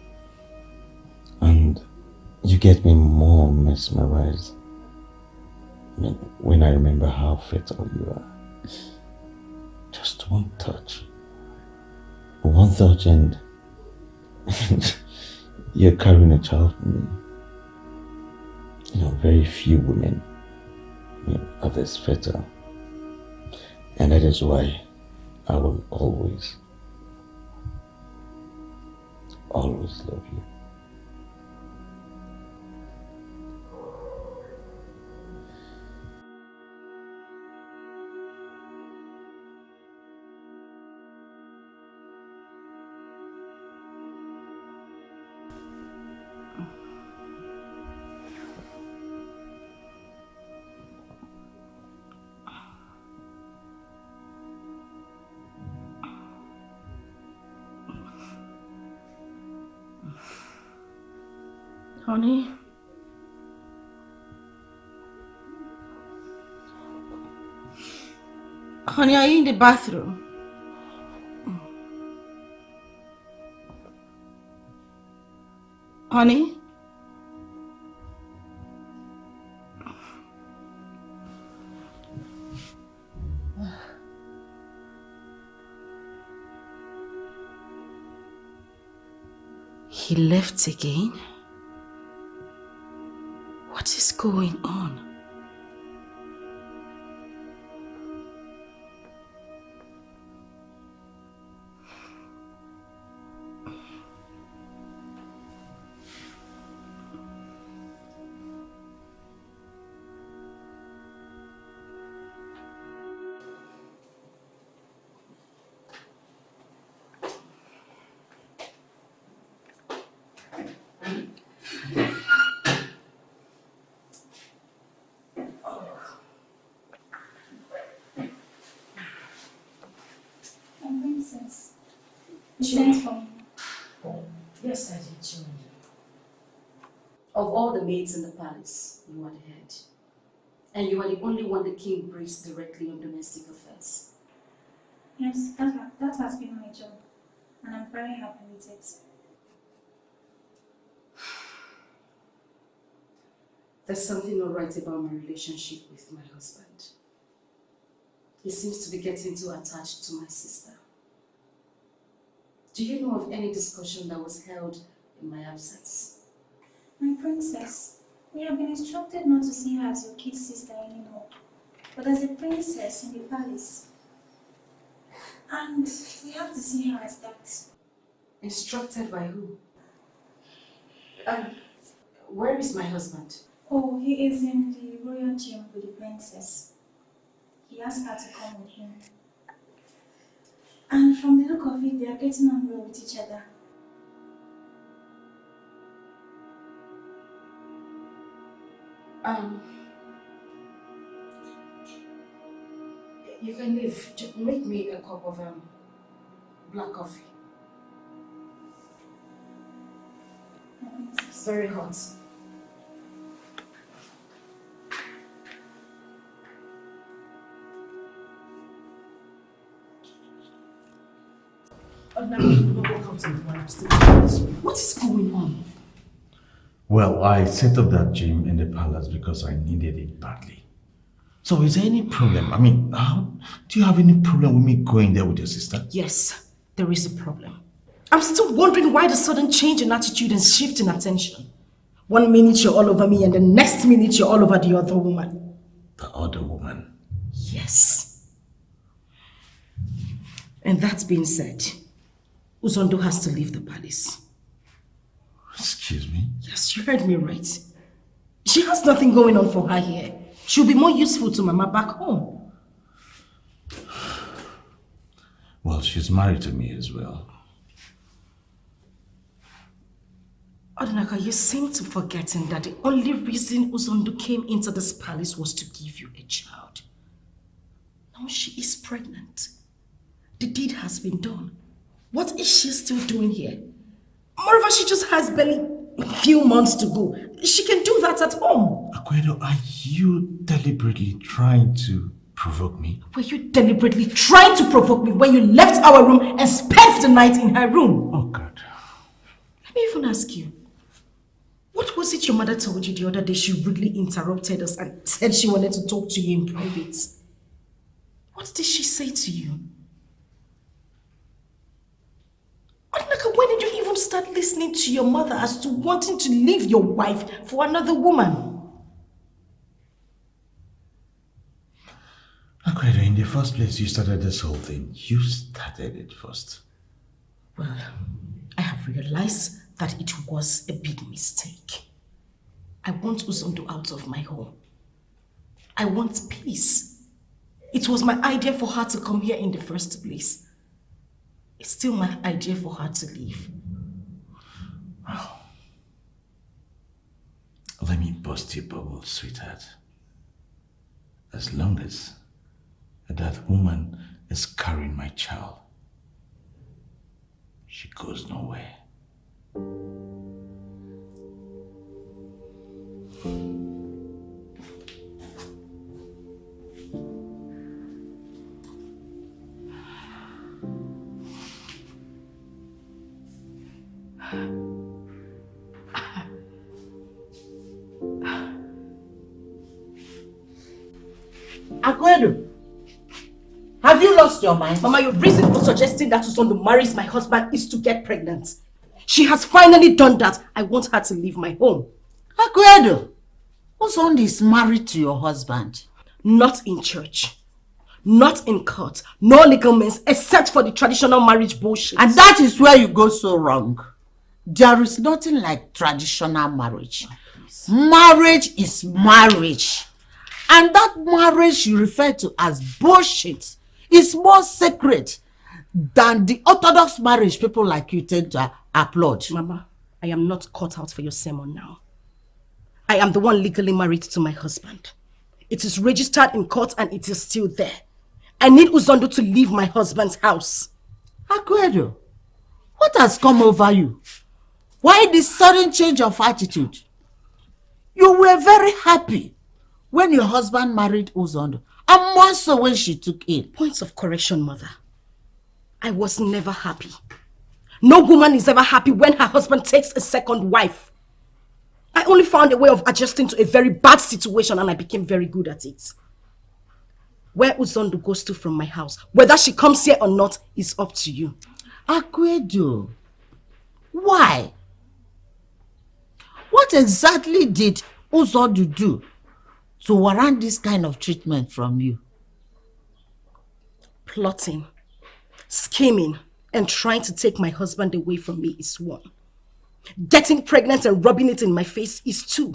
And you get me more mesmerized when I remember how fertile you are. Just one touch and you're carrying a child for me. You know, very few women are this fertile. And that is why I will always love you. Honey? Honey, are you in the bathroom? Honey? He left again? What is going on? Princess, you sent for me. Yes, I did, Chiwendu. Of all the maids in the palace, you are the head. And you are the only one the king briefs directly on domestic affairs. Yes, that has been my job, and I'm very happy with it. There's something not right about my relationship with my husband. He seems to be getting too attached to my sister. Do you know of any discussion that was held in my absence? My princess, we have been instructed not to see her as your kid sister anymore, but as a princess in the palace. And we have to see her as that. Instructed by who? Where is my husband? Oh, he is in the royal gym with the princess. He asked her to come with him. And from the look of it, they are getting on well with each other. You can leave. Just make me a cup of black coffee. It's very hot. What is going on? Well, I set up that gym in the palace because I needed it badly. So is there any problem? I mean, do you have any problem with me going there with your sister? Yes, there is a problem. I'm still wondering why the sudden change in attitude and shift in attention. 1 minute you're all over me and the next minute you're all over the other woman. The other woman? Yes. And that being said, Uzondo has to leave the palace. Excuse me? Yes, you heard me right. She has nothing going on for her here. She'll be more useful to Mama back home. Well, she's married to me as well. Odinaka, you seem to be forgetting that the only reason Uzondo came into this palace was to give you a child. Now she is pregnant. The deed has been done. What is she still doing here? Moreover, she just has barely a few months to go. She can do that at home. Aguedo, are you deliberately trying to provoke me? Were you deliberately trying to provoke me when you left our room and spent the night in her room? Oh, God. Let me even ask you. What was it your mother told you the other day? She rudely interrupted us and said she wanted to talk to you in private. What did she say to you? When did you even start listening to your mother as to wanting to leave your wife for another woman? Aguedo, in the first place, you started this whole thing. You started it first. Well, I have realized that it was a big mistake. I want Uzondo out of my home. I want peace. It was my idea for her to come here in the first place. It's still my idea for her to leave. Well, let me burst your bubble, sweetheart. As long as that woman is carrying my child, she goes nowhere. Aguedo, have you lost your mind? Mama, your reason for suggesting that Uzondo marries my husband is to get pregnant. She has finally done that. I want her to leave my home. Aguedo, Uzondo is married to your husband. Not in church. Not in court. No legal means except for the traditional marriage bullshit. And that is where you go so wrong. There is nothing like traditional marriage. Marriage is marriage. And that marriage you refer to as bullshit is more sacred than the orthodox marriage people like you tend to applaud. Mama, I am not cut out for your sermon now. I am the one legally married to my husband. It is registered in court and it is still there. I need Uzondo to leave my husband's house. Aguedo, what has come over you? Why this sudden change of attitude? You were very happy when your husband married Uzondo, and more so when she took in. Points of correction, mother. I was never happy. No woman is ever happy when her husband takes a second wife. I only found a way of adjusting to a very bad situation and I became very good at it. Where Uzondo goes to from my house, whether she comes here or not, is up to you. Akwedo, why? What exactly did Uzondo do to warrant this kind of treatment from you? Plotting, scheming, and trying to take my husband away from me is one. Getting pregnant and rubbing it in my face is two.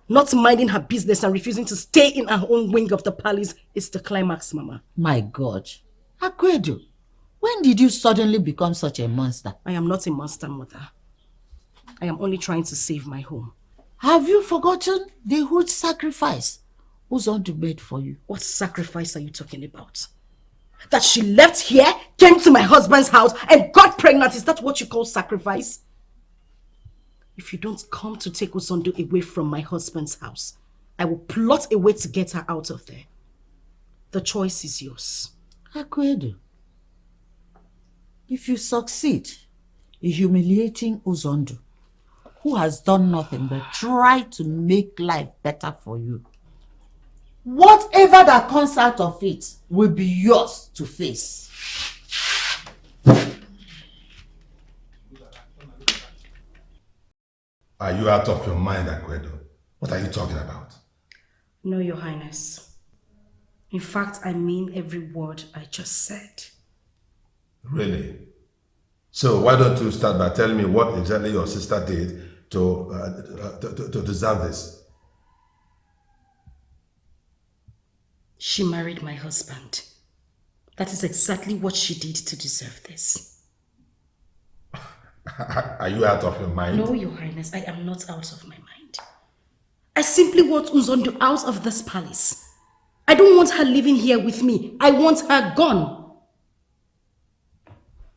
Not minding her business and refusing to stay in her own wing of the palace is the climax, Mama. My God. Akwedo, when did you suddenly become such a monster? I am not a monster, Mother. I am only trying to save my home. Have you forgotten the huge sacrifice Uzondo made for you? What sacrifice are you talking about? That she left here, came to my husband's house, and got pregnant. Is that what you call sacrifice? If you don't come to take Uzondo away from my husband's house, I will plot a way to get her out of there. The choice is yours. Akwedo, if you succeed in humiliating Uzondo, who has done nothing but try to make life better for you, whatever that comes out of it will be yours to face. Are you out of your mind, Akwedo? What are you talking about? No, Your Highness. In fact, I mean every word I just said. Really? So why don't you start by telling me what exactly your sister did to deserve this? She married my husband. That is exactly what she did to deserve this. Are you out of your mind? No, Your Highness, I am not out of my mind. I simply want Uzondo out of this palace. I don't want her living here with me. I want her gone.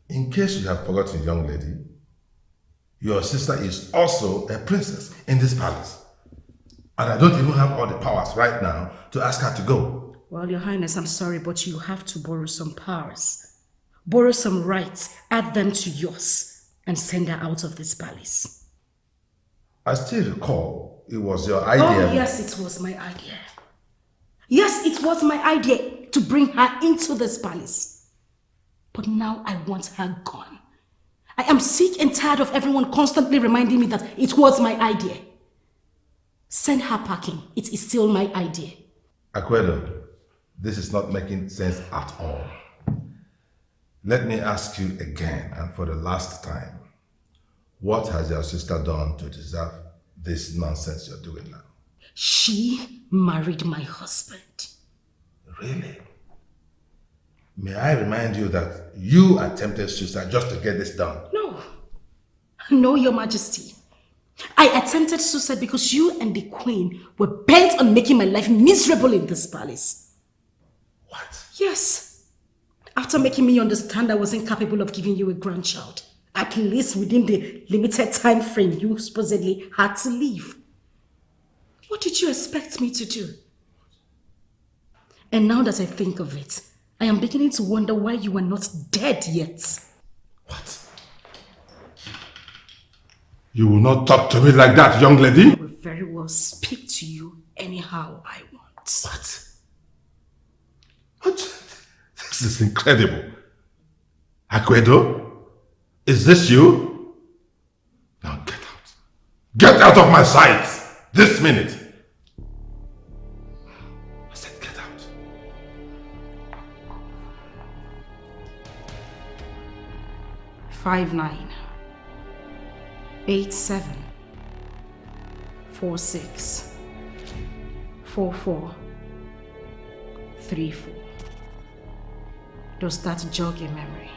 In case you have forgotten, young lady, your sister is also a princess in this palace. And I don't even have all the powers right now to ask her to go. Well, Your Highness, I'm sorry, but you have to borrow some powers. Borrow some rights, add them to yours, and send her out of this palace. I still recall it was your idea. Oh, yes, it was my idea. Yes, it was my idea to bring her into this palace. But now I want her gone. I am sick and tired of everyone constantly reminding me that it was my idea. Send her packing. It is still my idea. Akwedo, this is not making sense at all. Let me ask you again and for the last time. What has your sister done to deserve this nonsense you're doing now? She married my husband. Really? May I remind you that you attempted suicide just to get this done? No. No, Your Majesty. I attempted suicide because you and the Queen were bent on making my life miserable in this palace. What? Yes. After making me understand I wasn't capable of giving you a grandchild, at least within the limited time frame you supposedly had to leave. What did you expect me to do? And now that I think of it, I am beginning to wonder why you are not dead yet. What? You will not talk to me like that, young lady? I will very well speak to you anyhow I want. What? This is incredible. Akwedo? Is this you? Now get out. Get out of my sight! This minute! I said get out. Five 9 8 7 4 6 4 4 3 4. Does that jog your memory?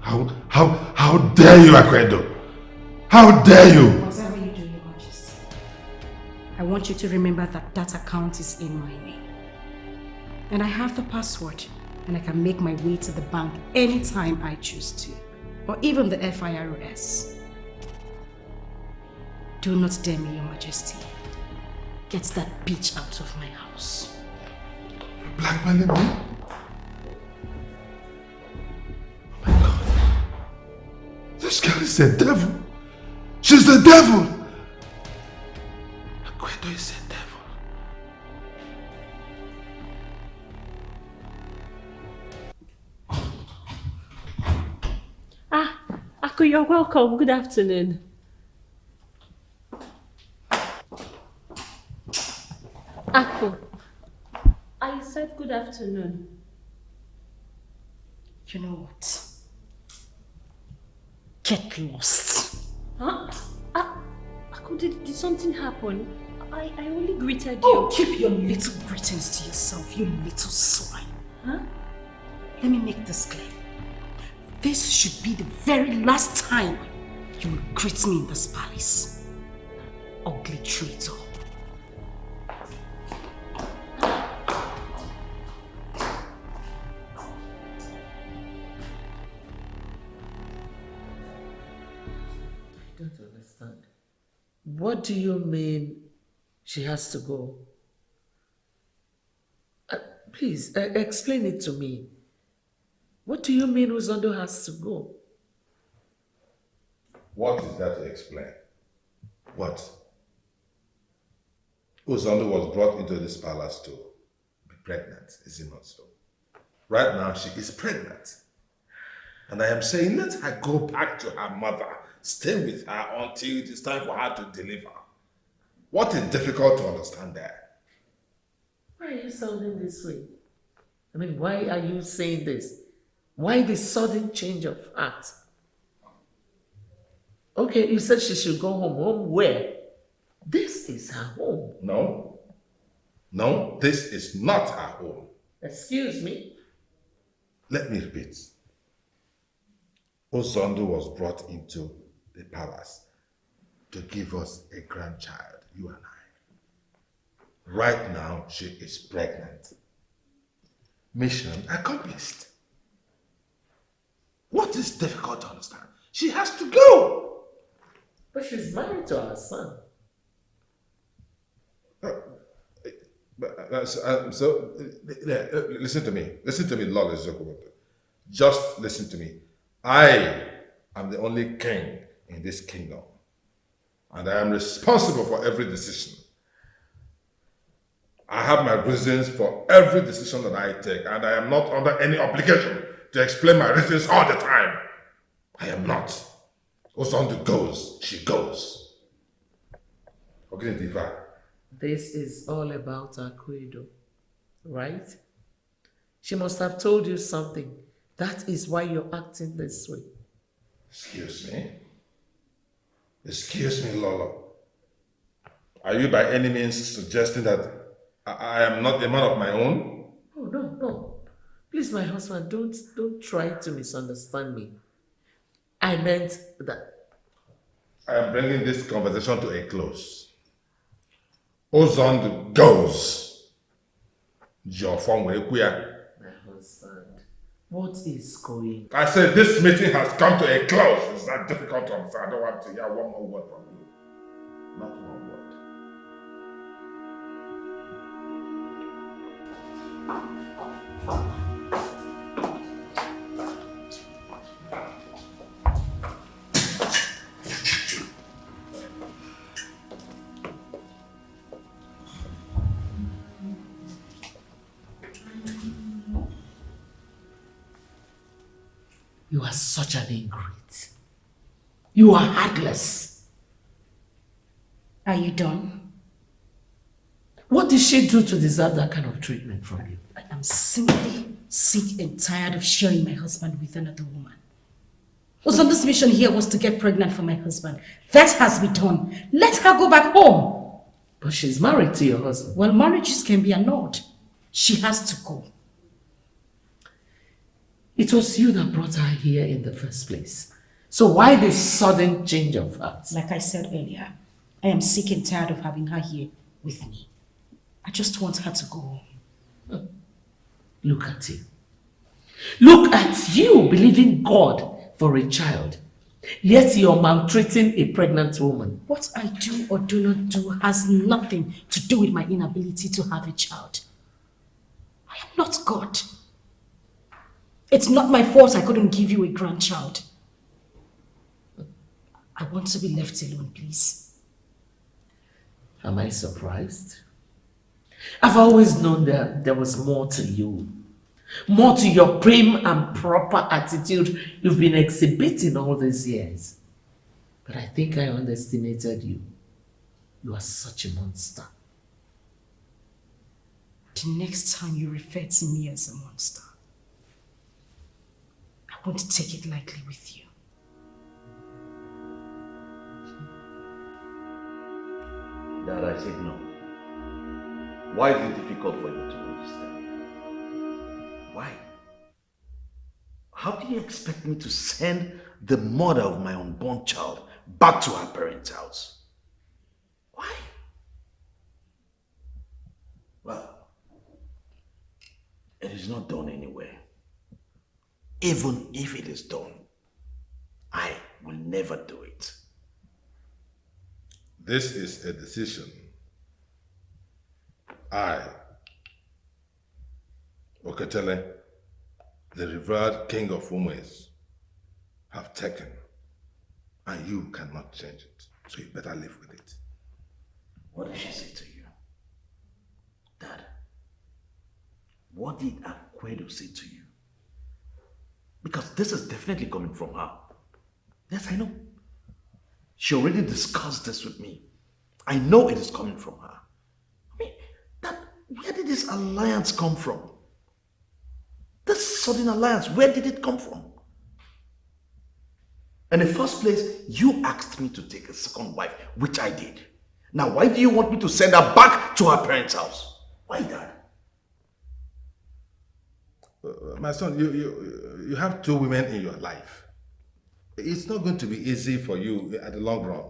How dare you, Akwedo? How dare you? Whatever you do, Your Majesty, I want you to remember that that account is in my name. And I have the password, and I can make my way to the bank anytime I choose to. or even the FIRS. Do not dare me, Your Majesty. Get that bitch out of my house. Blackmailing me? Oh my God. This girl is a devil. She's the devil. Akwedo is a devil. Aku, you're welcome. Good afternoon. Aku, I said good afternoon. You know what? Get lost. Huh? Aku, did something happen? I only greeted you. Oh, keep your little greetings to yourself, you little swine. Huh? Let me make this clear. This should be the very last time you will greet me in this palace. Ugly traitor. I don't understand. What do you mean she has to go? Please, explain it to me. What do you mean Uzondo has to go? What is that to explain? What? Uzondo was brought into this palace to be pregnant, is it not so? Right now, she is pregnant. And I am saying, let her go back to her mother, stay with her until it is time for her to deliver. What is difficult to understand there? Why are you sounding this way? I mean, why are you saying this? Why this sudden change of heart? Okay, you said she should go home. Home where? This is her home. No. No, this is not her home. Excuse me? Let me repeat. Uzondo was brought into the palace to give us a grandchild, you and I. Right now, she is pregnant. Mission accomplished. What is difficult to understand? She has to go. But she's married to her son. Listen to me. Listen to me, Lord. Just listen to me. I am the only king in this kingdom. And I am responsible for every decision. I have my reasons for every decision that I take, and I am not under any obligation to explain my reasons all the time. I am not. Uzondo goes, she goes. Okay, Diva. This is all about Akwedo, right? She must have told you something. That is why you're acting this way. Excuse me? Excuse me, Lolo. Are you by any means suggesting that I am not a man of my own? Oh, no. Please, my husband, don't try to misunderstand me. I meant that. I am bringing this conversation to a close. Uzondo goes. Your phone will queer. My husband, what is going on? I said this meeting has come to a close. It's not difficult to understand. I don't want to hear one more word from you. Not one word. You are such an ingrate. You are heartless. Are you done? What did she do to deserve that kind of treatment from you? I am simply sick and tired of sharing my husband with another woman. Uzondo's mission here was to get pregnant for my husband. That has been done. Let her go back home. But she's married to your husband. Well, marriages can be annulled. She has to go. It was you that brought her here in the first place. So why this sudden change of heart? Like I said earlier, I am sick and tired of having her here with me. I just want her to go home. Look at you. Look at you believing God for a child, yet you're maltreating a pregnant woman. What I do or do not do has nothing to do with my inability to have a child. I am not God. It's not my fault I couldn't give you a grandchild. I want to be left alone, please. Am I surprised? I've always known that there was more to you. More to your prim and proper attitude you've been exhibiting all these years. But I think I underestimated you. You are such a monster. The next time you refer to me as a monster, I won't take it lightly with you. Dad, I said no. Why is it difficult for you to understand? Why? How do you expect me to send the mother of my unborn child back to her parents' house? Why? Well, it is not done anywhere. Even if it is done, I will never do it. This is a decision I, Oketele, the revered king of Umes, have taken, and you cannot change it. So you better live with it. What did she say to you? Dad, what did Akwedo say to you? Because this is definitely coming from her. Yes, I know. She already discussed this with me. I know it is coming from her. I mean, where did this alliance come from? This sudden alliance, where did it come from? In the first place, you asked me to take a second wife, which I did. Now, why do you want me to send her back to her parents' house? Why, Dad? My son, you have two women in your life. It's not going to be easy for you at the long run.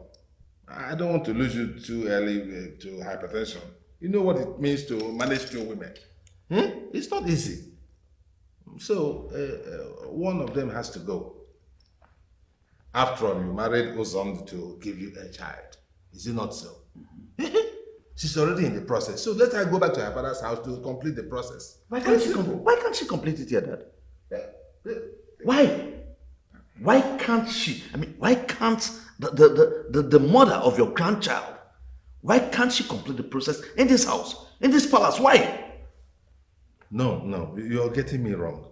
I don't want to lose you too early to hypertension. You know what it means to manage two women. It's not easy. So, one of them has to go. After all, you married Ozond to give you a child. Is it not so? She's already in the process. So let her go back to her father's house to complete the process. Why can't she complete it here, Dad? Why? Why can't she? I mean, why can't the mother of your grandchild, why can't she complete the process in this house, in this palace? Why? No, you're getting me wrong.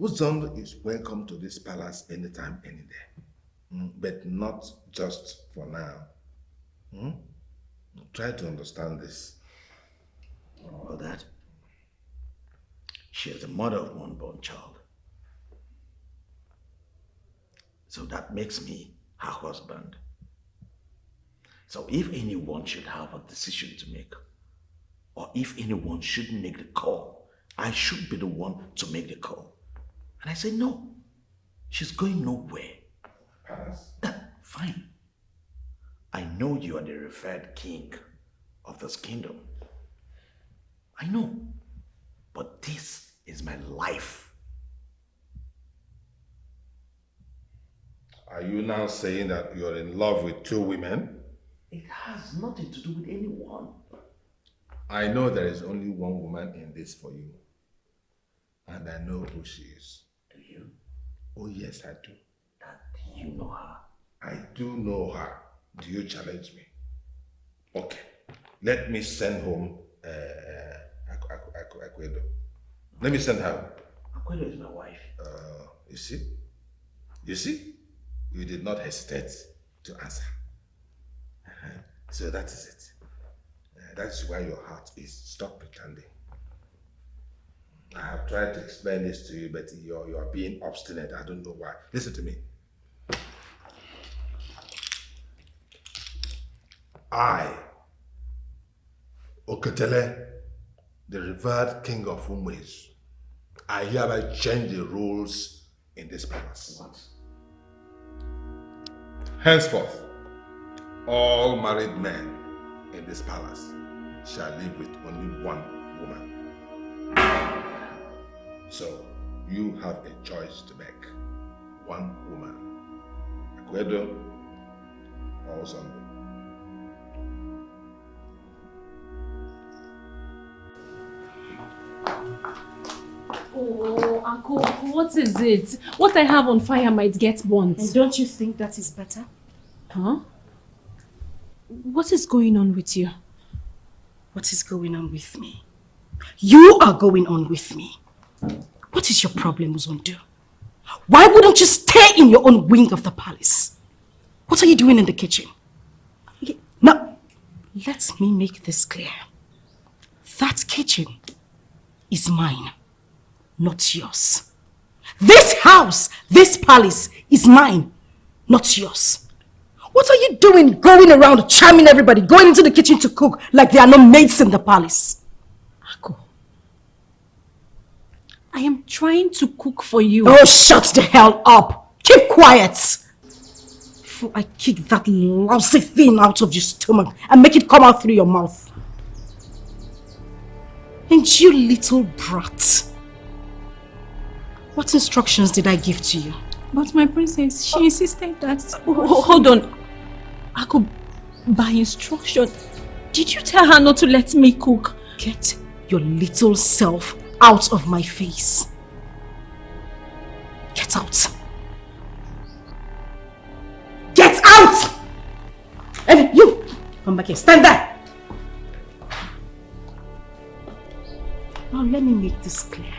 Uzond is welcome to this palace anytime, any day. But not just for now. Try to understand this. Well, Dad, she is the mother of one born child. So that makes me her husband. So if anyone should have a decision to make, or if anyone should make the call, I should be the one to make the call. And I say, no, she's going nowhere. Fine. I know you are the revered king of this kingdom. I know. But this is my life. Are you now saying that you're in love with two women? It has nothing to do with anyone. I know there is only one woman in this for you. And I know who she is. Do you? Oh yes, I do. Do you know her? I do know her. Do you challenge me? Okay. Let me send home Akwedo. Let me send her. Akwedo is my wife. You see? You see? You did not hesitate to answer. So that is it. That's why your heart is. Stop pretending. I have tried to explain this to you, but you're being obstinate. I don't know why. Listen to me. I, Oketele, the revered king of Umes, I hereby change the rules in this palace. What? Henceforth, all married men in this palace shall live with only one woman. So, you have a choice to make. one woman. Acuerdo or Ozondo? Oh, Uncle, what is it? What I have on fire might get burnt. And don't you think that is better? Huh? What is going on with you? What is going on with me? You are going on with me. What is your problem, Uzondo? Why wouldn't you stay in your own wing of the palace? What are you doing in the kitchen? Now, let me make this clear. That kitchen is mine, not yours. This house, this palace is mine, not yours. What are you doing going around charming everybody, going into the kitchen to cook like there are no maids in the palace? Ako, I am trying to cook for you. Oh, shut the hell up! Keep quiet! Before I kick that lousy thing out of your stomach and make it come out through your mouth. And you little brat. What instructions did I give to you? But my princess, she insisted that... Hold on. Ako, by instruction, did you tell her not to let me cook? Get your little self out of my face. Get out. Get out! And you, come back here. Stand there. Now let me make this clear.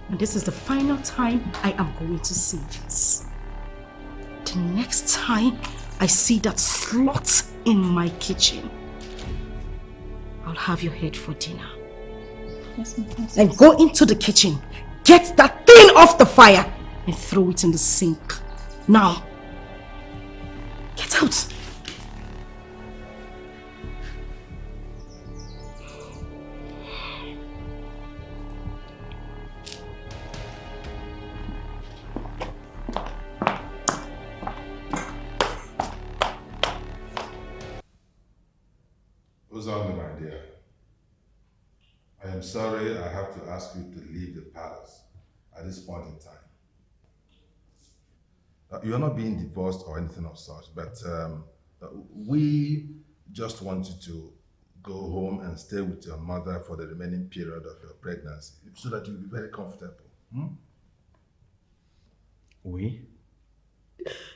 And this is the final time I am going to see this. The next time I see that slut in my kitchen, I'll have your head for dinner. Yes, my princess. And go into the kitchen, get that thing off the fire and throw it in the sink. Now, get out. Ozondo, my dear, I am sorry I have to ask you to leave the palace at this point in time. You are not being divorced or anything of such, but we just want you to go home and stay with your mother for the remaining period of your pregnancy so that you'll be very comfortable. Hmm? We?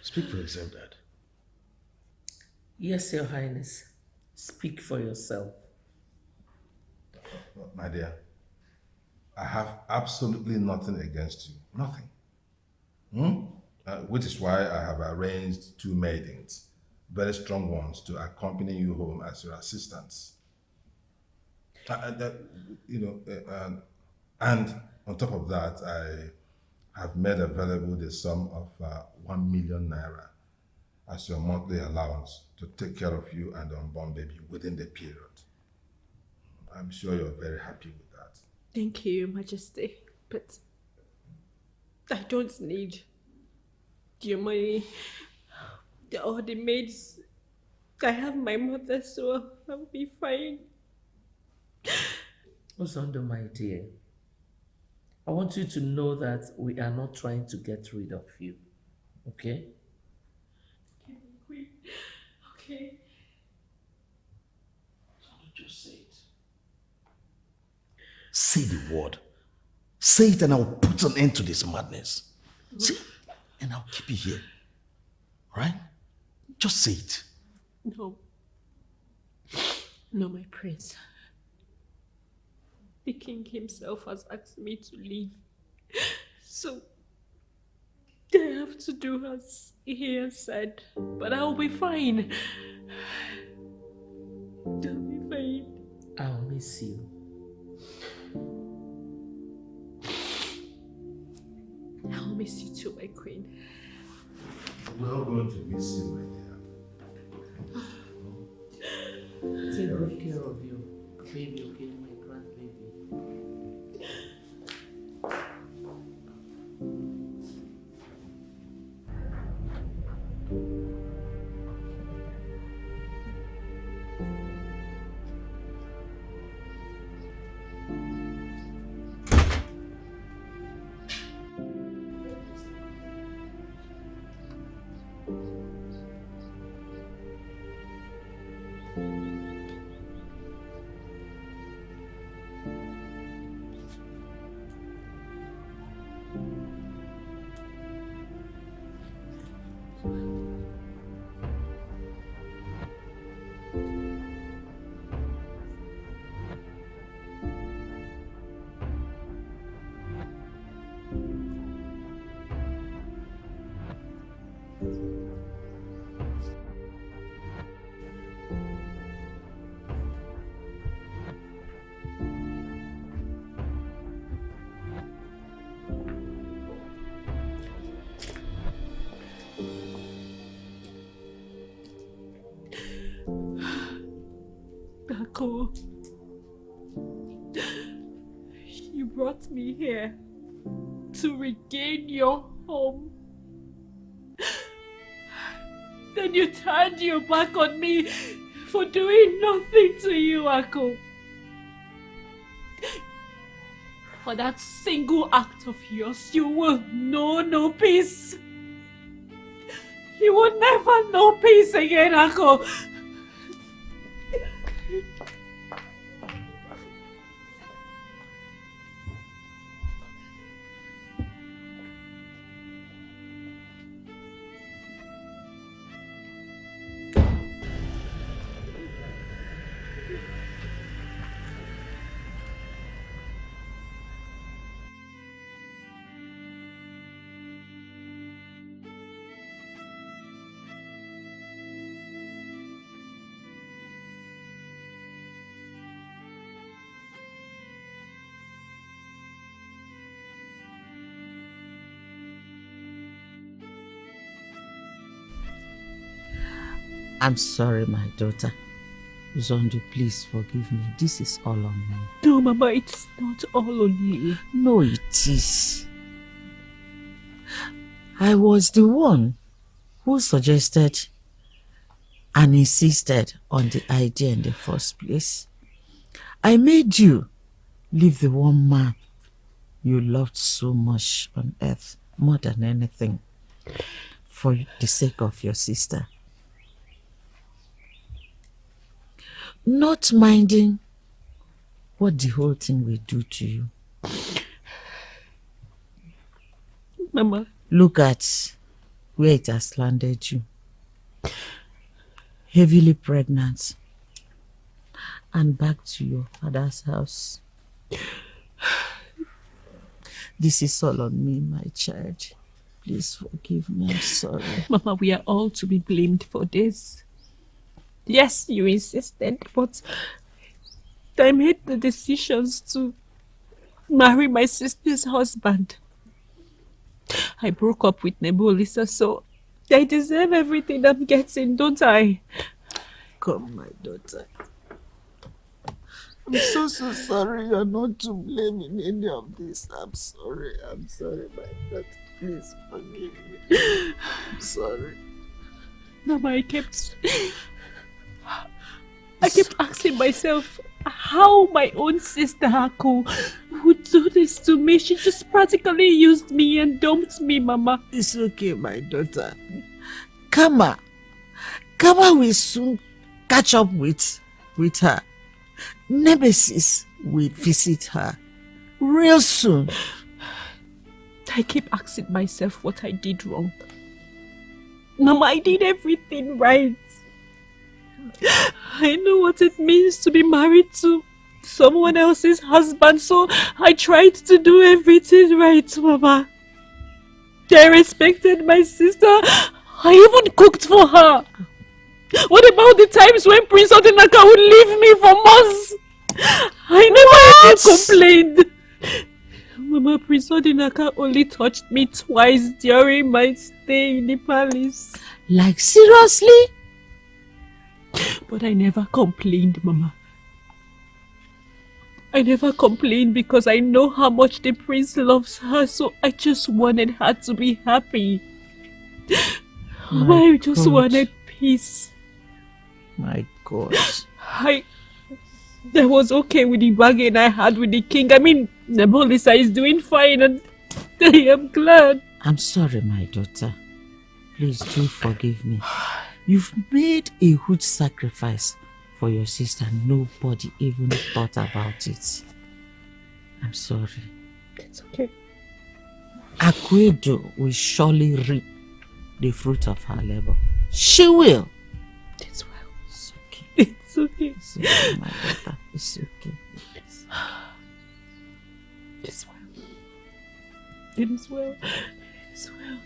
Speak for yourself, Dad. Yes, Your Highness. Speak for yourself. My dear, I have absolutely nothing against you. Nothing. Which is why I have arranged 2 maidens, very strong ones, to accompany you home as your assistants. And on top of that, I have made available the sum of 1 million naira as your monthly allowance to take care of you and the unborn baby within the period. I'm sure you're very happy with that. Thank you, Your Majesty. But I don't need your money or the maids. I have my mother, so I'll be fine. Ozondo, my dear, I want you to know that we are not trying to get rid of you, okay? Okay. Just say it. Say the word. Say it and I'll put an end to this madness. Say it and I'll keep you here. Right? Just say it. No. No, my prince. The king himself has asked me to leave. So I have to do as he has said. But I'll be fine. I'll be fine. I'll miss you. I'll miss you too, my queen. We're all going to miss you, my dear. Take good care of you, baby, okay, my grandbaby. Uncle. You brought me here to regain your home. Then you turned your back on me for doing nothing to you, Uncle. For that single act of yours, you will know no peace. You will never know peace again, Uncle. I'm sorry, my daughter. Zondo, please forgive me. This is all on me. No, Mama, it's not all on you. No, it is. I was the one who suggested and insisted on the idea in the first place. I made you leave the one man you loved so much on earth, more than anything, for the sake of your sister. Not minding what the whole thing will do to you. Mama. Look at where it has landed you. Heavily pregnant. And back to your father's house. This is all on me, my child. Please forgive me, I'm sorry. Mama, we are all to be blamed for this. Yes, you insisted, but I made the decisions to marry my sister's husband. I broke up with Nebulisa, so I deserve everything I'm getting, don't I? Come, my daughter. I'm so sorry. You're not to blame in any of this. I'm sorry, my daughter. Please forgive me. I'm sorry. Mama, I kept asking myself how my own sister Hako would do this to me. She just practically used me and dumped me, Mama. It's okay, my daughter. Kama will soon catch up with her. Nemesis will visit her real soon. I keep asking myself what I did wrong. Mama, I did everything right. I know what it means to be married to someone else's husband, so I tried to do everything right, Mama. I respected my sister. I even cooked for her. What about the times when Prince Odinaka would leave me for months? I never even complained. Mama, Prince Odinaka only touched me twice during my stay in the palace. Like, seriously? But I never complained, Mama. I never complained because I know how much the prince loves her, so I just wanted her to be happy. Mama, I just wanted peace. My God. I was okay with the bargain I had with the king. I mean, Nebulisa is doing fine and I am glad. I'm sorry, my daughter. Please do forgive me. You've made a huge sacrifice for your sister. Nobody even thought about it. I'm sorry. It's okay. Akwedo will surely reap the fruit of her labor. She will. It's well. It's okay. It's okay. It's okay, my daughter. It's okay. It's well. It is well. It is well.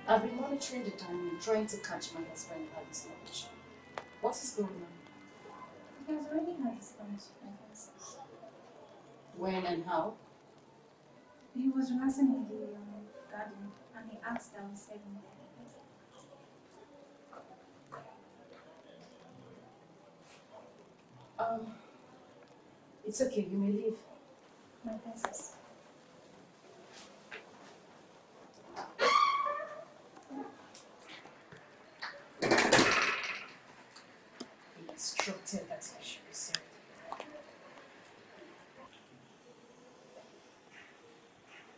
I've been monitoring the time and trying to catch my husband at this lunch. What is going on? He has already had his lunch, my princess. When and how? He was relaxing in the garden and he asked that we serve him there. It's okay, you may leave. My princess. He instructed that I should be served.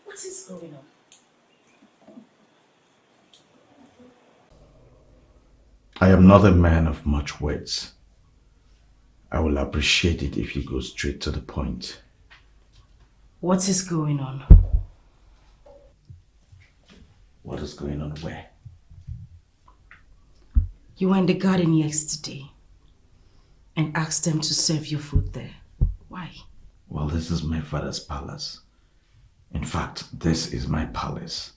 What is going on? I am not a man of much words. I will appreciate it if you go straight to the point. What is going on? What is going on where? You were in the garden yesterday and asked them to serve you food there. Why? Well, this is my father's palace. In fact, this is my palace.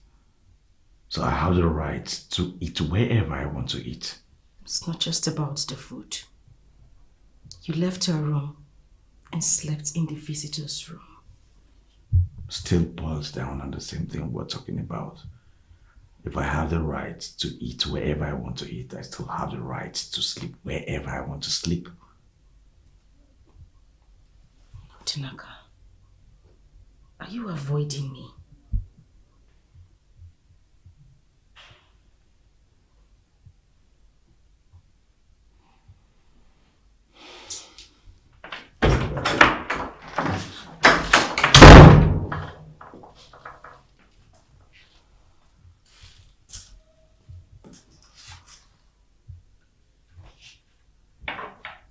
So I have the right to eat wherever I want to eat. It's not just about the food. You left your room and slept in the visitor's room. Still boils down on the same thing we're talking about. If I have the right to eat wherever I want to eat, I still have the right to sleep wherever I want to sleep. Tinaka, are you avoiding me?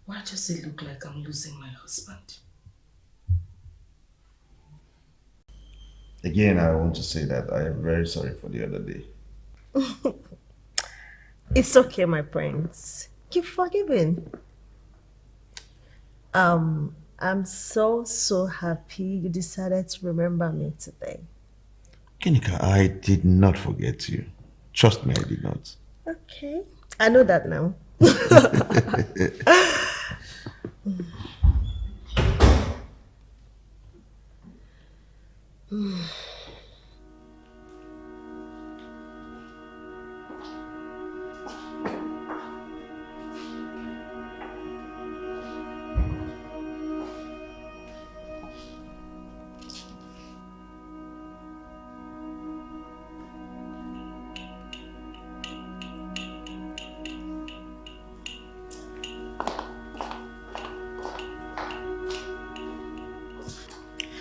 Why does it look like I'm losing my husband? Again, I want to say that I am very sorry for the other day. It's okay, my prince. You're forgiven. I'm so happy you decided to remember me today. Kinika, I did not forget you. Trust me, I did not. Okay, I know that now.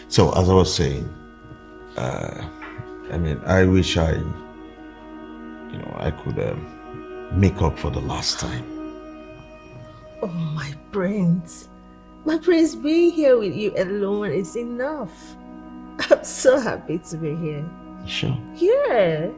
So, as I was saying, I wish I could make up for the last time. Oh, my prince. My prince, being here with you alone is enough. I'm so happy to be here. Sure. Yeah.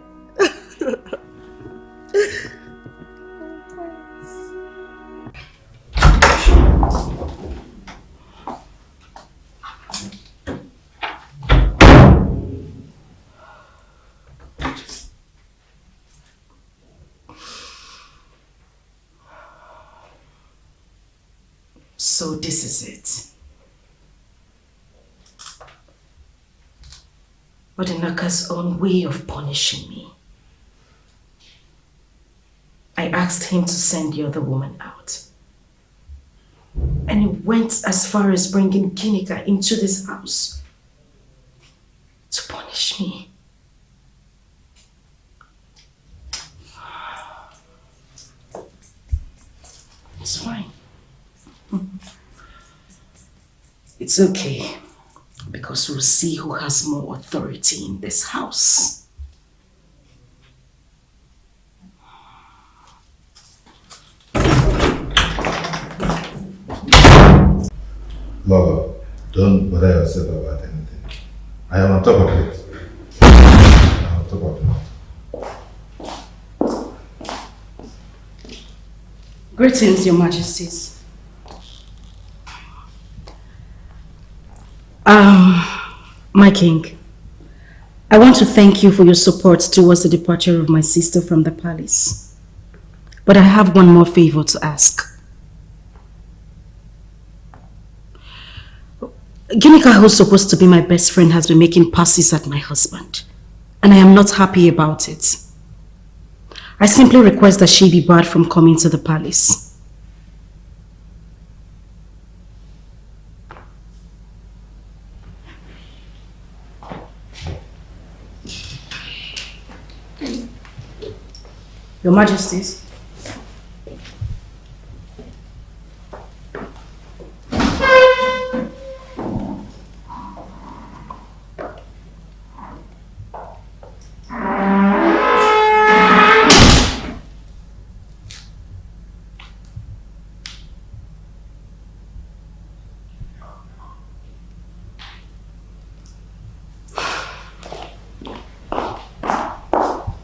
So this is it. Odinaka's own way of punishing me. I asked him to send the other woman out. And he went as far as bringing Kinika into this house to punish me. It's fine. It's okay, because we'll see who has more authority in this house. Lolo, don't bother yourself about anything. I am on top of it. I'm on top of it. Greetings, Your Majesties. My king, I want to thank you for your support towards the departure of my sister from the palace. But I have one more favor to ask. Ginika, who's supposed to be my best friend, has been making passes at my husband. And I am not happy about it. I simply request that she be barred from coming to the palace. Your Majesties.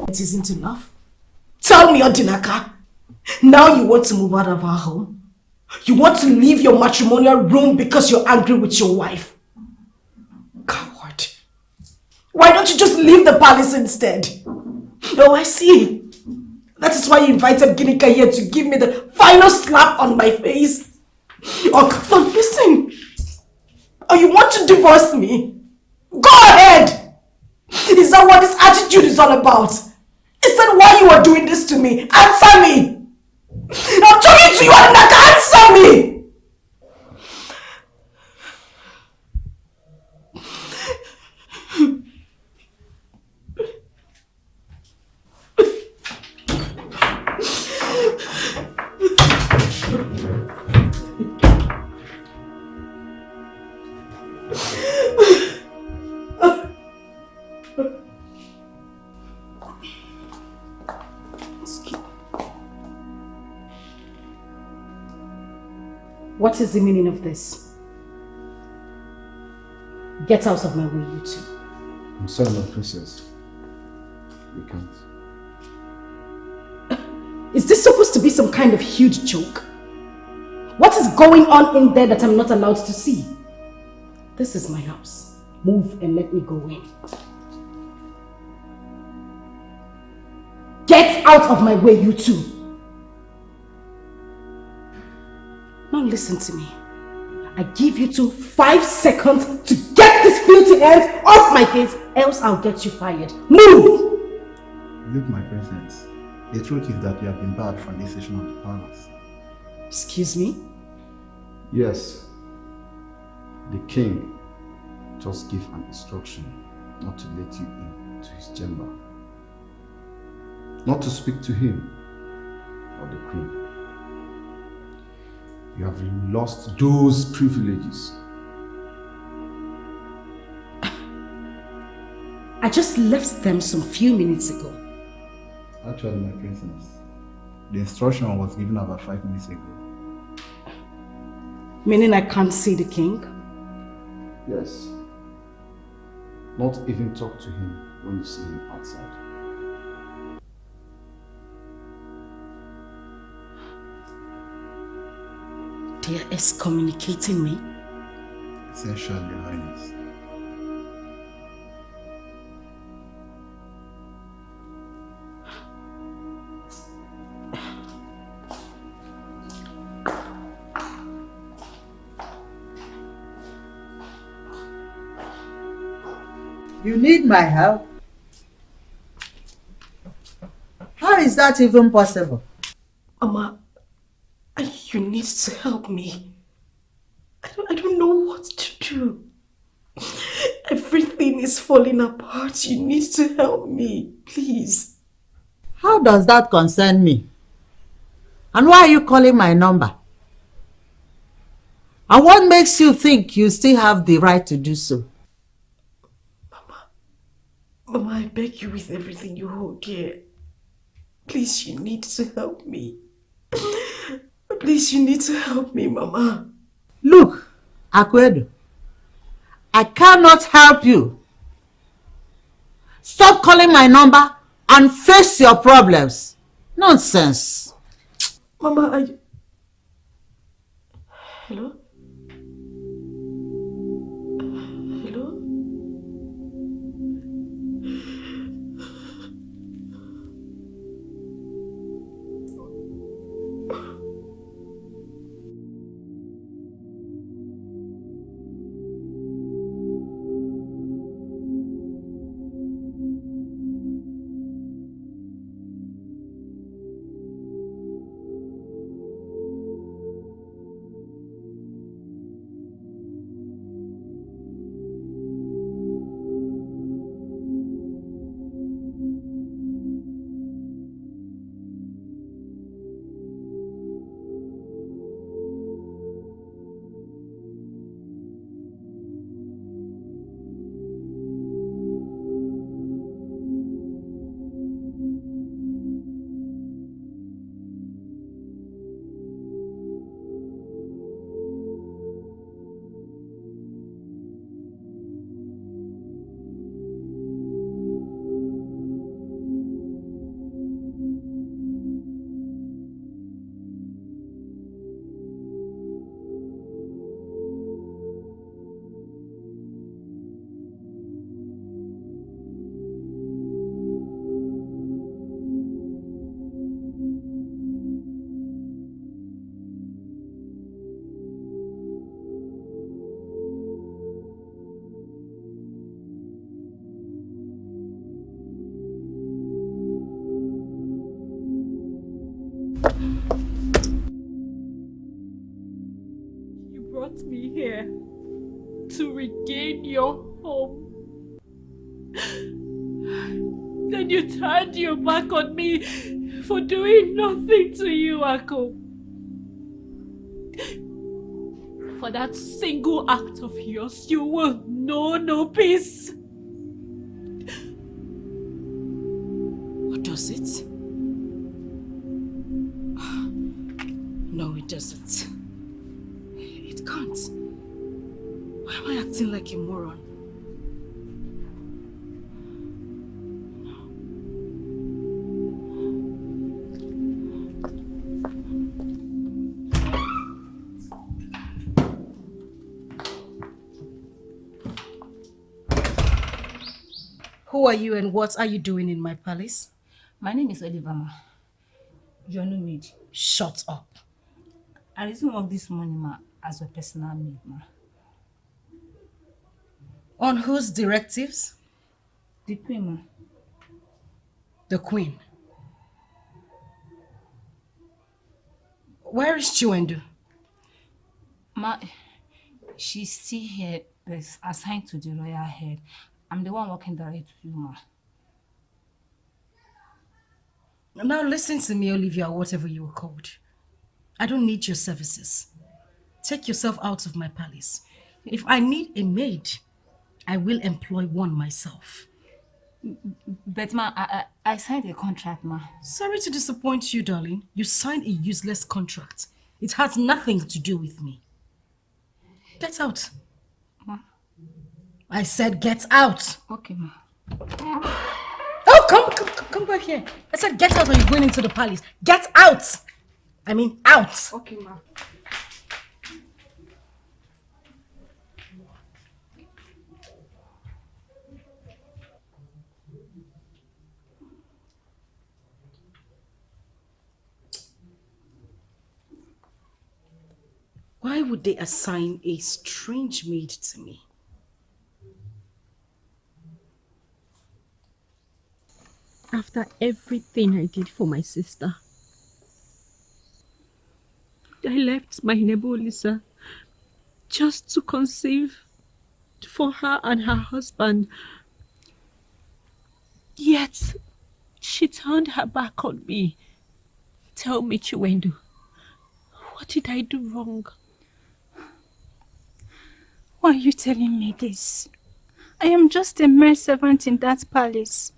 It isn't enough. Tell me, Odinaka, now you want to move out of our home? You want to leave your matrimonial room because you're angry with your wife? Coward. Why don't you just leave the palace instead? Oh, I see. That is why you invited Ginika here to give me the final slap on my face. Oh, come on, listen. Oh, you want to divorce me? Go ahead. Is that what this attitude is all about? Is that why you are doing this to me? Answer me! I'm talking to you, Odinaka! Answer me! What is the meaning of this? Get out of my way, you two. I'm sorry, my princess. We can't. Is this supposed to be some kind of huge joke? What is going on in there that I'm not allowed to see? This is my house. Move and let me go in. Get out of my way, you two. Now listen to me. I give you 5 seconds to get this filthy hands off my face, else I'll get you fired. Move! Look, my princess. The truth is that you have been barred from this session of the palace. Excuse me? Yes. The king just gave an instruction not to let you into his chamber. Not to speak to him or the queen. You have lost those privileges. I just left them some few minutes ago. Actually, my princess, the instruction was given about 5 minutes ago. Meaning I can't see the king? Yes. Not even talk to him when you see him outside. They are excommunicating me? Essentially, Your Highness. You need my help? How is that even possible? Mama, you need to help me. I don't know what to do. Everything is falling apart. You need to help me, please. How does that concern me? And why are you calling my number? And what makes you think you still have the right to do so? Mama, I beg you with everything you hold dear. Please, you need to help me. Please, you need to help me, Mama. Look, Akwedo, I cannot help you. Stop calling my number and face your problems. Nonsense. Mama, Hello? Hello? brought me here to regain your home. Then you turned your back on me for doing nothing to you, Ako. For that single act of yours, you will know no peace. What does it? No, it doesn't. It can't. Why am I acting like a moron? Who are you and what are you doing in my palace? My name is Oliver, ma. Your new maid. Shut up. I resumed work this morning, ma, as a personal maid, ma. On whose directives? The Queen, ma. The Queen. Where is Chiwendu? Ma, she's still here, but assigned to the royal head. I'm the one working direct to you, ma. Now listen to me, Olivia, or whatever you were called. I don't need your services. Take yourself out of my palace. If I need a maid, I will employ one myself. But ma, I signed a contract, ma. Sorry to disappoint you, darling. You signed a useless contract. It has nothing to do with me. Get out. Ma. I said get out. Okay, ma. Oh, come back here. I said get out or you're going into the palace. Get out. I mean out. Okay, ma. Why would they assign a strange maid to me? After everything I did for my sister, I left my neighbor Lisa just to conceive for her and her husband. Yet, she turned her back on me. Tell me, Chiwendu, what did I do wrong? Why are you telling me this? I am just a mere servant in that palace.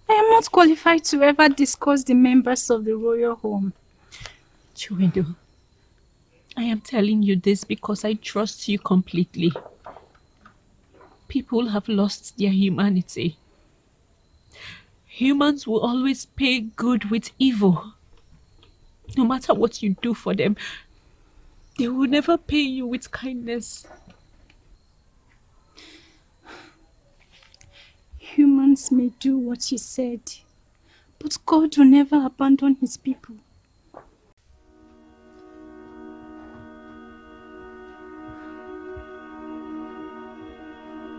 I am not qualified to ever discuss the members of the royal home. Chiwendu, I am telling you this because I trust you completely. People have lost their humanity. Humans will always pay good with evil. No matter what you do for them, they will never pay you with kindness. Humans may do what he said, but God will never abandon his people.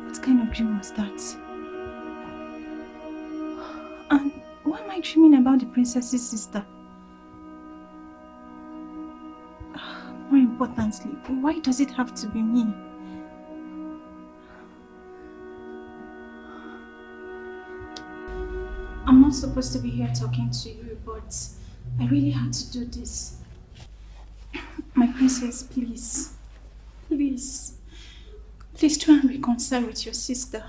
What kind of dream was that? And why am I dreaming about the princess's sister? More importantly, why does it have to be me? I'm not supposed to be here talking to you, but I really had to do this. My princess, please. Please. Please try and reconcile with your sister.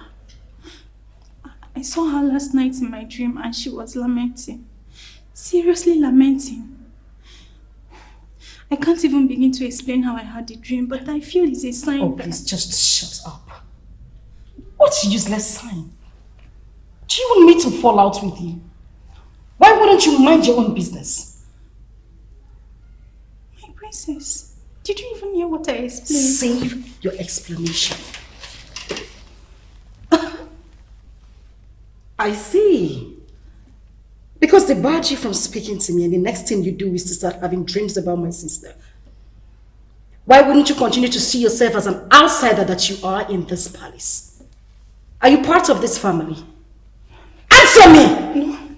I saw her last night in my dream and she was lamenting. Seriously lamenting. I can't even begin to explain how I had the dream, but I feel it's a sign Oh, please, just shut up. What useless sign? Do you want me to fall out with you? Why wouldn't you mind your own business? My princess, did you even hear what I explained? Save your explanation. I see. Because they barred you from speaking to me and the next thing you do is to start having dreams about my sister. Why wouldn't you continue to see yourself as an outsider that you are in this palace? Are you part of this family? Answer me!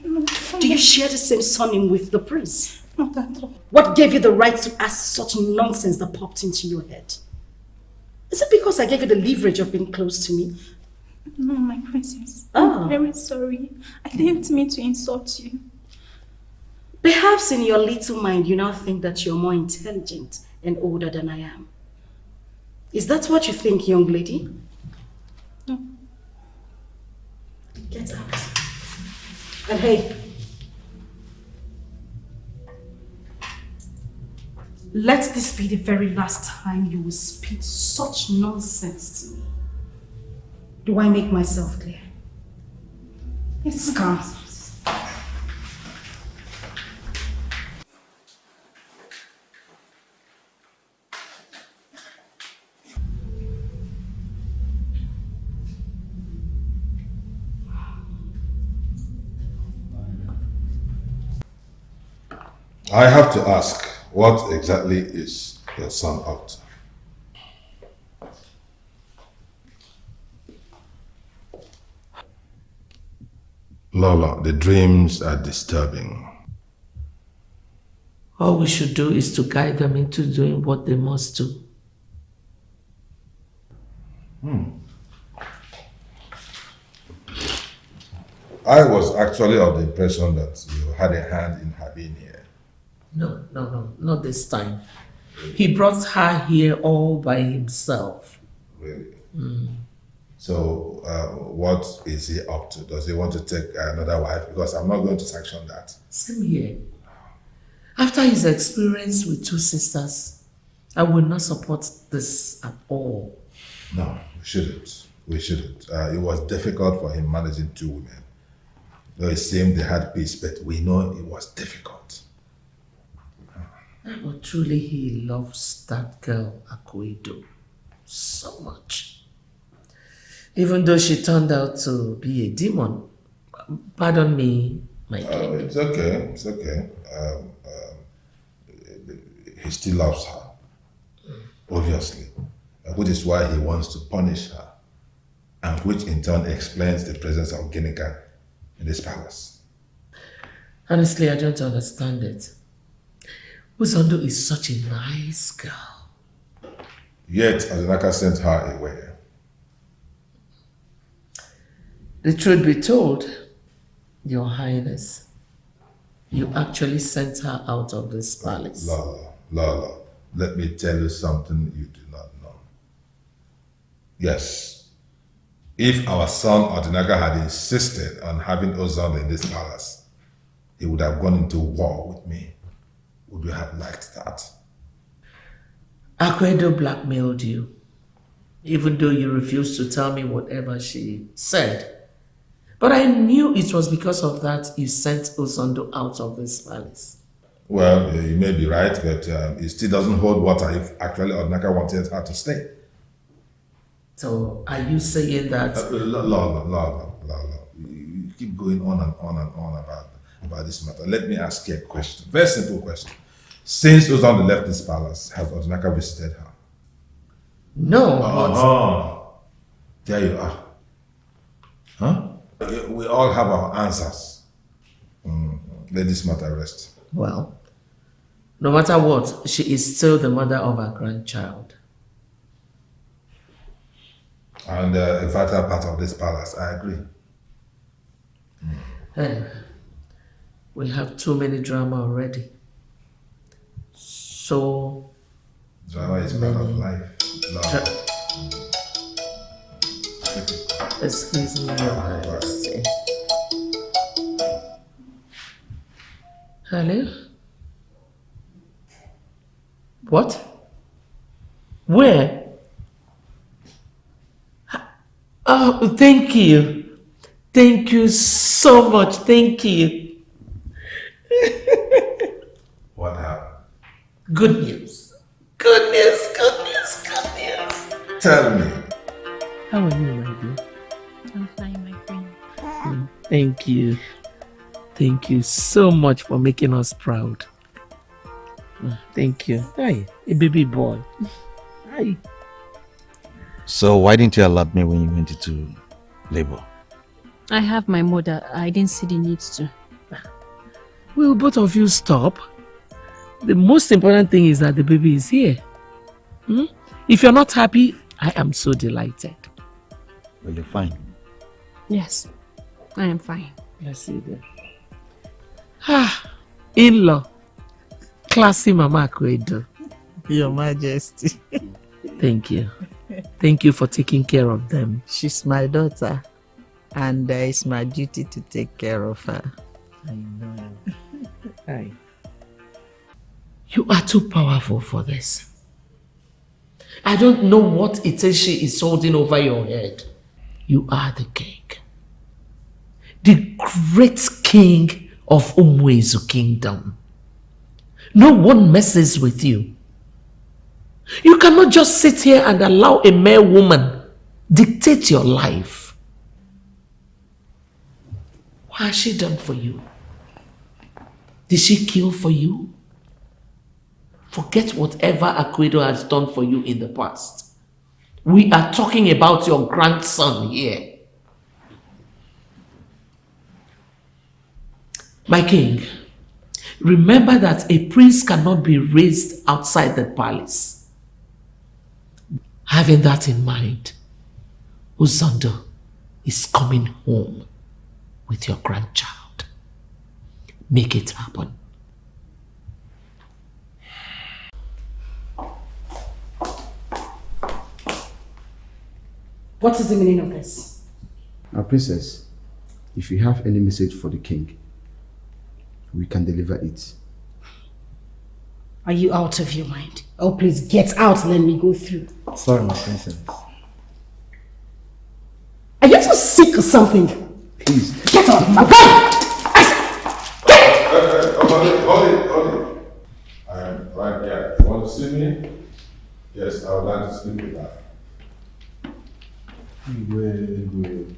No. Do you share the same surname with the prince? Not at all. What gave you the right to ask such nonsense that popped into your head? Is it because I gave you the leverage of being close to me? No, my princess. Oh. I'm very sorry. I didn't mean to insult you. Perhaps in your little mind you now think that you're more intelligent and older than I am. Is that what you think, young lady? No. Get out. And hey, let this be the very last time you will speak such nonsense to me. Do I make myself clear? Yes, come. I have to ask, what exactly is your son up to? Lola, the dreams are disturbing. All we should do is to guide them into doing what they must do. I was actually of the impression that you had a hand in her being here. No, not this time. He brought her here all by himself. Really? So, what is he up to? Does he want to take another wife? Because I'm not going to sanction that. Same here. After his experience with 2 sisters, I will not support this at all. No, we shouldn't. We shouldn't. It was difficult for him managing 2 women. Though it seemed they had peace, but we know it was difficult. But truly he loves that girl, Akuedo, so much. Even though she turned out to be a demon. Pardon me, my king. It's okay, it's okay. He still loves her, obviously, which is why he wants to punish her, and which in turn explains the presence of Ginika in this palace. Honestly, I don't understand it. Uzondo is such a nice girl. Yet, Adinaka sent her away. The truth be told, Your Highness, you actually sent her out of this palace. Lala, let me tell you something you do not know. Yes, if our son Adinaka had insisted on having Uzondo in this palace, he would have gone into war with me. Would you have liked that? Akuedo blackmailed you, even though you refused to tell me whatever she said. But I knew it was because of that you sent Uzondo out of this palace. Well, you may be right, but it still doesn't hold water if actually Adinaka wanted her to stay. So, are you saying that... Lala, you keep going on and on about this matter. Let me ask you a question. Very simple question. Since Uzondo left this palace, has Adinaka visited her? No, There you are. Huh? We all have our answers. Let this matter rest. Well, no matter what, she is still the mother of our grandchild. And a vital part of this palace, I agree. Anyway, we have too many drama already. So... Drama is part of life. Excuse me, Your Majesty. Hello? What? Where? Oh, thank you. Thank you so much. Thank you. What happened? Good news. Good news, good news, good news. Tell me. How are you, my dear? I'm fine, my friend. Thank you. Thank you so much for making us proud. Thank you. Hi, a baby boy. Hi. So why didn't you alert me when you went into labor? I have my mother. I didn't see the need to. Will both of you stop? The most important thing is that the baby is here. If you're not happy, I am so delighted. Well, you're fine. Yes, I am fine. Yes, you do. In-law. Classy Mama Akwedo. Your Majesty. Thank you. Thank you for taking care of them. She's my daughter, and it's my duty to take care of her. I know. Hi. You are too powerful for this. I don't know what it is she is holding over your head. You are the king. The great king of Umwezu kingdom. No one messes with you. You cannot just sit here and allow a mere woman dictate your life. What has she done for you? Did she kill for you? Forget whatever Akwedo has done for you in the past. We are talking about your grandson here. My king, remember that a prince cannot be raised outside the palace. Having that in mind, Uzondo is coming home with your grandchild. Make it happen. What is the meaning of this? Now, Princess, if you have any message for the king, we can deliver it. Are you out of your mind? Oh, please get out and let me go through. Sorry, my princess. Are you too sick or something? Please. Get out of my way! Hold it. I am right here. You want to see me? Yes, I would like to speak with her. Good.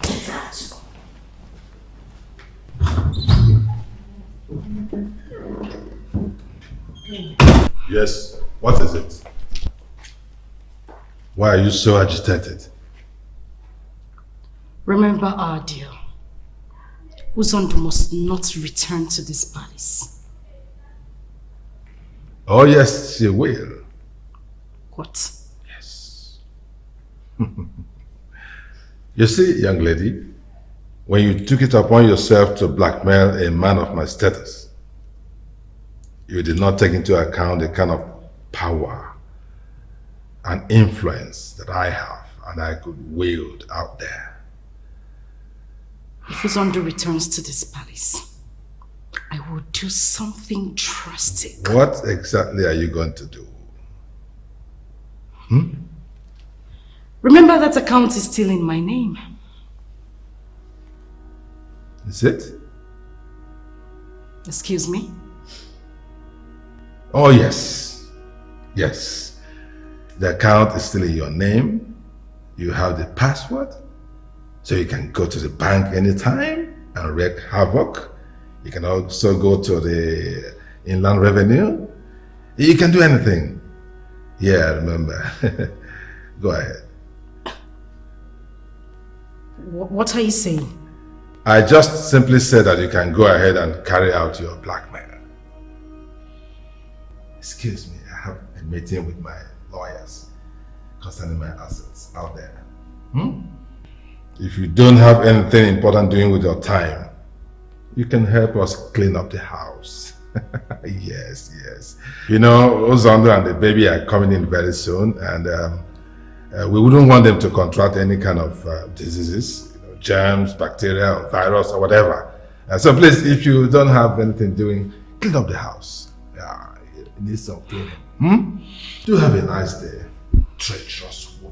Get out. Yes, what is it? Why are you so agitated? Remember our deal. Uzondo must not return to this palace. Oh yes, she will. What? Yes. You see, young lady, when you took it upon yourself to blackmail a man of my status, you did not take into account the kind of power and influence that I have and I could wield out there. If Uzondo returns to this palace, I will do something drastic. What exactly are you going to do? Remember that account is still in my name. Is it? Excuse me? Oh yes. Yes. The account is still in your name. You have the password. So you can go to the bank anytime and wreak havoc. You can also go to the Inland Revenue. You can do anything. Yeah, remember. Go ahead. What are you saying? I just simply said that you can go ahead and carry out your blackmail. Excuse me, I have a meeting with my lawyers concerning my assets out there. If you don't have anything important doing with your time, you can help us clean up the house. Yes. You know, Uzondo and the baby are coming in very soon, and we wouldn't want them to contract any kind of diseases, germs, bacteria, or virus, or whatever. So please, if you don't have anything doing, clean up the house. Yeah, it needs some cleaning. Do have a nice day, treacherous woman.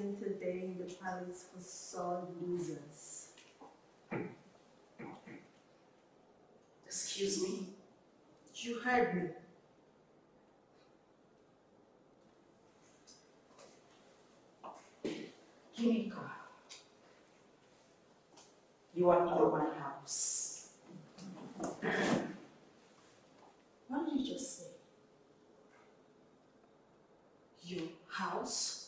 spent a day in the palace for sore losers. Excuse me? You heard me. Kimika, you are in my house. What did you just say? Your house?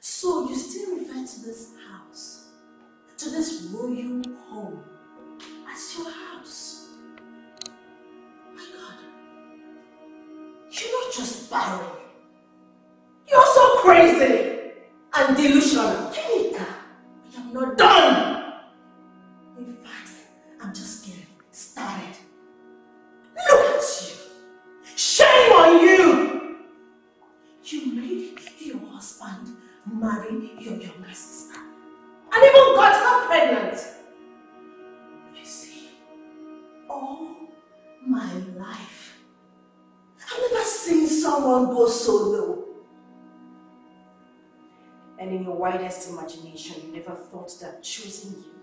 So you still refer to this house, to this royal home, as your house? My God, you're not just barren. You're so crazy and delusional. Kimika, I am not done. In fact, I'm just getting started. Look at you. Shame on you. You made your husband marry your younger sister and even got her pregnant. You see, all my life, I've never seen someone go so low. And in your widest imagination, you never thought that choosing you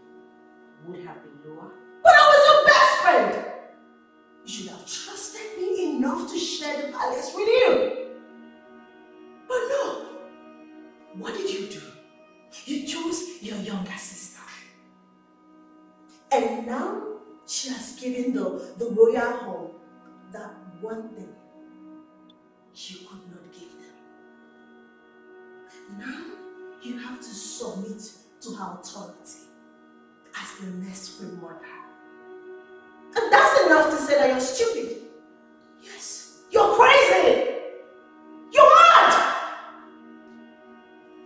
would have been lower. But I was your best friend. You should have trusted me enough to share the palace with you. But no. What did you do? You chose your younger sister. And now she has given the royal home that one thing you could not give them. Now you have to submit to her authority as the next queen mother. And that's enough to say that you're stupid. Yes, you're crazy. You're mad.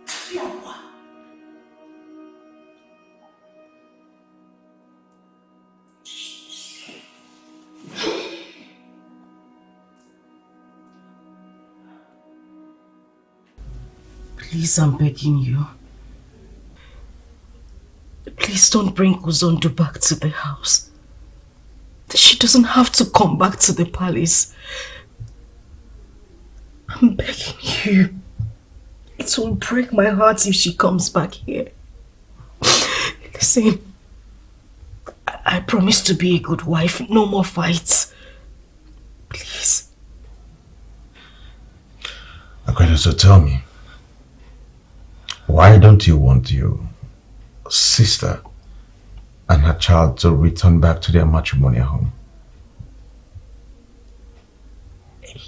Fear what? Please, I'm begging you. Please don't bring Uzondu back to the house. She doesn't have to come back to the palace. I'm begging you. It will break my heart if she comes back here. Listen, I promise to be a good wife. No more fights. Please. Okay, so tell me, why don't you want your sister and her child to return back to their matrimonial home?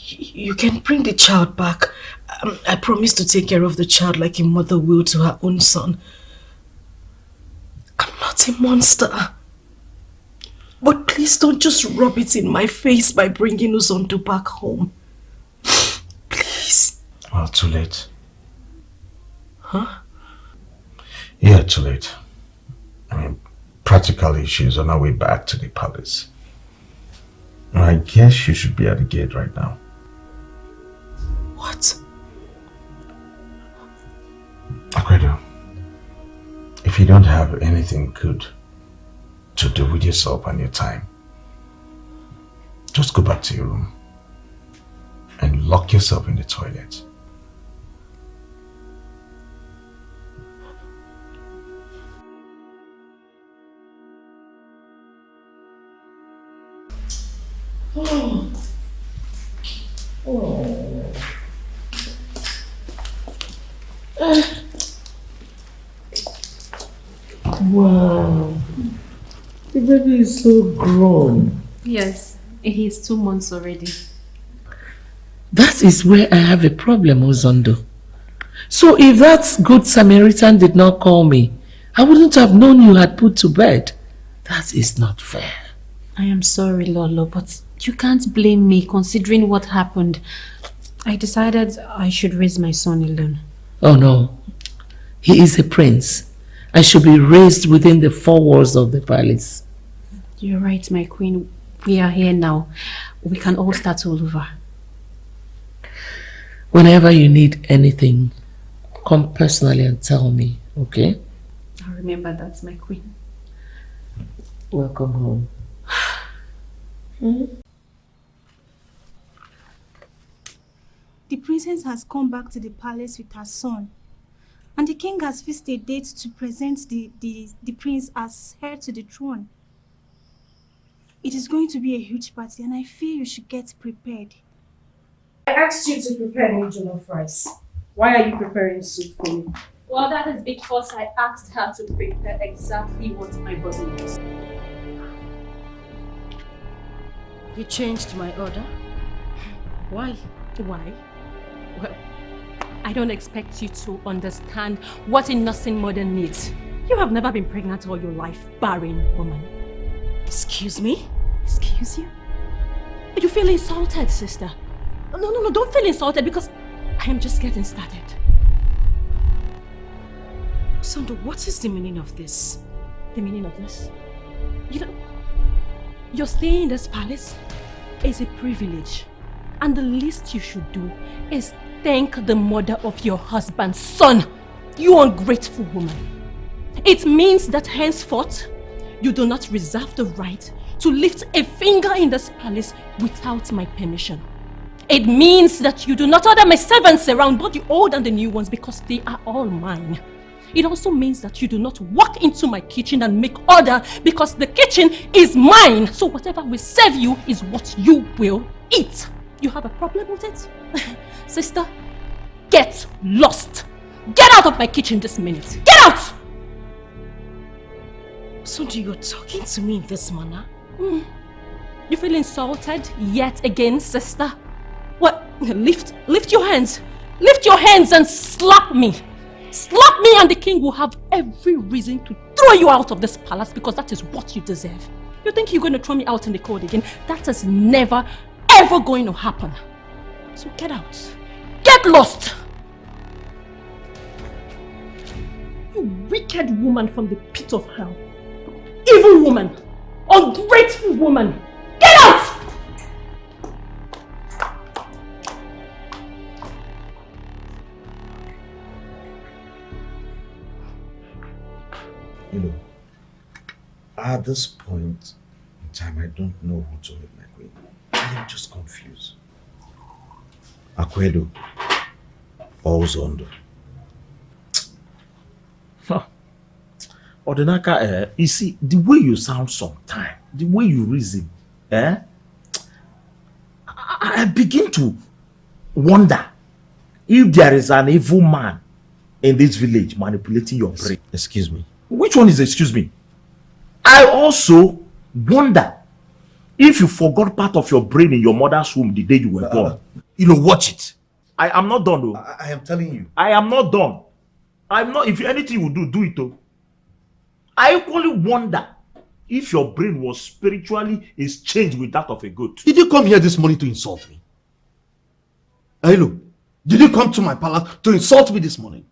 You can bring the child back. I promise to take care of the child like a mother will to her own son. I'm not a monster. But please don't just rub it in my face by bringing Uzondu back home. Please. Well, too late. Huh? Yeah, too late. I mean, practically she's on her way back to the palace. I guess she should be at the gate right now. What? Akwedo, if you don't have anything good to do with yourself and your time, just go back to your room and lock yourself in the toilet. Oh. Oh. Wow. The baby is so grown. Yes, he's 2 months already. That is where I have a problem, Uzondo. So if that good Samaritan did not call me, I wouldn't have known you had put to bed. That is not fair. I am sorry, Lolo, but you can't blame me considering what happened. I decided I should raise my son alone. Oh no. He is a prince. I should be raised within the 4 walls of the palace. You're right, my queen. We are here now. We can all start all over. Whenever you need anything, come personally and tell me, okay? I'll remember that, my queen. Welcome home. The princess has come back to the palace with her son. And the king has fixed a date to present the prince as heir to the throne. It is going to be a huge party, and I feel you should get prepared. I asked you to prepare me jollof rice. Why are you preparing soup for me? Well, that is because I asked her to prepare exactly what my body needs. You changed my order? Why? Why? Well, I don't expect you to understand what a nursing mother needs. You have never been pregnant all your life, barren woman. Excuse me? Excuse you? You feel insulted, sister? No, don't feel insulted because I am just getting started. Sandra, what is the meaning of this? The meaning of this? You know, your stay in this palace is a privilege. And the least you should do is thank the mother of your husband's son, you ungrateful woman. It means that henceforth, you do not reserve the right to lift a finger in this palace without my permission. It means that you do not order my servants around, both the old and the new ones, because they are all mine. It also means that you do not walk into my kitchen and make order because the kitchen is mine. So whatever we serve you is what you will eat. You have a problem with it? Sister, get lost. Get out of my kitchen this minute. Get out! So you're talking to me in this manner? You feel insulted yet again, sister? What? Lift your hands. Lift your hands and slap me. Slap me and the king will have every reason to throw you out of this palace because that is what you deserve. You think you're going to throw me out in the cold again? That is never, ever going to happen. So get out. Get lost! You wicked woman from the pit of hell. Evil woman. Ungrateful woman. Get out! You know, at this point in time, I don't know who to make my queen. I'm just confused. Akwedo or Uzondo? Odinaka, you see, the way you sound sometimes, the way you reason, I begin to wonder if there is an evil man in this village manipulating your brain. Excuse me. Which one is excuse me? I also wonder if you forgot part of your brain in your mother's womb the day you were born. Watch it. I am not done though. I am telling you. I am not done. I'm not, if anything you do it though. I equally wonder if your brain was spiritually exchanged with that of a goat. Did you come here this morning to insult me? Hello, did you come to my palace to insult me this morning?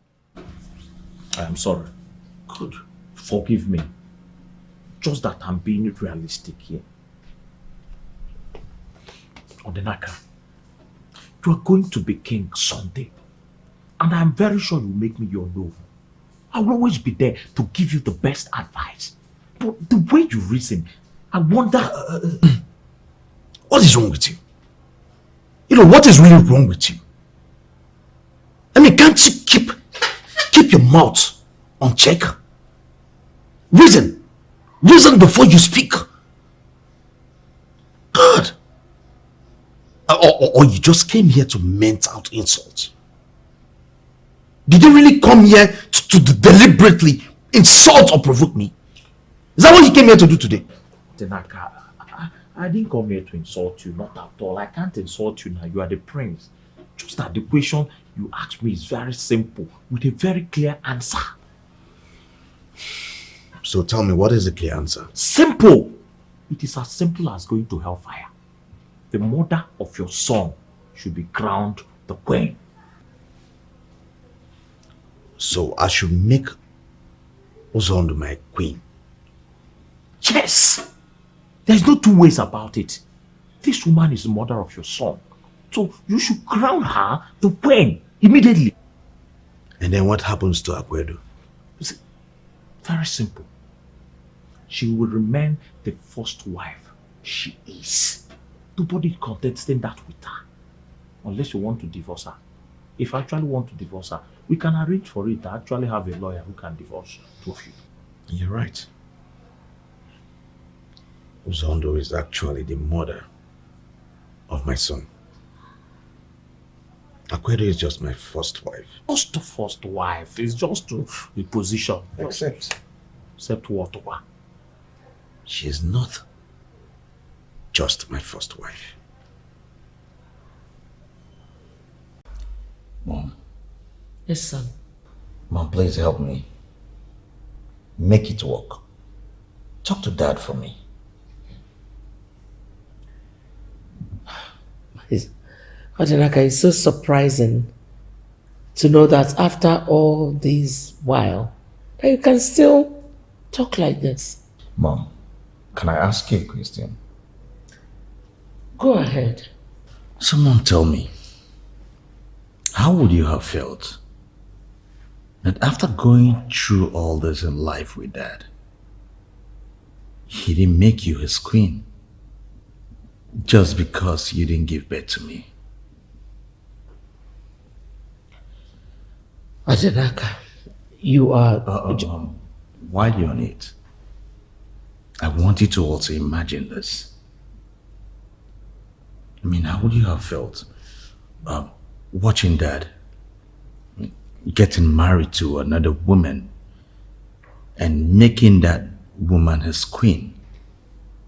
I am sorry. Good. Forgive me. Just that I'm being realistic here. Odinaka, you are going to be king someday. And I'm very sure you'll make me your noble. I will always be there to give you the best advice. But the way you reason, I wonder... what is wrong with you? What is really wrong with you? I mean, can't you keep your mouth on check? Reason before you speak. God. Or you just came here to vent out insults. Did you really come here to deliberately insult or provoke me? Is that what you came here to do today? Odinaka, I didn't come here to insult you, not at all. I can't insult you now. You are the prince. Just that the question you asked me is very simple, with a very clear answer. So tell me, what is the clear answer? Simple! It is as simple as going to hellfire. The mother of your son should be crowned the queen. So I should make Uzondo my queen? Yes! There's no two ways about it. This woman is the mother of your son. So you should crown her the queen immediately. And then what happens to Akwedo? Very simple. She will remain the first wife she is. Nobody contesting that with her. Unless you want to divorce her. If I actually want to divorce her, We can arrange for it. I actually have a lawyer who can divorce two of you. You're right. Uzondo is actually the mother of my son. Akwedo is just my first wife. Just the first wife. It's just to the position. Except what? She is not just my first wife. Mom. Yes, son. Mom, please help me. Make it work. Talk to Dad for me. Odinaka, it's so surprising to know that after all this while, that you can still talk like this. Mom, can I ask you a question? Go ahead. Someone tell me, how would you have felt that after going through all this in life with Dad, he didn't make you his queen just because you didn't give birth to me? Odinaka, you are... While you're on it, I want you to also imagine this. I mean, how would you have felt watching Dad getting married to another woman and making that woman his queen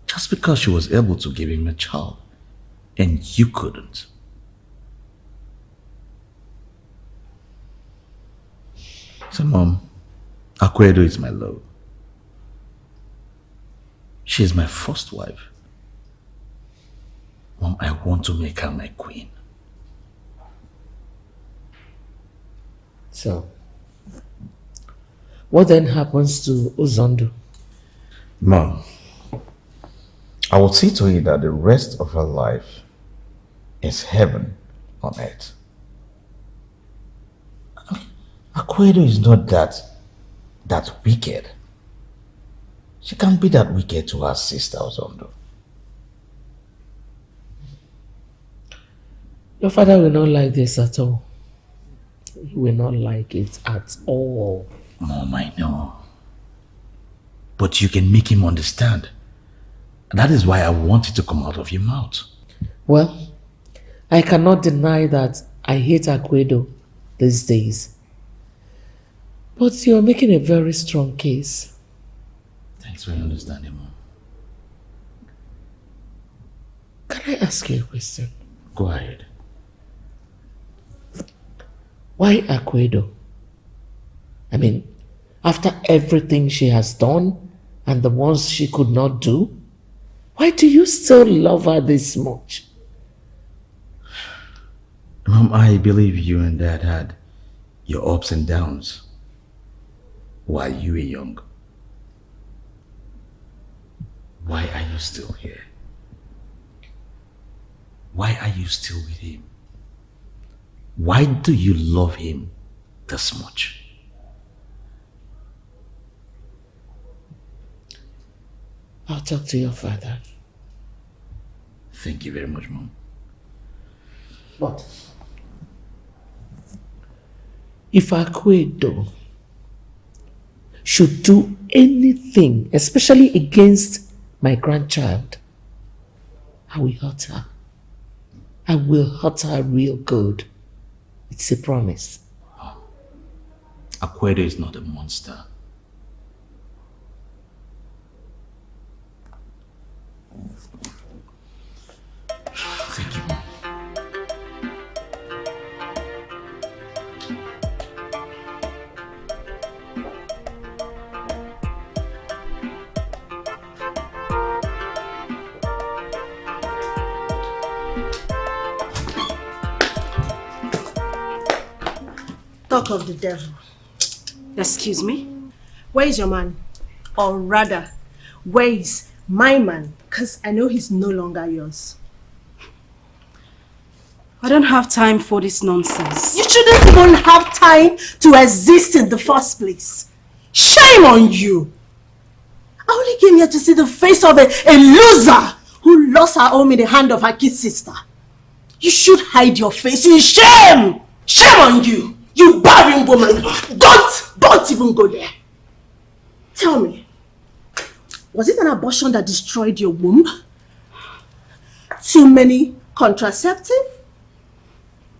just because she was able to give him a child and you couldn't? So, Mom, Akwedo is my love. She's my first wife. Mom, I want to make her my queen. So, what then happens to Uzondo? Mom, I will see to it that the rest of her life is heaven on earth. Akwedo is not that wicked. She can't be that wicked to her sister Uzondo. Your father will not like this at all. He will not like it at all. Mom, I know. But you can make him understand. That is why I want it to come out of your mouth. Well, I cannot deny that I hate Akwedo these days. But you're making a very strong case. Thanks for your understanding, Mom. Can I ask you a question? Go ahead. Why Akwedo? I mean, after everything she has done and the ones she could not do, why do you still love her this much? Mom, I believe you and Dad had your ups and downs while you were young. Why are you still here? Why are you still with him? Why do you love him this much? I'll talk to your father. Thank you very much, Mom. But if Akwedo should do anything, especially against my grandchild, I will hurt her. I will hurt her real good. It's a promise. Akwedo is not a monster. Thank you, Mom. Talk of the devil. Excuse me? Where is your man? Or rather, where is my man? Because I know he's no longer yours. I don't have time for this nonsense. You shouldn't even have time to exist in the first place. Shame on you! I only came here to see the face of a loser who lost her home in the hand of her kid sister. You should hide your face in shame! Shame on you! You barren woman! Don't even go there. Tell me, was it an abortion that destroyed your womb? Too many contraceptive?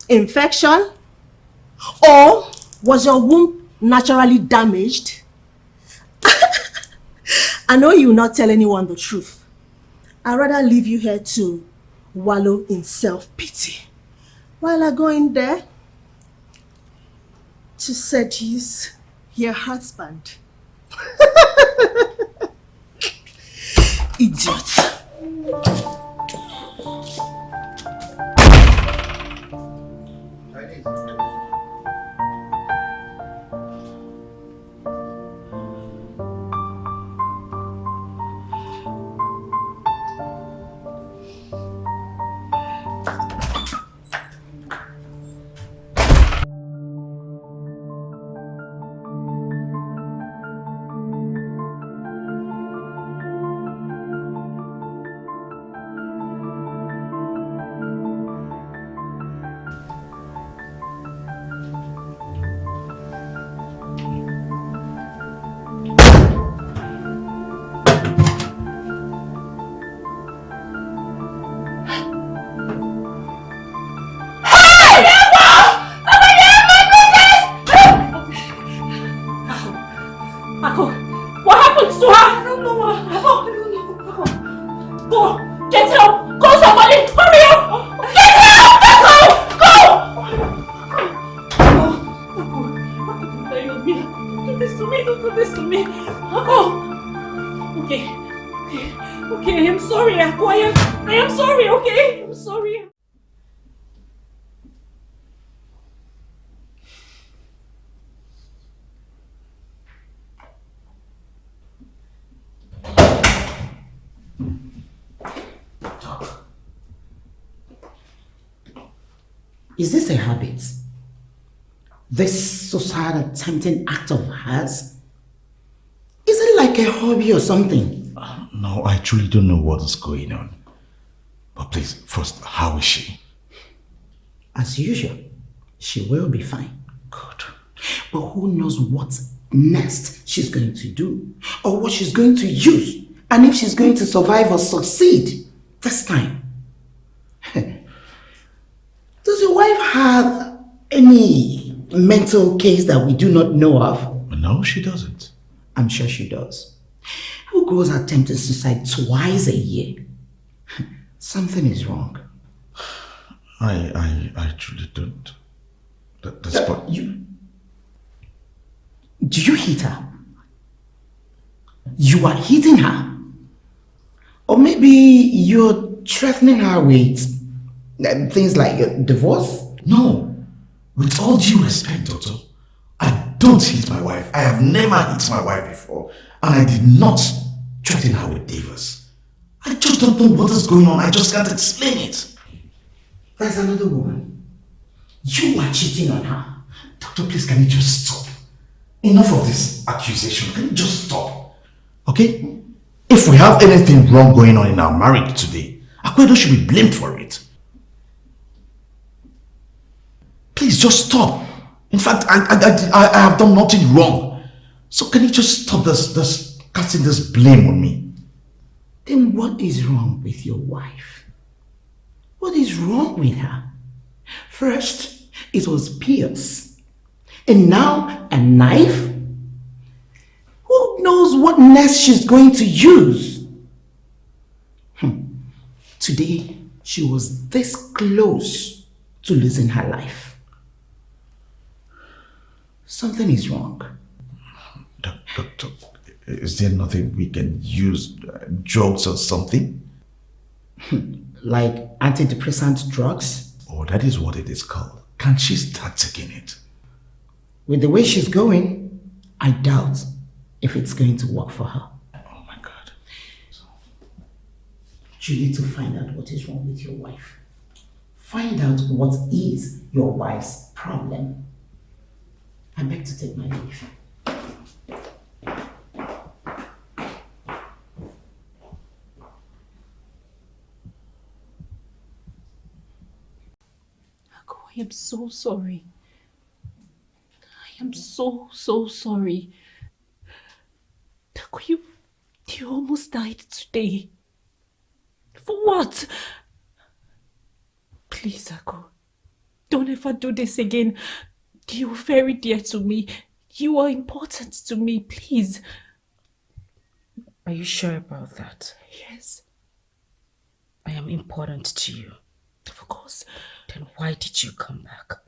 Infection? Or was your womb naturally damaged? I know you will not tell anyone the truth. I'd rather leave you here to wallow in self-pity while I go in there to seduce your husband. Idiot. Is this a habit? This suicidal tempting act of hers? Is it like a hobby or something? No, I truly don't know what is going on. But please, first, how is she? As usual, she will be fine. Good. But who knows what next she's going to do? Or what she's going to use? And if she's going to survive or succeed this time? Does your wife have any mental case that we do not know of? No, she doesn't. I'm sure she does. Who goes attempting suicide twice a year? Something is wrong. I truly don't. That's what you. Do you hit her? You are hitting her? Or maybe you're threatening her with things like divorce? No. With all due respect, Doctor, I don't hit my wife. I have never hit my wife before. And I did not threaten her with divorce. I just don't know what is going on. I just can't explain it. There's another woman. You are cheating on her. Doctor, please, can you just stop? Enough of this accusation. Can you just stop? Okay? If we have anything wrong going on in our marriage today, AFOREVO should be blamed for it. Please just stop. In fact, I have done nothing wrong. So can you just stop this casting this blame on me? Then what is wrong with your wife? What is wrong with her? First, it was Pierce. And now, a knife? Who knows what next she's going to use? Today, she was this close to losing her life. Something is wrong. Doctor, is there nothing we can use? Drugs or something? Like antidepressant drugs? Oh, that is what it is called. Can she start taking it? With the way she's going, I doubt if it's going to work for her. Oh my God. You need to find out what is wrong with your wife. Find out what is your wife's problem. I beg to take my leave. I am so sorry. I'm so sorry. Taku, you almost died today. For what? Please, Ako, don't ever do this again. You're very dear to me. You are important to me, please. Are you sure about that? Yes. I am important to you. Of course. Then why did you come back?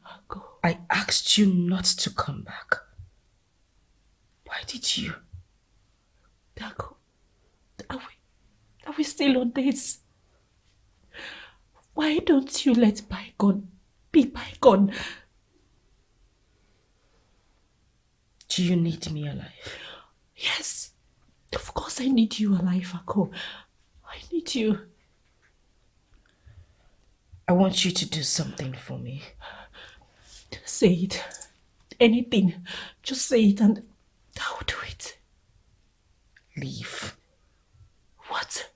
Ako. I asked you not to come back. Why did you? Ako, are we still on this? Why don't you let bygone be bygone? Do you need me alive? Yes. Of course I need you alive, Ako. I need you. I want you to do something for me. Say it. Anything. Just say it and I'll do it. Leave. What?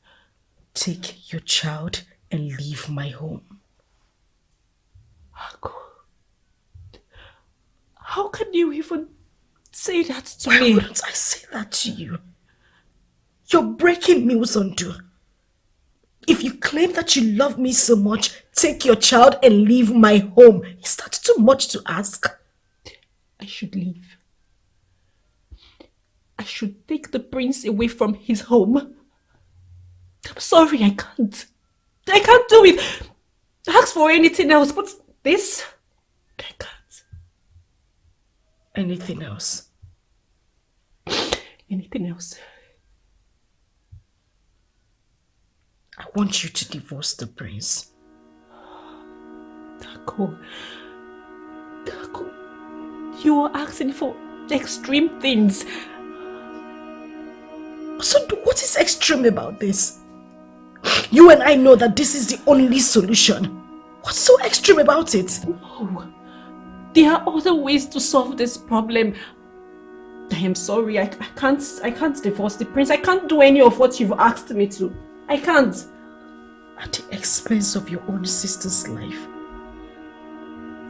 Take your child and leave my home. Ako, how can you even say that to me? Why wouldn't I say that to you? You're breaking me, Uzondu. If you claim that you love me so much, take your child and leave my home. Is that too much to ask? I should leave. I should take the prince away from his home. I'm sorry, I can't. I can't do it. Ask for anything else, but this, I can't. Anything else? Anything else? I want you to divorce the prince. Taco, you are asking for extreme things. So what is extreme about this? You and I know that this is the only solution. What's so extreme about it? No. There are other ways to solve this problem. I am sorry, I can't divorce the prince. I can't do any of what you've asked me to. I can't. At the expense of your own sister's life.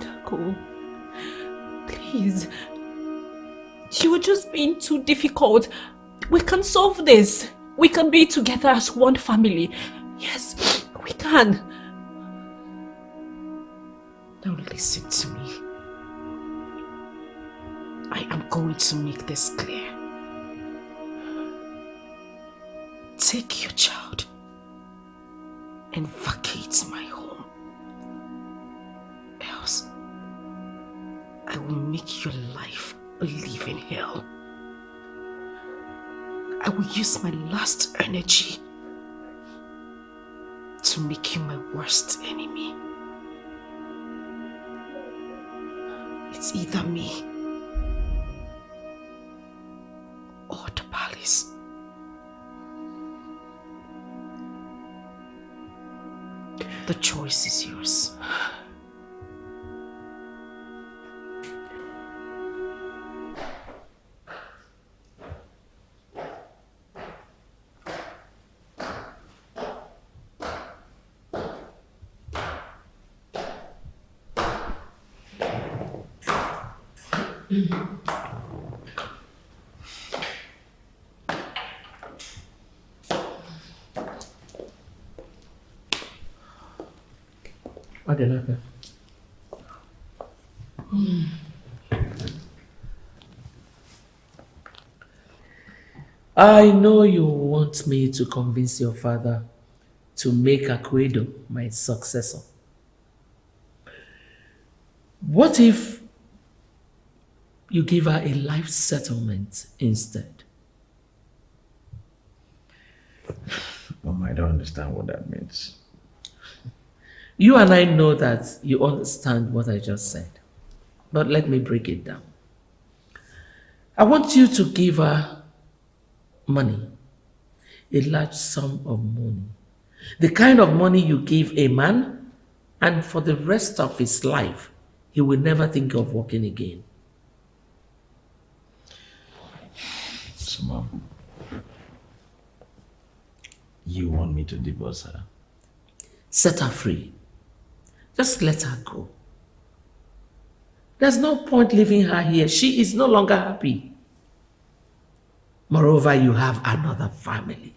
Taco, please. You are just being too difficult. We can solve this. We can be together as one family. Yes, we can. Now listen to me. I am going to make this clear. Take your child and vacate my home. Else, I will make your life a living hell. I will use my last energy to make you my worst enemy. It's either me or the palace. The choice is yours. What did happen? I know you want me to convince your father to make Akwedo my successor. What if you give her a life settlement instead? Mom, I don't understand what that means. You and I know that you understand what I just said. But let me break it down. I want you to give her money, a large sum of money. The kind of money you give a man, and for the rest of his life, he will never think of working again. So, Mom, you want me to divorce her? Set her free. Just let her go. There's no point leaving her here. She is no longer happy. Moreover, you have another family.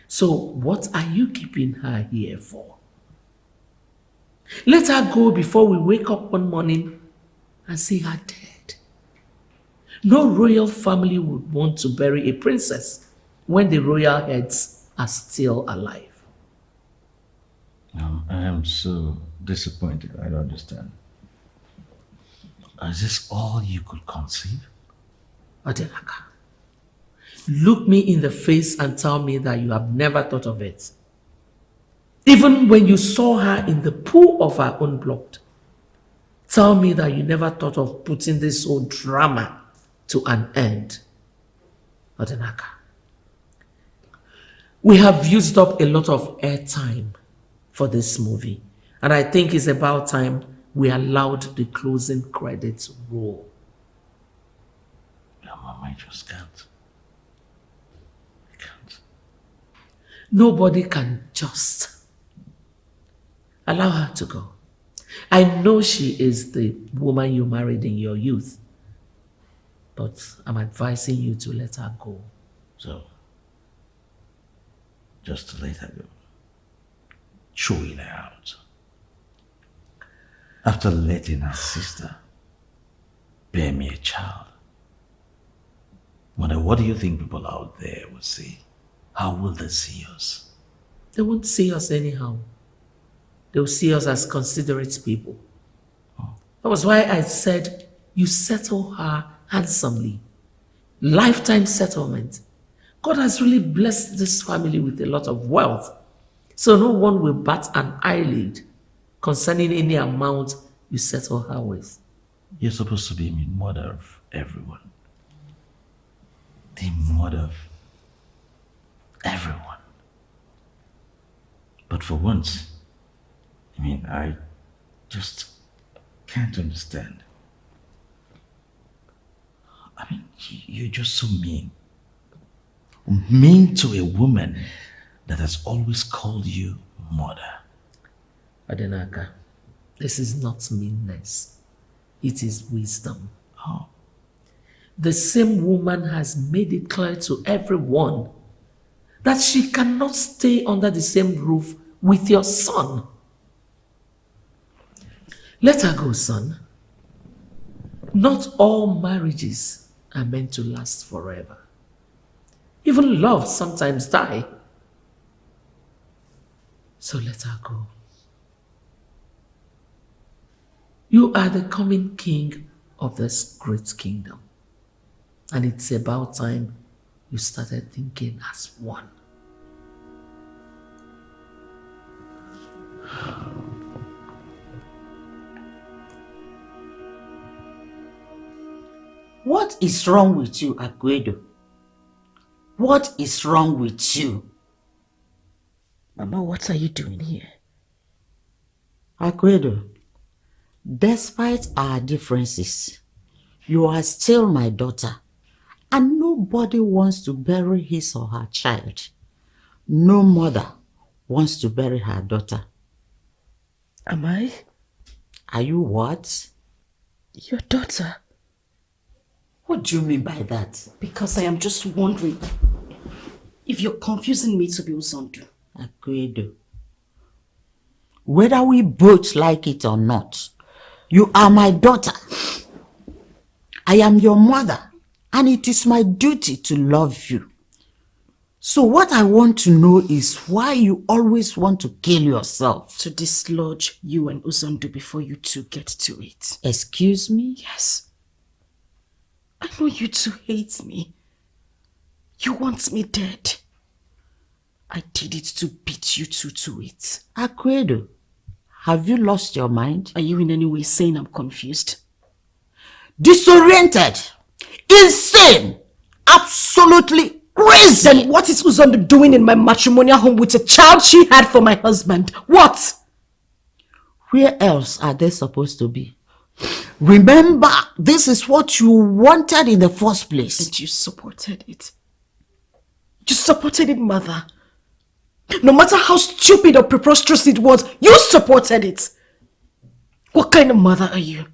So what are you keeping her here for? Let her go before we wake up one morning and see her dead. No royal family would want to bury a princess when the royal heads are still alive. No, I am so disappointed. I don't understand. Is this all you could conceive? Odenaka, look me in the face and tell me that you have never thought of it. Even when you saw her in the pool of her own blood, tell me that you never thought of putting this whole drama to an end. Odenaka, we have used up a lot of airtime for this movie, and I think it's about time we allowed the closing credits roll. Yeah, Mama, I just can't. Nobody can just allow her to go. I know she is the woman you married in your youth, but I'm advising you to let her go. So, just to let her go. Throwing her out. After letting her sister bear me a child. Mother, what do you think people out there will say? How will they see us? They won't see us anyhow. They'll see us as considerate people. That was why I said you settle her handsomely. Lifetime settlement. God has really blessed this family with a lot of wealth. So no one will bat an eyelid concerning any amount you settle her with. You're supposed to be the mother of everyone. The mother of everyone. But for once, I just can't understand. You're just so mean. Mean to a woman that has always called you mother. Odenaka, this is not meanness. It is wisdom. Oh. The same woman has made it clear to everyone that she cannot stay under the same roof with your son. Let her go, son. Not all marriages are meant to last forever. Even love sometimes die. So let her go. You are the coming king of this great kingdom. And it's about time you started thinking as one. What is wrong with you, Aguedo? What is wrong with you? Mama, what are you doing here? Aguedo, despite our differences, you are still my daughter, and nobody wants to bury his or her child. No mother wants to bury her daughter. Am I? Are you what? Your daughter. What do you mean by that? Because I am just wondering if you're confusing me to be Uzondu. Aguedo, whether we both like it or not, you are my daughter. I am your mother, and it is my duty to love you. So what I want to know is why you always want to kill yourself. To dislodge you and Uzondu before you two get to it. Excuse me? Yes. I know you two hate me. You want me dead. I did it to beat you two to it. Aguedo, have you lost your mind? Are you in any way saying I'm confused? Disoriented, insane, absolutely crazy. Then what is Uzondu doing in my matrimonial home with a child she had for my husband? What? Where else are they supposed to be? Remember, this is what you wanted in the first place. And you supported it. You supported it, mother. No matter how stupid or preposterous it was, you supported it. What kind of mother are you?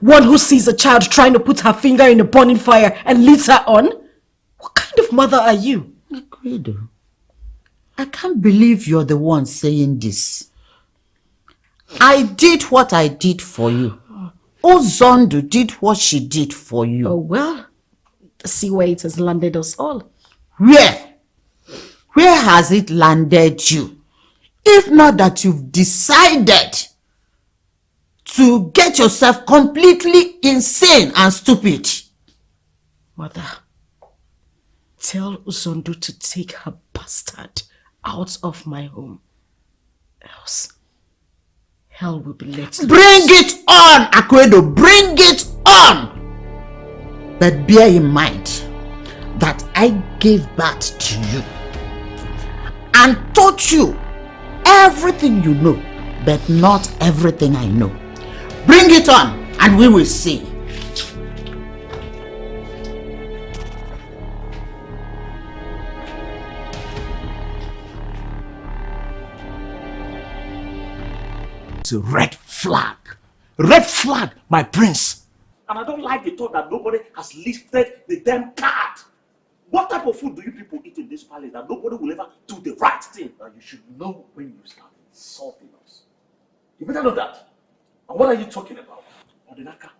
One who sees a child trying to put her finger in a burning fire and leads her on? What kind of mother are you? Akwedo, I can't believe you're the one saying this. I did what I did for you. Ozondo did what she did for you. Oh well, see where it has landed us all. Where? Where has it landed you? If not that you've decided to get yourself completely insane and stupid. Mother, tell Uzondo to take her bastard out of my home. Else, hell will be let loose. Bring it on, Akwedo, bring it on! But bear in mind that I gave birth to you and taught you everything you know, but not everything I know. Bring it on and we will see. It's a red flag. Red flag, my prince. And I don't like the thought that nobody has lifted the damn card. What type of food do you people eat in this palace that nobody will ever do the right thing? And you should know when you start insulting us. You better know that. And what are you talking about? Odinaka,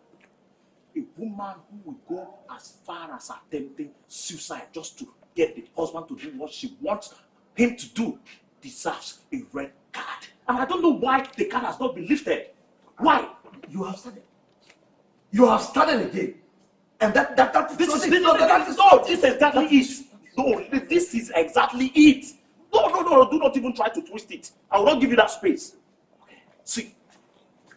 a woman who will go as far as attempting suicide just to get the husband to do what she wants him to do deserves a red card. And I don't know why the card has not been lifted. Why? You have started. You have started again. And this is exactly it. No, this is exactly it. No, do not even try to twist it. I will not give you that space. Okay. See,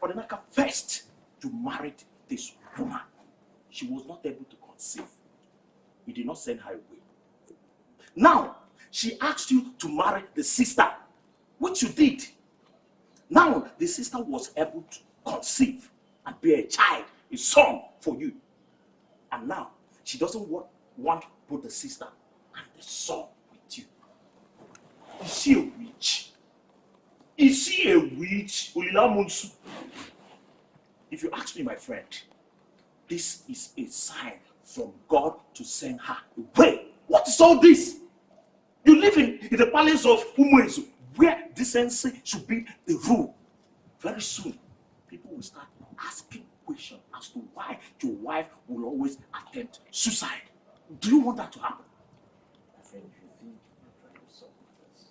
Odinaka, first you married this woman. She was not able to conceive. You did not send her away. Now, she asked you to marry the sister, which you did. Now, the sister was able to conceive and bear a child, a son for you. And now, she doesn't want both the sister and the son with you. Is she a witch? Is she a witch? Olila Munsu? If you ask me, my friend, this is a sign from God to send her away. What is all this? You live in the palace of Umuezu, where decency should be the rule. Very soon, people will start asking questions as to why your wife will always attempt suicide. Do you want that to happen? My friend, if you think you're trying to solve this,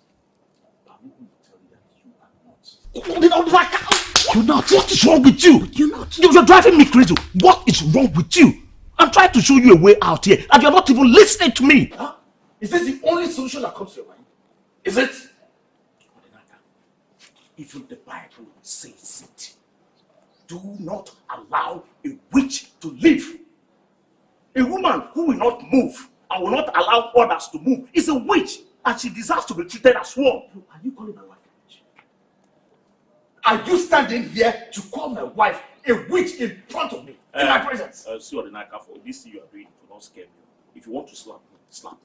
I'm going to tell you that you are not. You're not. What is wrong with you? You're not. You're driving me crazy. What is wrong with you? I'm trying to show you a way out here, and you're not even listening to me. Huh? Is this the only solution that comes to your mind? Is it? Even the Bible says it. Do not allow a witch to live. A woman who will not move and will not allow others to move is a witch, and she deserves to be treated as one. Are you calling my wife a witch? Are you standing here to call my wife a witch in front of me, in my presence? See what for this thing you are doing will not scare me. If you want to slap me, slap me.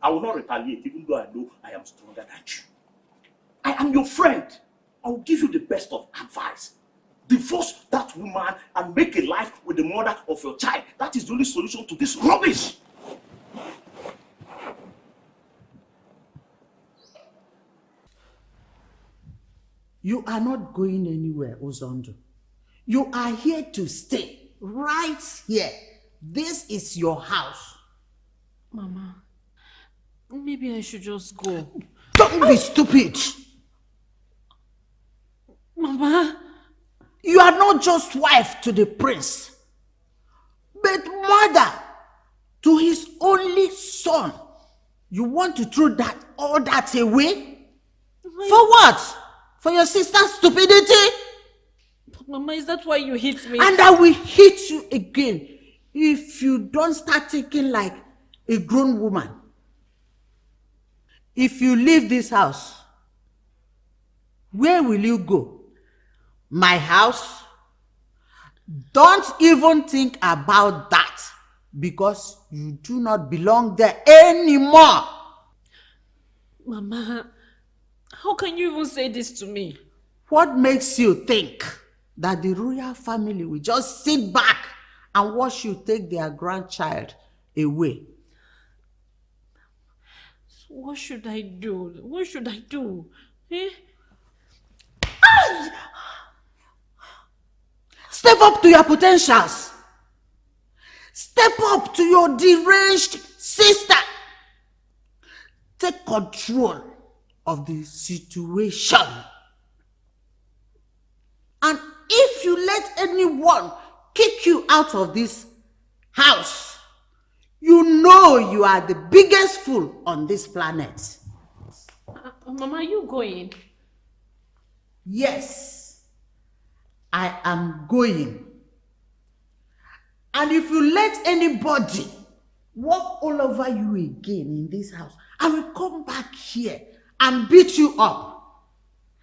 I will not retaliate, even though I know I am stronger than you. I am your friend. I will give you the best of advice. Divorce that woman and make a life with the mother of your child. That is the only solution to this rubbish. You are not going anywhere, Ozondo. You are here to stay, right here. This is your house. Mama, maybe I should just go. Don't be stupid. Mama, you are not just wife to the prince, but mother to his only son. You want to throw all that away? For what? For your sister's stupidity? But Mama, is that why you hit me? And I will hit you again if you don't start thinking like a grown woman. If you leave this house, where will you go? My house? Don't even think about that, because you do not belong there anymore. Mama, how can you even say this to me? What makes you think that the royal family will just sit back and watch you take their grandchild away. What should I do? What should I do? Eh? Step up to your potentials. Step up to your deranged sister. Take control of the situation. And if you let anyone kick you out of this house, you know you are the biggest fool on this planet. Mama, are you going? Yes, I am going. And if you let anybody walk all over you again in this house, I will come back here and beat you up.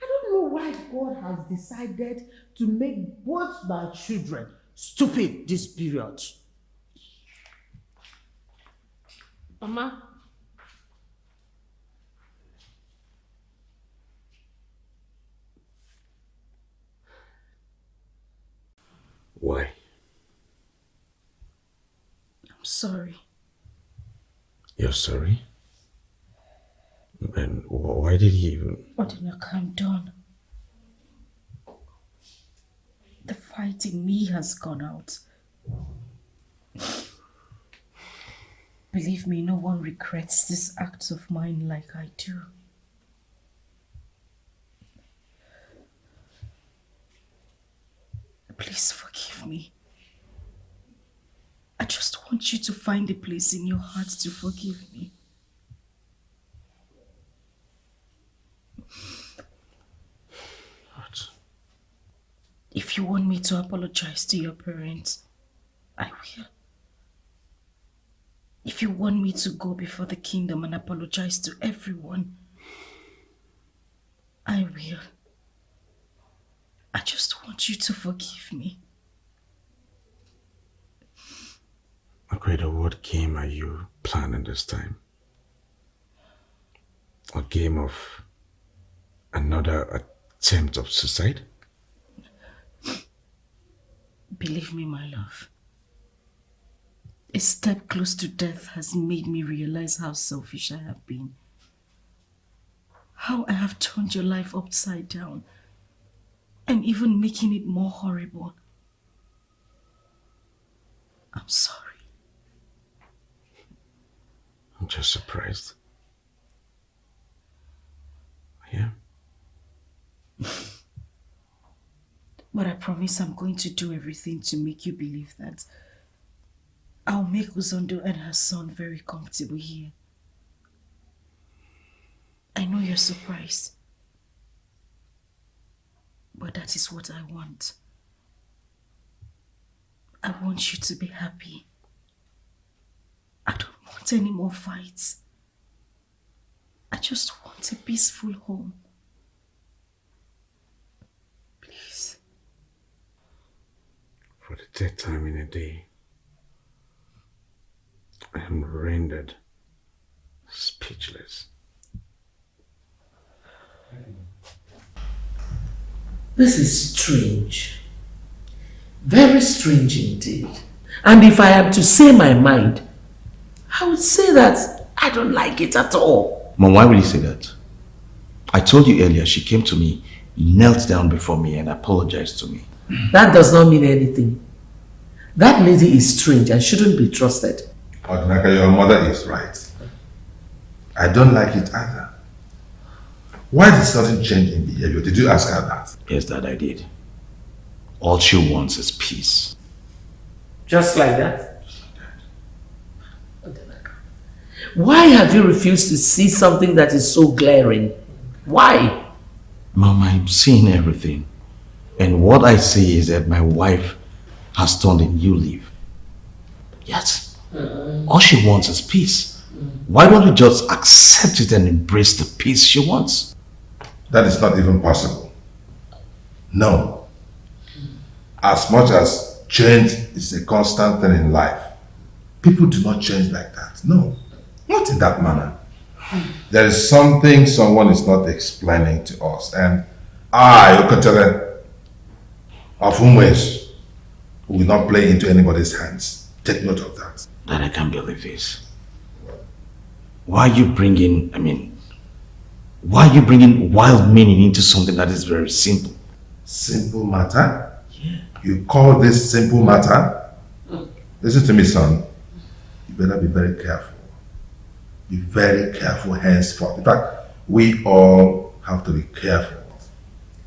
I don't know why God has decided to make both my children stupid this period. Mama. Why? I'm sorry. You're sorry? And why did he even... Odinaka, I'm done. The fight in me has gone out. Believe me, no one regrets this act of mine like I do. Please forgive me. I just want you to find a place in your heart to forgive me. What? If you want me to apologize to your parents, I will. If you want me to go before the kingdom and apologize to everyone, I will. I just want you to forgive me. Akweda, what game are you planning this time? A game of another attempt of suicide? Believe me, my love. A step close to death has made me realize how selfish I have been. How I have turned your life upside down and even making it more horrible. I'm sorry. I'm just surprised. Yeah. But I promise I'm going to do everything to make you believe that I'll make Uzondo and her son very comfortable here. I know you're surprised, but that is what I want. I want you to be happy. I don't want any more fights. I just want a peaceful home. Please. For the third time in a day, I am rendered speechless. This is strange. Very strange indeed. And if I am to say my mind, I would say that I don't like it at all. Mom, why will you say that? I told you earlier, she came to me, knelt down before me and apologized to me. That does not mean anything. That lady is strange and shouldn't be trusted. Odinaka, your mother is right. I don't like it either. Why the sudden change in behavior? Did you ask her that? Yes, Dad, I did. All she wants is peace. Just like that? Why have you refused to see something that is so glaring? Why? Mom, I'm seeing everything. And what I see is that my wife has turned a new leaf. Yes. All she wants is peace. Why don't we just accept it and embrace the peace she wants? That is not even possible. No. As much as change is a constant thing in life, people do not change like that. No. Not in that manner. There is something someone is not explaining to us. And I, Okotere, of Umwes will not play into anybody's hands. Take note of that. Dad, I can't believe this. Why are you bringing wild meaning into something that is very simple? Simple matter? Yeah. You call this simple matter? Listen to me, son. You better be very careful. Be very careful henceforth. In fact, we all have to be careful.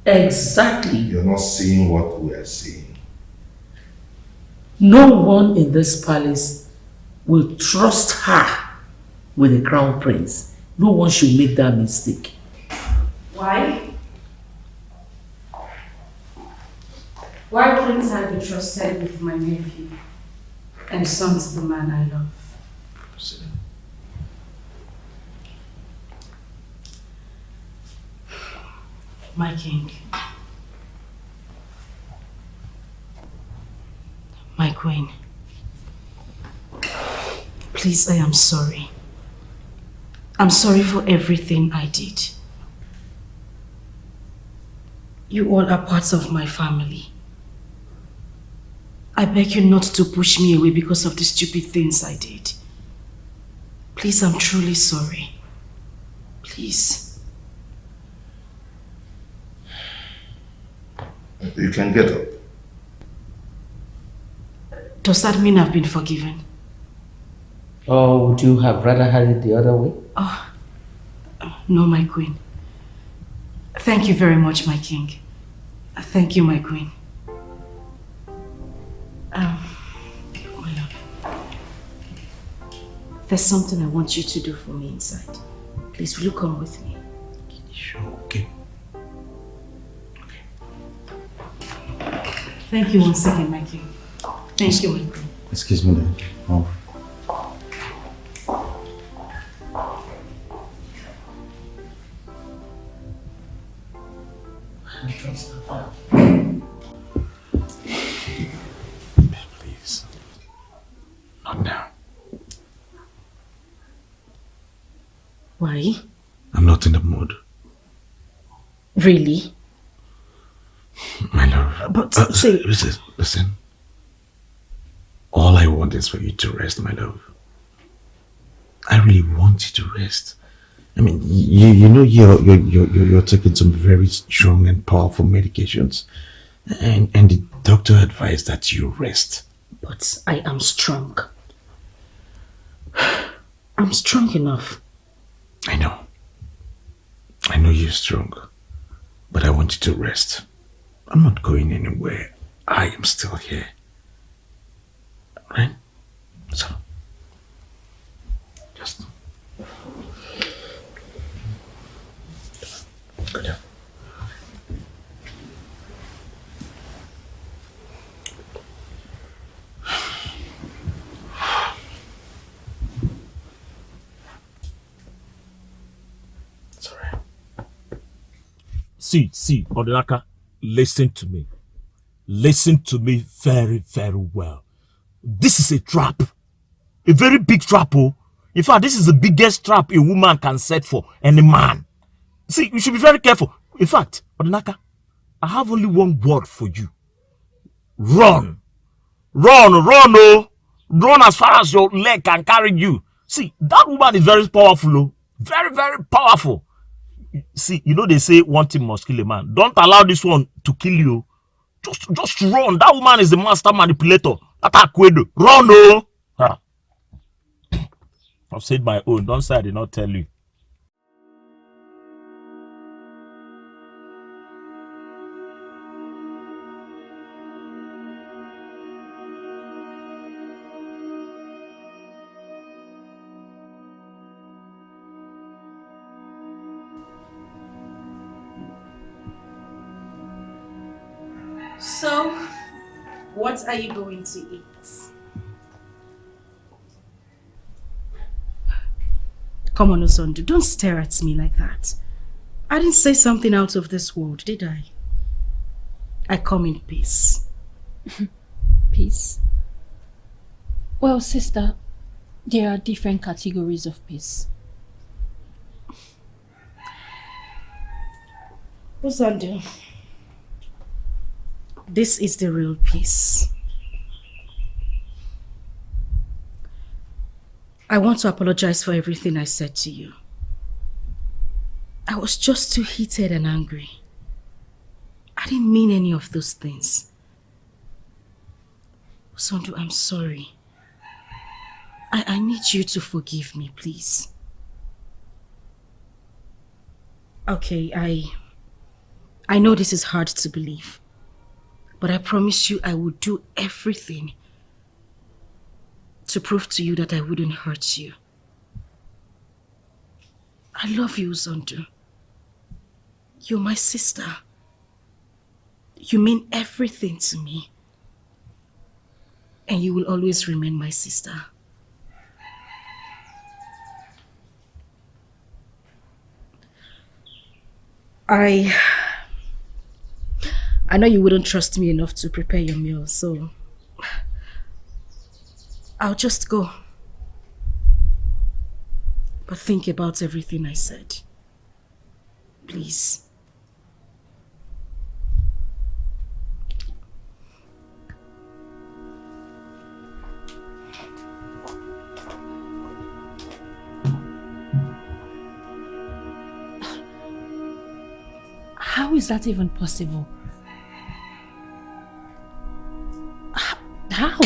Exactly. You're not seeing what we are seeing. No one in this palace will trust her with the crown prince. No one should make that mistake. Why? Why couldn't I be trusted with my nephew and son to the man I love? My king, my queen, please, I am sorry. I'm sorry for everything I did. You all are parts of my family. I beg you not to push me away because of the stupid things I did. Please, I'm truly sorry. Please. You can get up. Does that mean I've been forgiven? Or would you have rather had it the other way? Oh, no, my queen. Thank you very much, my king. Thank you, my queen. My love. There's something I want you to do for me inside. Please, will you come with me? Sure, okay. Thank you once again, my king. Thank you, my queen. Excuse me, Dad. Oh. Please. Not now. Why? I'm not in the mood. Really? My love. But say... Listen. All I want is for you to rest, my love. I really want you to rest. I mean, you know you're taking some very strong and powerful medications, and the doctor advised that you rest. But I am strong. I'm strong enough. I know. I know you're strong, but I want you to rest. I'm not going anywhere. I am still here. Right? So, just go down. It's all right. See, Odinaka, listen to me. Listen to me very, very well. This is a trap. A very big trap, oh. In fact, this is the biggest trap a woman can set for any man. See, you should be very careful. In fact, Odinaka, I have only one word for you. Run. Run, oh. Run as far as your leg can carry you. See, that woman is very powerful, oh. Very, very powerful. See, you know they say one thing must kill a man. Don't allow this one to kill you. Just run. That woman is the master manipulator. That AFOREVO. Run, oh. Huh. I've said my own. Don't say I did not tell you. So, what are you going to eat? Come on, Ozondu, don't stare at me like that. I didn't say something out of this world, did I? I come in peace. Peace? Well, sister, there are different categories of peace. Ozondu, This is the real peace. I want to apologize for everything I said to you. I was just too heated and angry. I didn't mean any of those things. Sondu, I'm sorry. I need you to forgive me, please. Okay, I know this is hard to believe, but I promise you I will do everything to prove to you that I wouldn't hurt you. I love you, Sondu. You're my sister. You mean everything to me. And you will always remain my sister. I know you wouldn't trust me enough to prepare your meal, so I'll just go. But think about everything I said. Please. How is that even possible? How?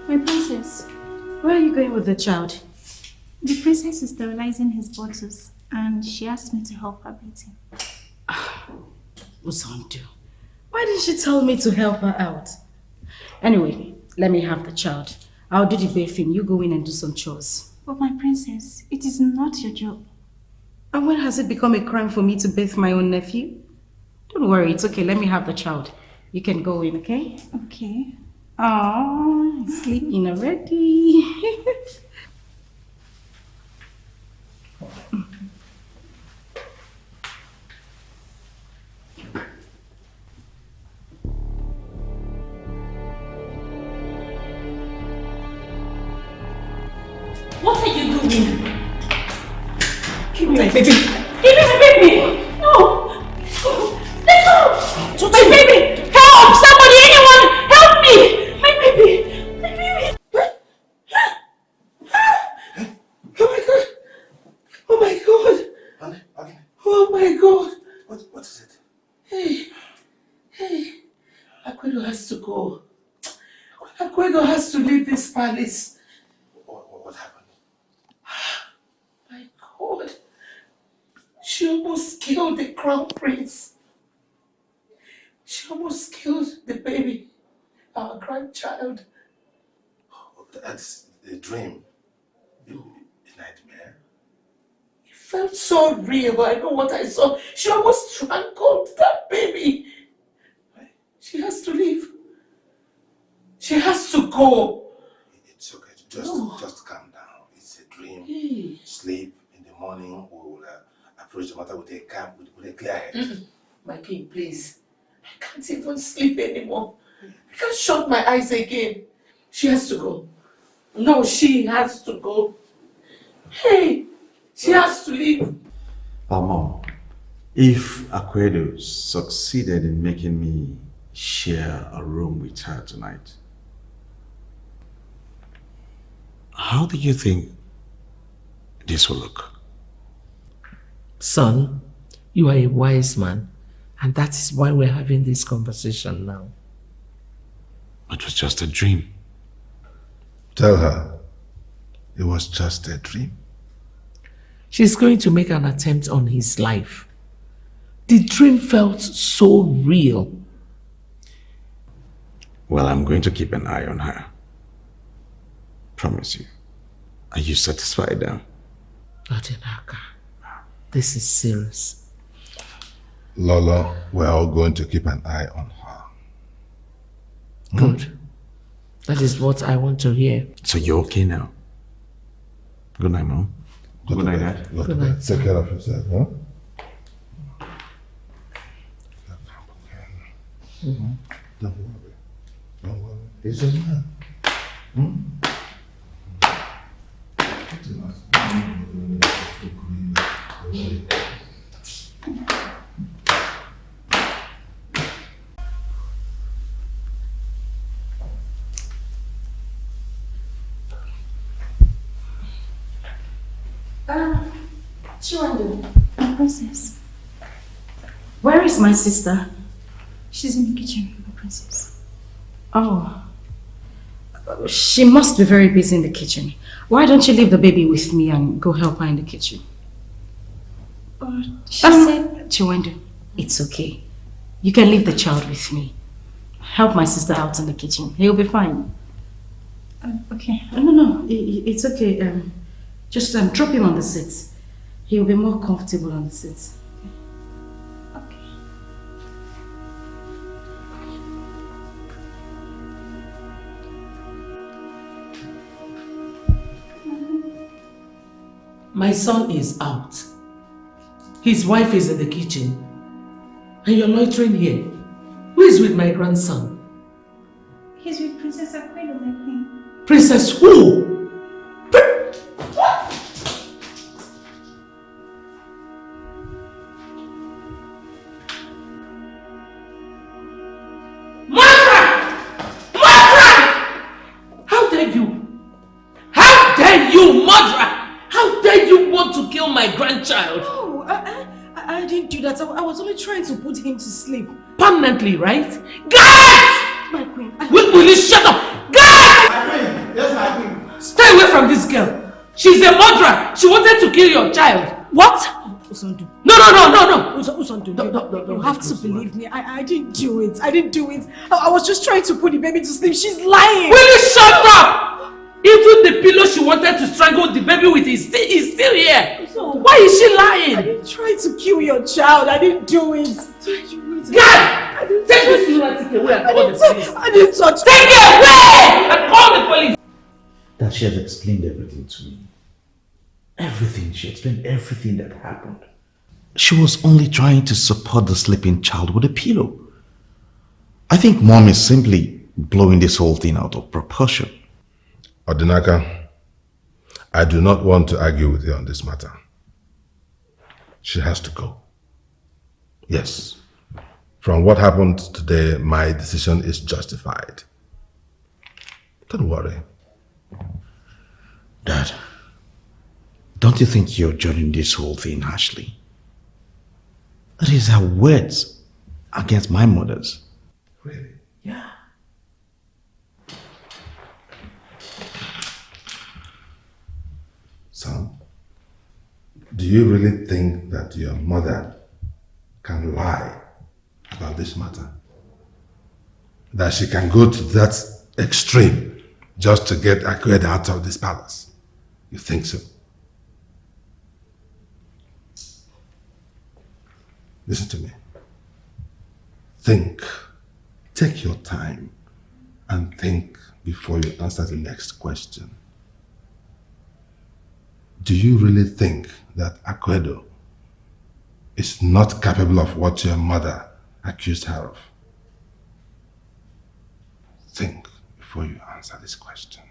My princess. Where are you going with the child? The princess is sterilizing his bottles and she asked me to help her beat him. Uzondu, why didn't she tell me to help her out? Anyway, let me have the child. I'll do the bathing. You go in and do some chores. But my princess, it is not your job. And when has it become a crime for me to bathe my own nephew? Don't worry, it's okay. Let me have the child. You can go in, okay? Okay. Oh, sleeping already. What are you doing? Give me my baby. Give me my baby! No! Let go! My baby! Help! Somebody, anyone! Help me! My baby! My baby! Oh my god! Oh my god! What is it? Hey, Akwedo has to go. Akwedo has to leave this palace. What happened? My god. She almost killed the crown prince. She almost killed the baby, our grandchild. That's a dream. A nightmare. It felt so real. I know what I saw. She almost strangled that baby. She has to leave. She has to go. It's okay. Just calm down. It's a dream. Sleep. In the morning, we will approach the matter with a clear head. My king, please. I can't even sleep anymore. I can't shut my eyes again. She has to go. No, she has to go. Hey, she has to leave. Mom, If Aquedo succeeded in making me share a room with her tonight, how do you think this will look? Son, you are a wise man, and that is why we're having this conversation now. It was just a dream. Tell her it was just a dream. She's going to make an attempt on his life. The dream felt so real. Well, I'm going to keep an eye on her. Promise you. Are you satisfied now? Adinaka, this is serious. Lola, we're all going to keep an eye on her. Good. That is what I want to hear. So you're okay now? Good night, Mom. Good night, Dad. Good night. Take care of yourself, huh? Don't worry. Don't worry. He's a man. Chiwandu. Princess. Where is my sister? She's in the kitchen, Princess. Oh. She must be very busy in the kitchen. Why don't you leave the baby with me and go help her in the kitchen? She said... Chiwandu, it's okay. You can leave the child with me. Help my sister out in the kitchen. He'll be fine. Okay. No, it's okay. Just drop him on the seat. He'll be more comfortable on the seat. My son is out. His wife is in the kitchen. And you're loitering here. Who is with my grandson? He's with Princess Aquedo, my queen. Princess who? My grandchild. No, I didn't do that. I was only trying to put him to sleep. Permanently, right? Guys! My queen. Will you shut up? Guys! My queen. Yes, my queen. Stay away from this girl. She's a murderer. She wanted to kill your child. What? Usandu. No. Usandu, you have to believe me. I didn't do it. I didn't do it. I was just trying to put the baby to sleep. She's lying. Will you shut up? Even the pillow she wanted to strangle the baby with is still here. So, why is she lying? I didn't try to kill your child. I didn't do it. God! Take this lunatic away and call the police. I didn't touch. Take it away and call the police. That she has explained everything to me. Everything. She explained everything that happened. She was only trying to support the sleeping child with a pillow. I think Mom is simply blowing this whole thing out of proportion. Odinaka, I do not want to argue with you on this matter. She has to go. Yes. From what happened today, my decision is justified. Don't worry. Dad, don't you think you're judging this whole thing harshly? That is her words against my mother's. Really? Yeah. Son, do you really think that your mother can lie about this matter? That she can go to that extreme just to get Aquedo out of this palace? You think so? Listen to me. Think. Take your time and think before you answer the next question. Do you really think that Aquedo is not capable of what your mother accused her of? Think before you answer this question.